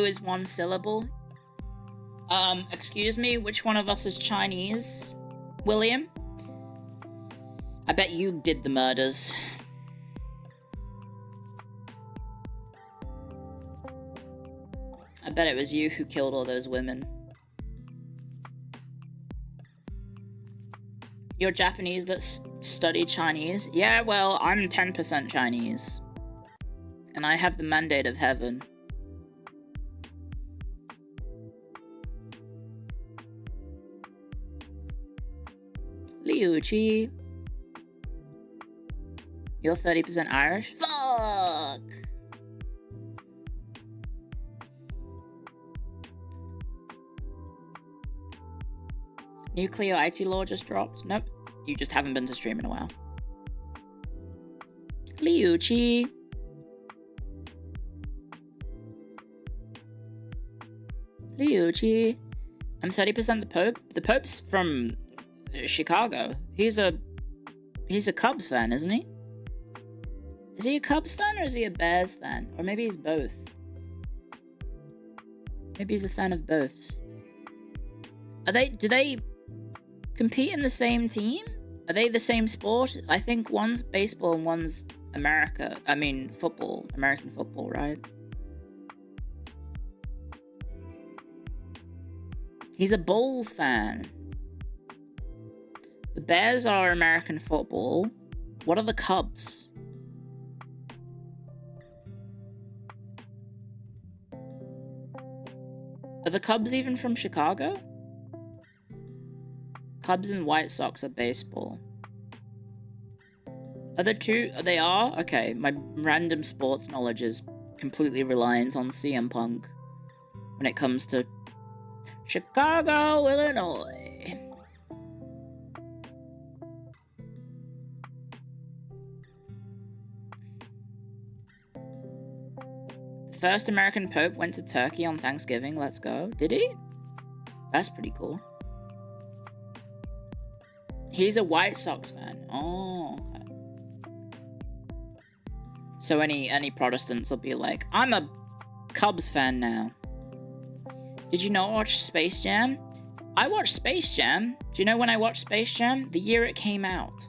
is one syllable. Excuse me, which one of us is Chinese? William? I bet you did the murders. I bet it was you who killed all those women. You're Japanese that studied Chinese? Yeah, well, I'm 10% Chinese. And I have the mandate of heaven. Liuchi. You're 30% Irish? Fuck! New Clio IT law just dropped? Nope. You just haven't been to stream in a while. Liuchi. Liuchi. I'm 30% the Pope. The Pope's from Chicago. He's a Cubs fan, isn't he? Is he a Cubs fan or is he a Bears fan? Or maybe he's both. Maybe he's a fan of both. Do they compete in the same team? Are they the same sport? I think one's baseball and one's football. American football, right? He's a Bulls fan. The Bears are American football. What are the Cubs? Are the Cubs even from Chicago? Cubs and White Sox are baseball. Are there two? They are? Okay, my random sports knowledge is completely reliant on CM Punk when it comes to Chicago, Illinois. The first American Pope went to Turkey on Thanksgiving. Let's go. Did he? That's pretty cool. He's a White Sox fan. Oh, okay. So any Protestants will be like, I'm a Cubs fan now. Did you not watch Space Jam? I watched Space Jam. Do you know when I watched Space Jam? The year it came out.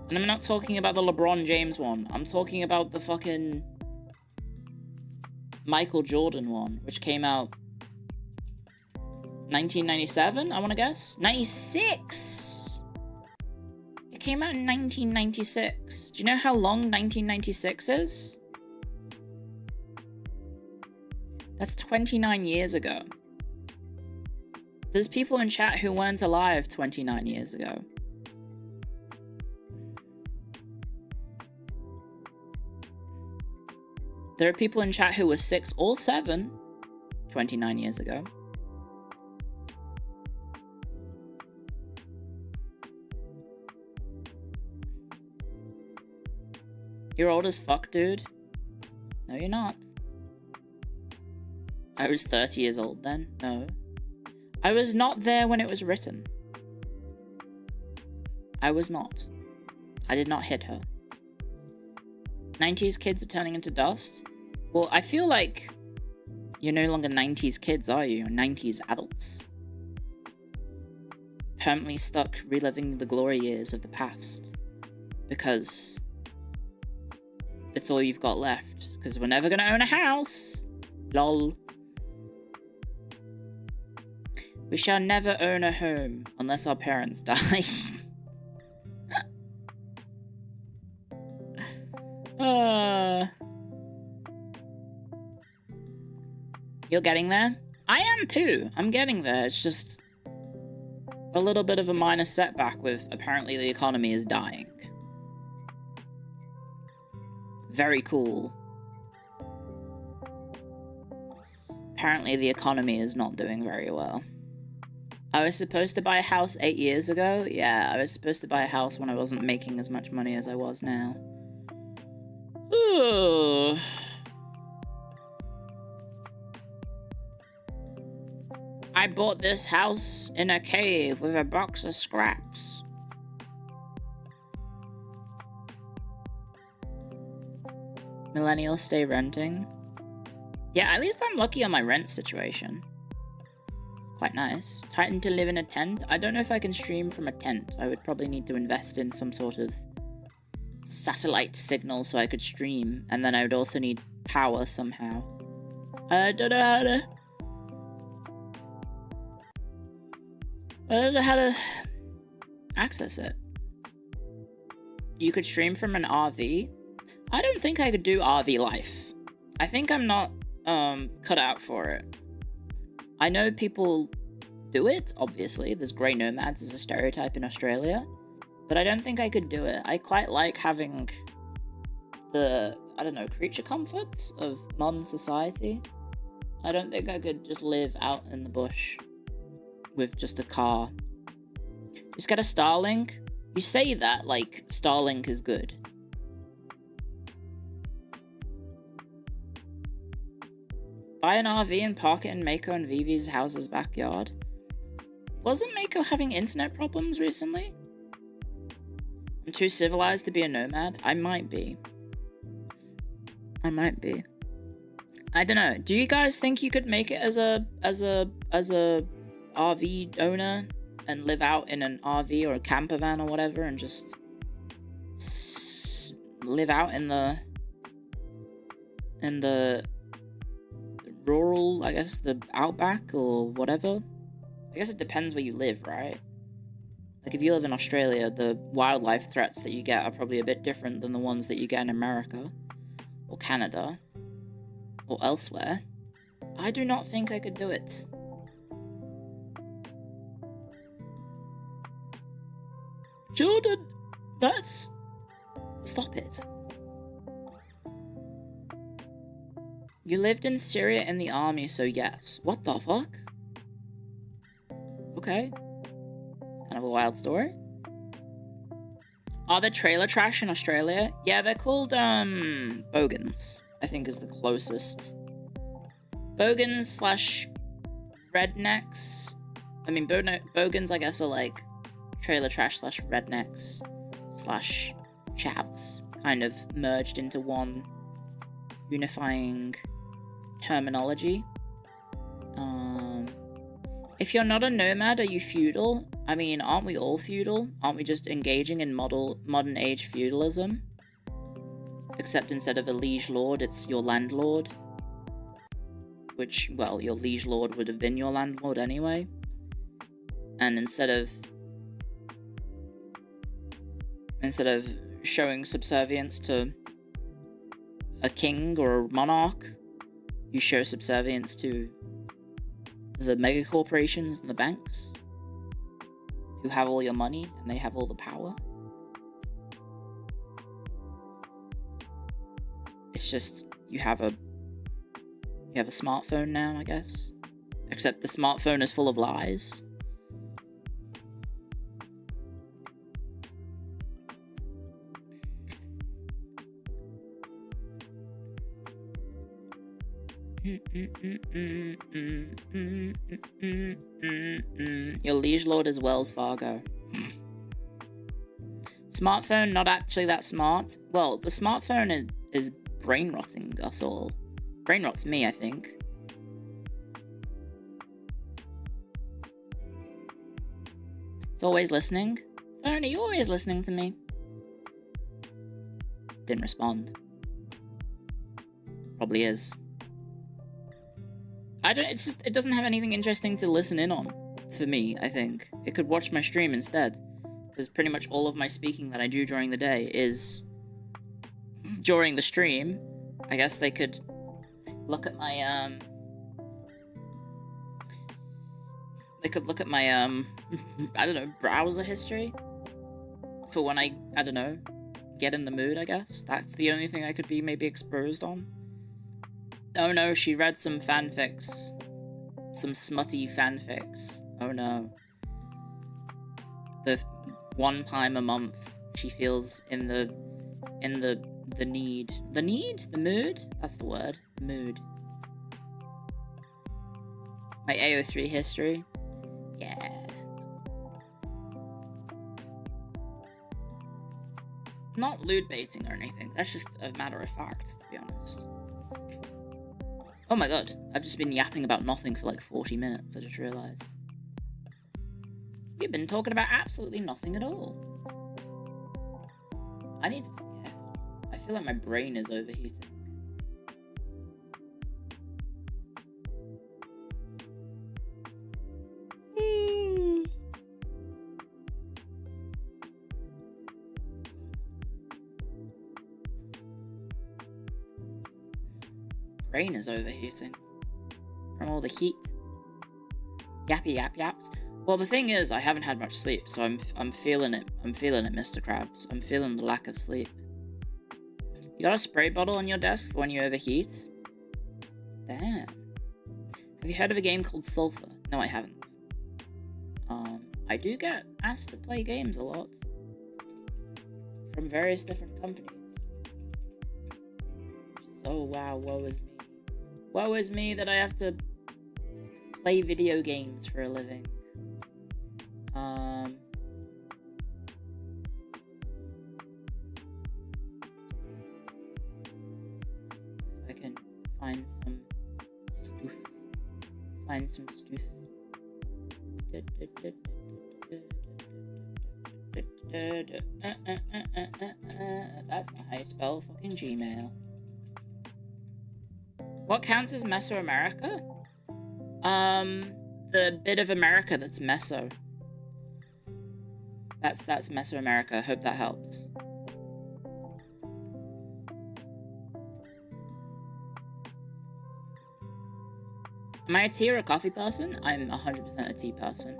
And I'm not talking about the LeBron James one. I'm talking about the fucking Michael Jordan one, which came out 1997, I want to guess? 96! It came out in 1996. Do you know how long 1996 is? That's 29 years ago. There's people in chat who weren't alive 29 years ago. There are people in chat who were 6 or 7 29 years ago. You're old as fuck, dude. No, you're not. I was 30 years old then. No. I was not there when it was written. I was not. I did not hit her. 90s kids are turning into dust? Well, I feel like you're no longer 90s kids, are you? You're 90s adults. Permanently stuck reliving the glory years of the past. Because it's all you've got left. Because we're never gonna own a house. Lol. We shall never own a home unless our parents die. You're getting there? I am too. I'm getting there. It's just a little bit of a minor setback with apparently the economy is dying. Very cool. Apparently the economy is not doing very well. I was supposed to buy a house 8 years ago. Yeah, I was supposed to buy a house when I wasn't making as much money as I was now. Ooh. I bought this house in a cave with a box of scraps. Millennials stay renting. Yeah, at least I'm lucky on my rent situation. Quite nice. Titan to live in a tent. I don't know if I can stream from a tent. I would probably need to invest in some sort of satellite signal so I could stream. And then I would also need power somehow. I don't know how to access it. You could stream from an RV. I don't think I could do RV life. I think I'm not cut out for it. I know people do it, obviously. There's grey nomads as a stereotype in Australia. But I don't think I could do it. I quite like having the, I don't know, creature comforts of modern society. I don't think I could just live out in the bush with just a car. Just get a Starlink. You say that like Starlink is good. Buy an RV and park it in Mako and Vivi's house's backyard. Wasn't Mako having internet problems recently? I'm too civilized to be a nomad? I might be. I don't know. Do you guys think you could make it as a RV owner and live out in an RV or a camper van or whatever and just live out in the rural, I guess, the outback or whatever? I guess it depends where you live, right? Like, if you live in Australia, the wildlife threats that you get are probably a bit different than the ones that you get in America, or Canada, or elsewhere. I do not think I could do it. Jordan, that's... Stop it. You lived in Syria in the army, so yes. What the fuck? Okay. Kind of a wild story. Are there trailer trash in Australia? Yeah, they're called, bogans, I think is the closest. Bogans slash rednecks. I mean, bogans, I guess, are like trailer trash slash rednecks slash chavs, kind of merged into one unifying terminology. If you're not a nomad, are you feudal? I mean, aren't we all feudal? Aren't we just engaging in modern age feudalism? Except instead of a liege lord, it's your landlord. Which, well, your liege lord would have been your landlord anyway. And instead of showing subservience to a king or a monarch, you show subservience to the mega corporations and the banks who have all your money and they have all the power. It's just you have a smartphone now, I guess. Except the smartphone is full of lies. Your liege lord is Wells Fargo. Smartphone not actually that smart. Well, the smartphone is brain rotting us all. Brain rots me, I think. It's always listening. Phone, are you always listening to me? Didn't respond. Probably is. It doesn't have anything interesting to listen in on, for me, I think. It could watch my stream instead, because pretty much all of my speaking that I do during the day is during the stream. I guess they could look at my, I don't know, browser history for when I don't know, get in the mood, I guess. That's the only thing I could be maybe exposed on. Oh no, she read some fanfics. Some smutty fanfics. Oh no. The one time a month she feels in the need. The need? The mood? That's the word. Mood. My AO3 history. Yeah. Not lewd baiting or anything. That's just a matter of fact, to be honest. Oh my god, I've just been yapping about nothing for like 40 minutes, I just realised. We've been talking about absolutely nothing at all. Yeah, I feel like my brain is overheating. brain is overheating from all the heat. Yappy yap yaps. Well, the thing is, I haven't had much sleep, so I'm feeling it. I'm feeling it, Mr. Krabs. I'm feeling the lack of sleep. You got a spray bottle on your desk for when you overheat? Damn. Have you heard of a game called Sulfur? No, I haven't. I do get asked to play games a lot from various different companies. Oh wow, woe is me. Woe is me that I have to play video games for a living. If I can find some stuff. Find some stuff. That's not how you spell fucking Gmail. What counts as Mesoamerica? The bit of America that's Meso. That's Mesoamerica. Hope that helps. Am I a tea or a coffee person? I'm 100% a tea person.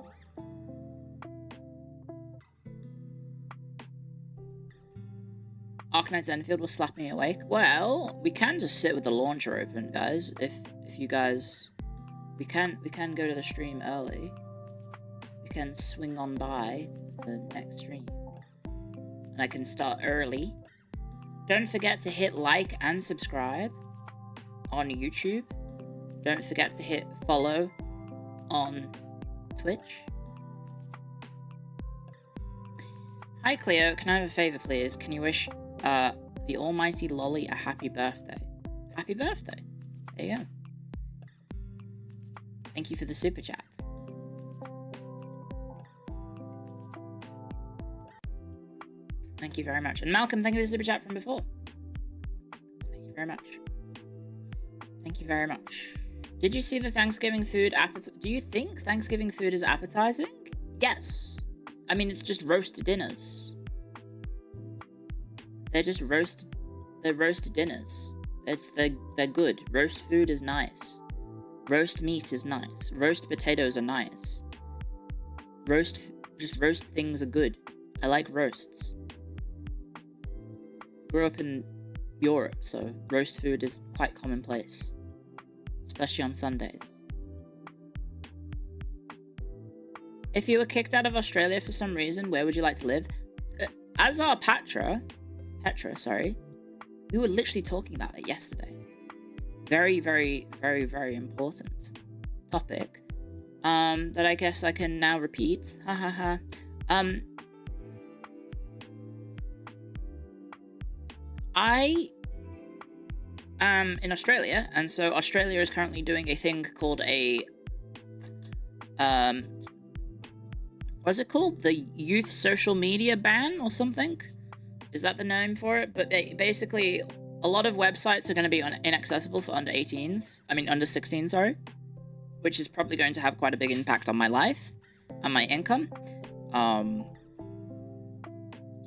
Arknight's Enfield will slap me awake. Well, we can just sit with the launcher open, guys. If you guys, we can go to the stream early. We can swing on by to the next stream, and I can start early. Don't forget to hit like and subscribe on YouTube. Don't forget to hit follow on Twitch. Hi Clio, can I have a favor please? Can you wish the almighty Lolly a happy birthday? Happy birthday. There you go. Thank you for the super chat. Thank you very much. And Malcolm, thank you for the super chat from before. Thank you very much. Thank you very much. Did you see the Thanksgiving food Do you think Thanksgiving food is appetizing? Yes. I mean, it's just roasted dinners. They're just roasted dinners. They're good. Roast food is nice. Roast meat is nice. Roast potatoes are nice. Roast things are good. I like roasts. Grew up in Europe, so roast food is quite commonplace. Especially on Sundays. If you were kicked out of Australia for some reason, where would you like to live? As our Petra, we were literally talking about it yesterday. Very, very, very, very important topic. That I guess I can now repeat. Ha ha ha. I am in Australia, and so Australia is currently doing a thing called a what's it called? The youth social media ban or something? Is that the name for it? But basically, a lot of websites are going to be inaccessible for under 18s. I mean, under 16, sorry. Which is probably going to have quite a big impact on my life and my income.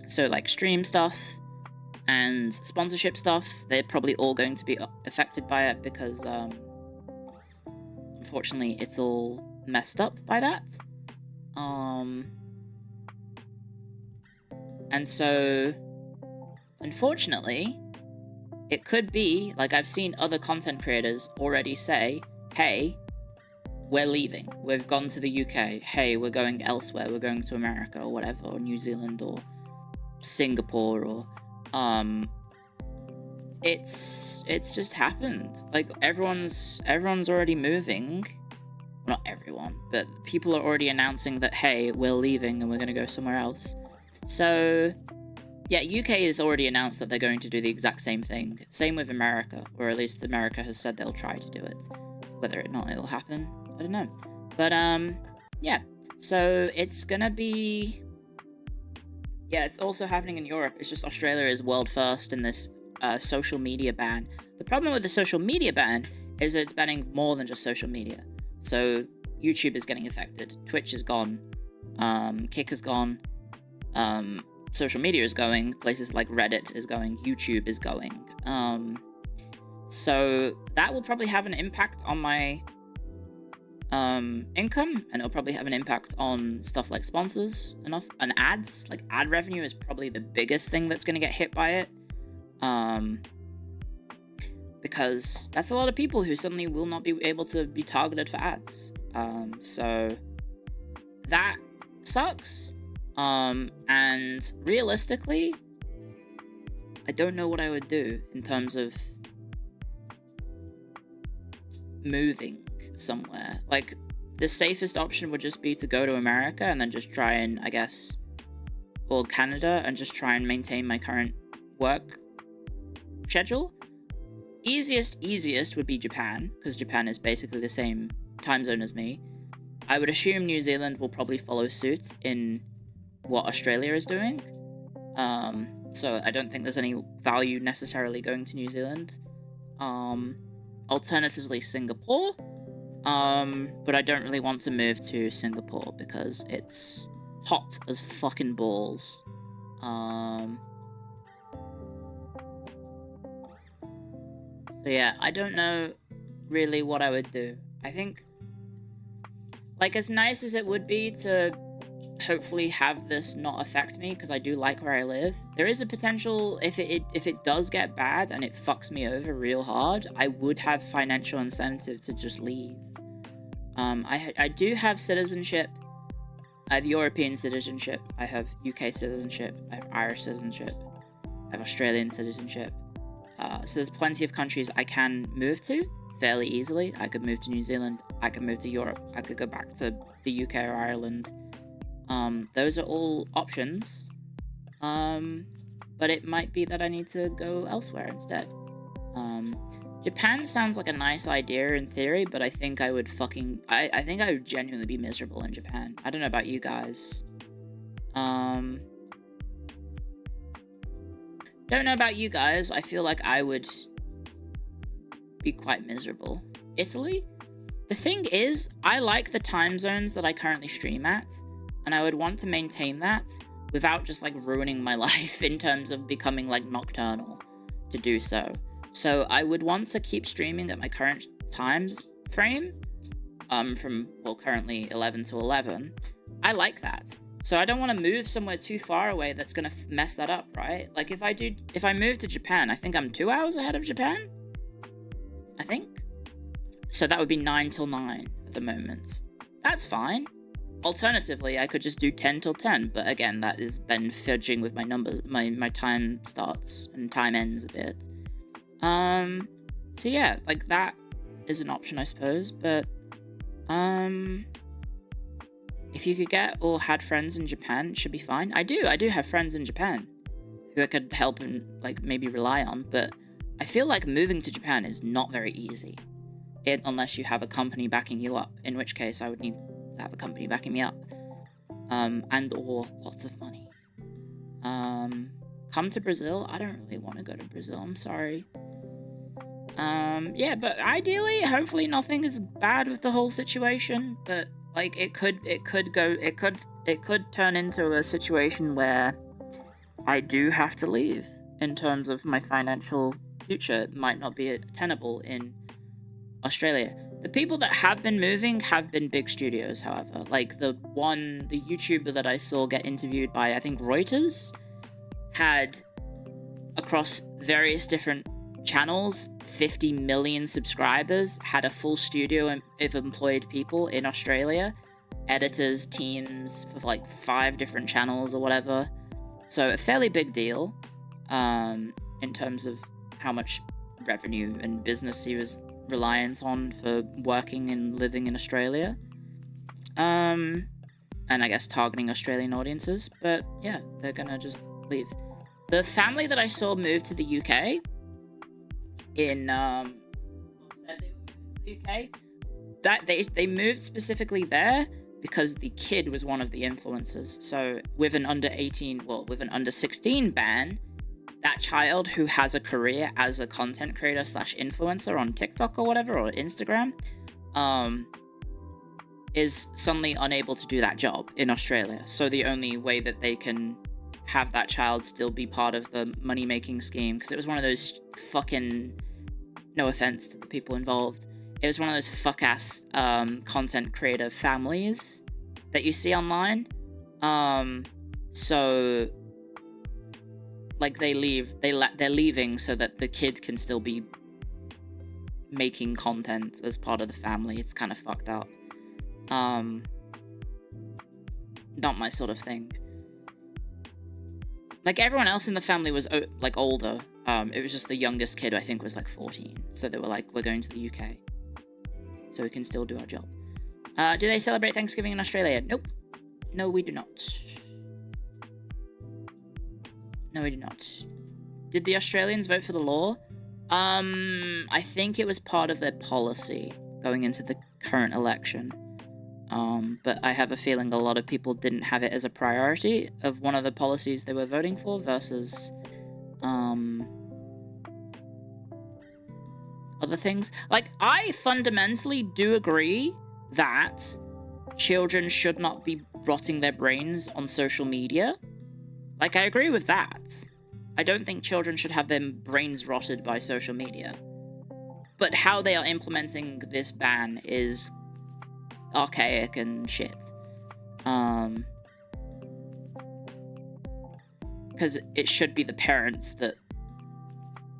So, like, stream stuff and sponsorship stuff, they're probably all going to be affected by it because, unfortunately, it's all messed up by that. And so, unfortunately, it could be, like I've seen other content creators already say, hey, we're leaving. We've gone to the UK. Hey, we're going elsewhere. We're going to America or whatever, or New Zealand or Singapore or, it's just happened. Like, everyone's already moving. Not everyone, but people are already announcing that, hey, we're leaving and we're going to go somewhere else. So, yeah, UK has already announced that they're going to do the exact same thing. Same with America, or at least America has said they'll try to do it. Whether or not it'll happen, I don't know. But, yeah. So, it's gonna be... Yeah, it's also happening in Europe. It's just Australia is world first in this social media ban. The problem with the social media ban is that it's banning more than just social media. So, YouTube is getting affected. Twitch is gone. Kick is gone. Social media is going. Places like Reddit is going. YouTube is going. So that will probably have an impact on my income, and it'll probably have an impact on stuff like sponsors and ads. Like ad revenue is probably the biggest thing that's going to get hit by it, because that's a lot of people who suddenly will not be able to be targeted for ads. So that sucks. And realistically, I don't know what I would do in terms of moving somewhere. Like, the safest option would just be to go to America and then just try and, I guess, or Canada, and just try and maintain my current work schedule. Easiest would be Japan, because Japan is basically the same time zone as me. I would assume New Zealand will probably follow suit in what Australia is doing. So I don't think there's any value necessarily going to New Zealand. Alternatively, Singapore. But I don't really want to move to Singapore because it's hot as fucking balls. So yeah, I don't know really what I would do. I think, like, as nice as it would be to hopefully have this not affect me, because I do like where I live, there is a potential, if it does get bad and it fucks me over real hard, I would have financial incentive to just leave. I do have citizenship. I have European citizenship. I have UK citizenship. I have Irish citizenship. I have Australian citizenship. So there's plenty of countries I can move to fairly easily. I could move to New Zealand. I could move to Europe. I could go back to the UK or Ireland. Those are all options. But it might be that I need to go elsewhere instead. Japan sounds like a nice idea in theory, but I think I would I think I would genuinely be miserable in Japan. I don't know about you guys. Don't know about you guys. I feel like I would be quite miserable. Italy? The thing is, I like the time zones that I currently stream at, and I would want to maintain that without just, like, ruining my life in terms of becoming, like, nocturnal to do so. So I would want to keep streaming at my current times frame, from, well, currently 11 to 11. I like that. So I don't want to move somewhere too far away that's going to mess that up, right? Like, if I move to Japan, I think I'm 2 hours ahead of Japan? I think? So that would be 9 till 9 at the moment. That's fine. Alternatively, I could just do 10 till 10, but again, that is then fudging with my numbers, my time starts and time ends a bit. So yeah, like, that is an option, I suppose, but, if you could get or had friends in Japan, it should be fine. I do have friends in Japan who I could help and, like, maybe rely on, but I feel like moving to Japan is not very easy, unless you have a company backing you up, in which case I would need to have a company backing me up, and or lots of money. Come to Brazil? I don't really want to go to Brazil, I'm sorry. Yeah, but ideally, hopefully nothing is bad with the whole situation, but, like, it could turn into a situation where I do have to leave in terms of my financial future. It might not be tenable in Australia. The people that have been moving have been big studios, however. Like, the YouTuber that I saw get interviewed by, I think, Reuters, had, across various different channels, 50 million subscribers, had a full studio of employed people in Australia, editors, teams, for, like, 5 different channels or whatever. So a fairly big deal, in terms of how much revenue and business he was reliant on for working and living in Australia. And I guess targeting Australian audiences, but yeah, they're gonna just leave. The family that I saw move to the UK that they moved specifically there because the kid was one of the influencers. So with an under 16 ban, that child who has a career as a content creator / influencer on TikTok or whatever, or Instagram, is suddenly unable to do that job in Australia. So the only way that they can have that child still be part of the money-making scheme, because it was one of those fucking no offense to the people involved, it was one of those fuck-ass content creator families that you see online. So like they're leaving so that the kid can still be making content as part of the family. It's kind of fucked up. Not my sort of thing. Like, everyone else in the family was like older. It was just the youngest kid, I think, was like 14. So they were like, we're going to the UK, so we can still do our job. Do they celebrate Thanksgiving in Australia? Nope. No, we do not. No, we do not. Did the Australians vote for the law? I think it was part of their policy going into the current election. But I have a feeling a lot of people didn't have it as a priority of one of the policies they were voting for versus, other things. Like, I fundamentally do agree that children should not be rotting their brains on social media. Like, I agree with that. I don't think children should have their brains rotted by social media. But how they are implementing this ban is archaic and shit. Because it should be the parents that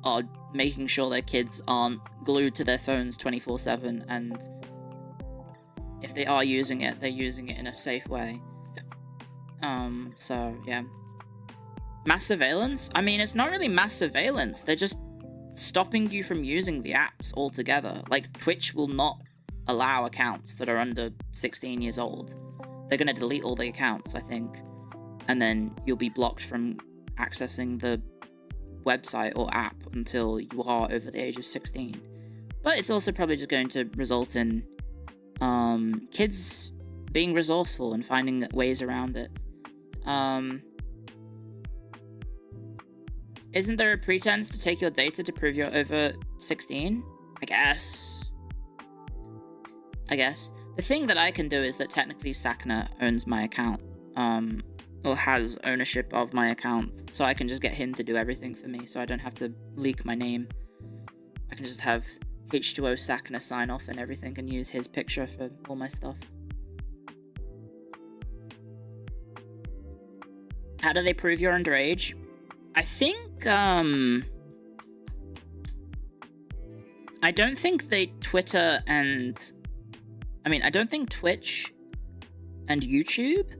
are making sure their kids aren't glued to their phones 24/7, and if they are using it, they're using it in a safe way. So, yeah. Mass surveillance? I mean, it's not really mass surveillance. They're just stopping you from using the apps altogether. Like, Twitch will not allow accounts that are under 16 years old. They're going to delete all the accounts, I think. And then you'll be blocked from accessing the website or app until you are over the age of 16. But it's also probably just going to result in kids being resourceful and finding ways around it. Isn't there a pretense to take your data to prove you're over 16? I guess. The thing that I can do is that technically Sakna owns my account, or has ownership of my account, so I can just get him to do everything for me, so I don't have to leak my name. I can just have H2O Sakna sign off and everything and use his picture for all my stuff. How do they prove you're underage? I think, I don't think Twitter and... I don't think Twitch and YouTube...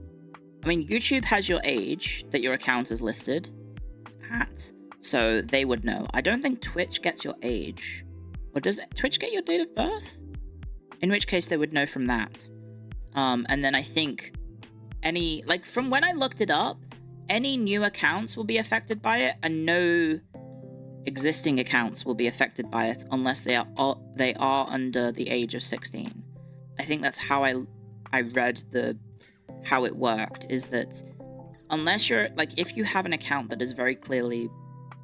YouTube has your age that your account is listed at, so they would know. I don't think Twitch gets your age. Or does Twitch get your date of birth? In which case they would know from that. And then I think from when I looked it up, any new accounts will be affected by it, and no existing accounts will be affected by it unless they are under the age of 16. I think that's how I read how it worked, is that unless you're, if you have an account that is very clearly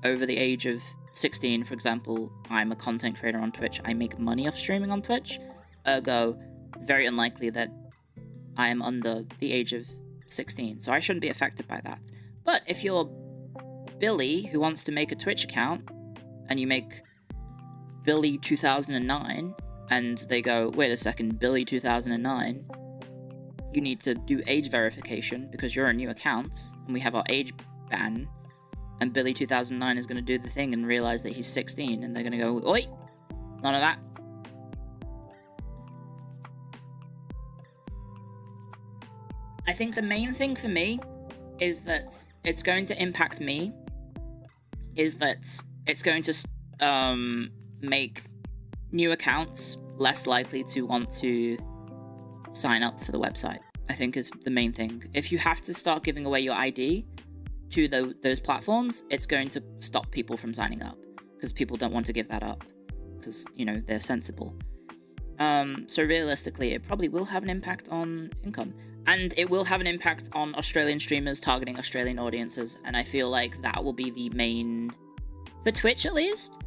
over the age of 16, for example, I'm a content creator on Twitch, I make money off streaming on Twitch, ergo, very unlikely that I am under the age of 16, so I shouldn't be affected by that. But if you're Billy, who wants to make a Twitch account, and you make Billy 2009, and they go, wait a second, Billy 2009, you need to do age verification because you're a new account, and we have our age ban, and Billy 2009 is going to do the thing and realize that he's 16, and they're going to go, oi, none of that. I think the main thing for me is that it's going to impact me, is that it's going to make new accounts less likely to want to sign up for the website, I think is the main thing. If you have to start giving away your ID to those platforms, it's going to stop people from signing up, because people don't want to give that up, because, they're sensible. So realistically, it probably will have an impact on income. And it will have an impact on Australian streamers targeting Australian audiences, and I feel like that will be the main... For Twitch, at least,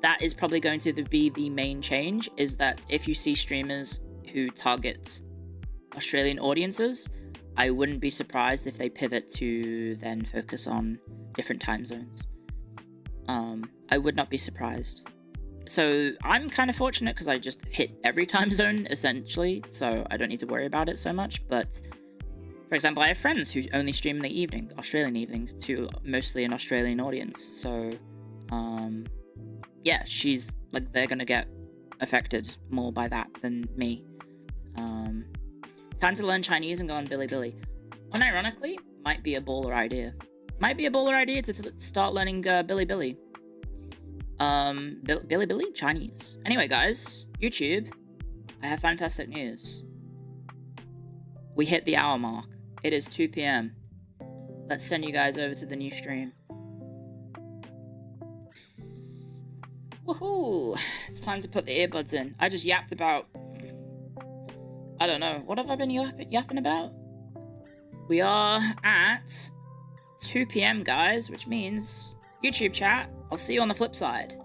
that is probably going to be the main change, is that if you see streamers who target Australian audiences, I wouldn't be surprised if they pivot to then focus on different time zones. I would not be surprised. So I'm kind of fortunate because I just hit every time zone, essentially, so I don't need to worry about it so much. But, for example, I have friends who only stream in the evening, Australian evening, to mostly an Australian audience. So, yeah, she's, like, they're gonna get affected more by that than me. Time to learn Chinese and go on Bilibili. Unironically, might be a baller idea. Might be a baller idea to start learning Bilibili. Bilibili? Chinese. Anyway, guys, YouTube, I have fantastic news. We hit the hour mark. It is 2 p.m. Let's send you guys over to the new stream. Woohoo! It's time to put the earbuds in. I just yapped about... I don't know. What have I been yapping about? We are at 2 p.m, guys, which means YouTube chat, I'll see you on the flip side.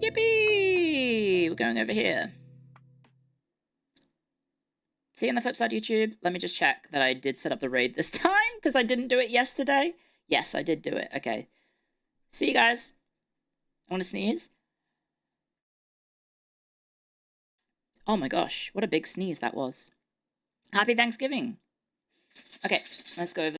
Yippee! We're going over here. See you on the flip side, YouTube. Let me just check that I did set up the raid this time, because I didn't do it yesterday. Yes, I did do it. Okay. See you guys. I want to sneeze. Oh my gosh, what a big sneeze that was. Happy Thanksgiving. Okay, let's go over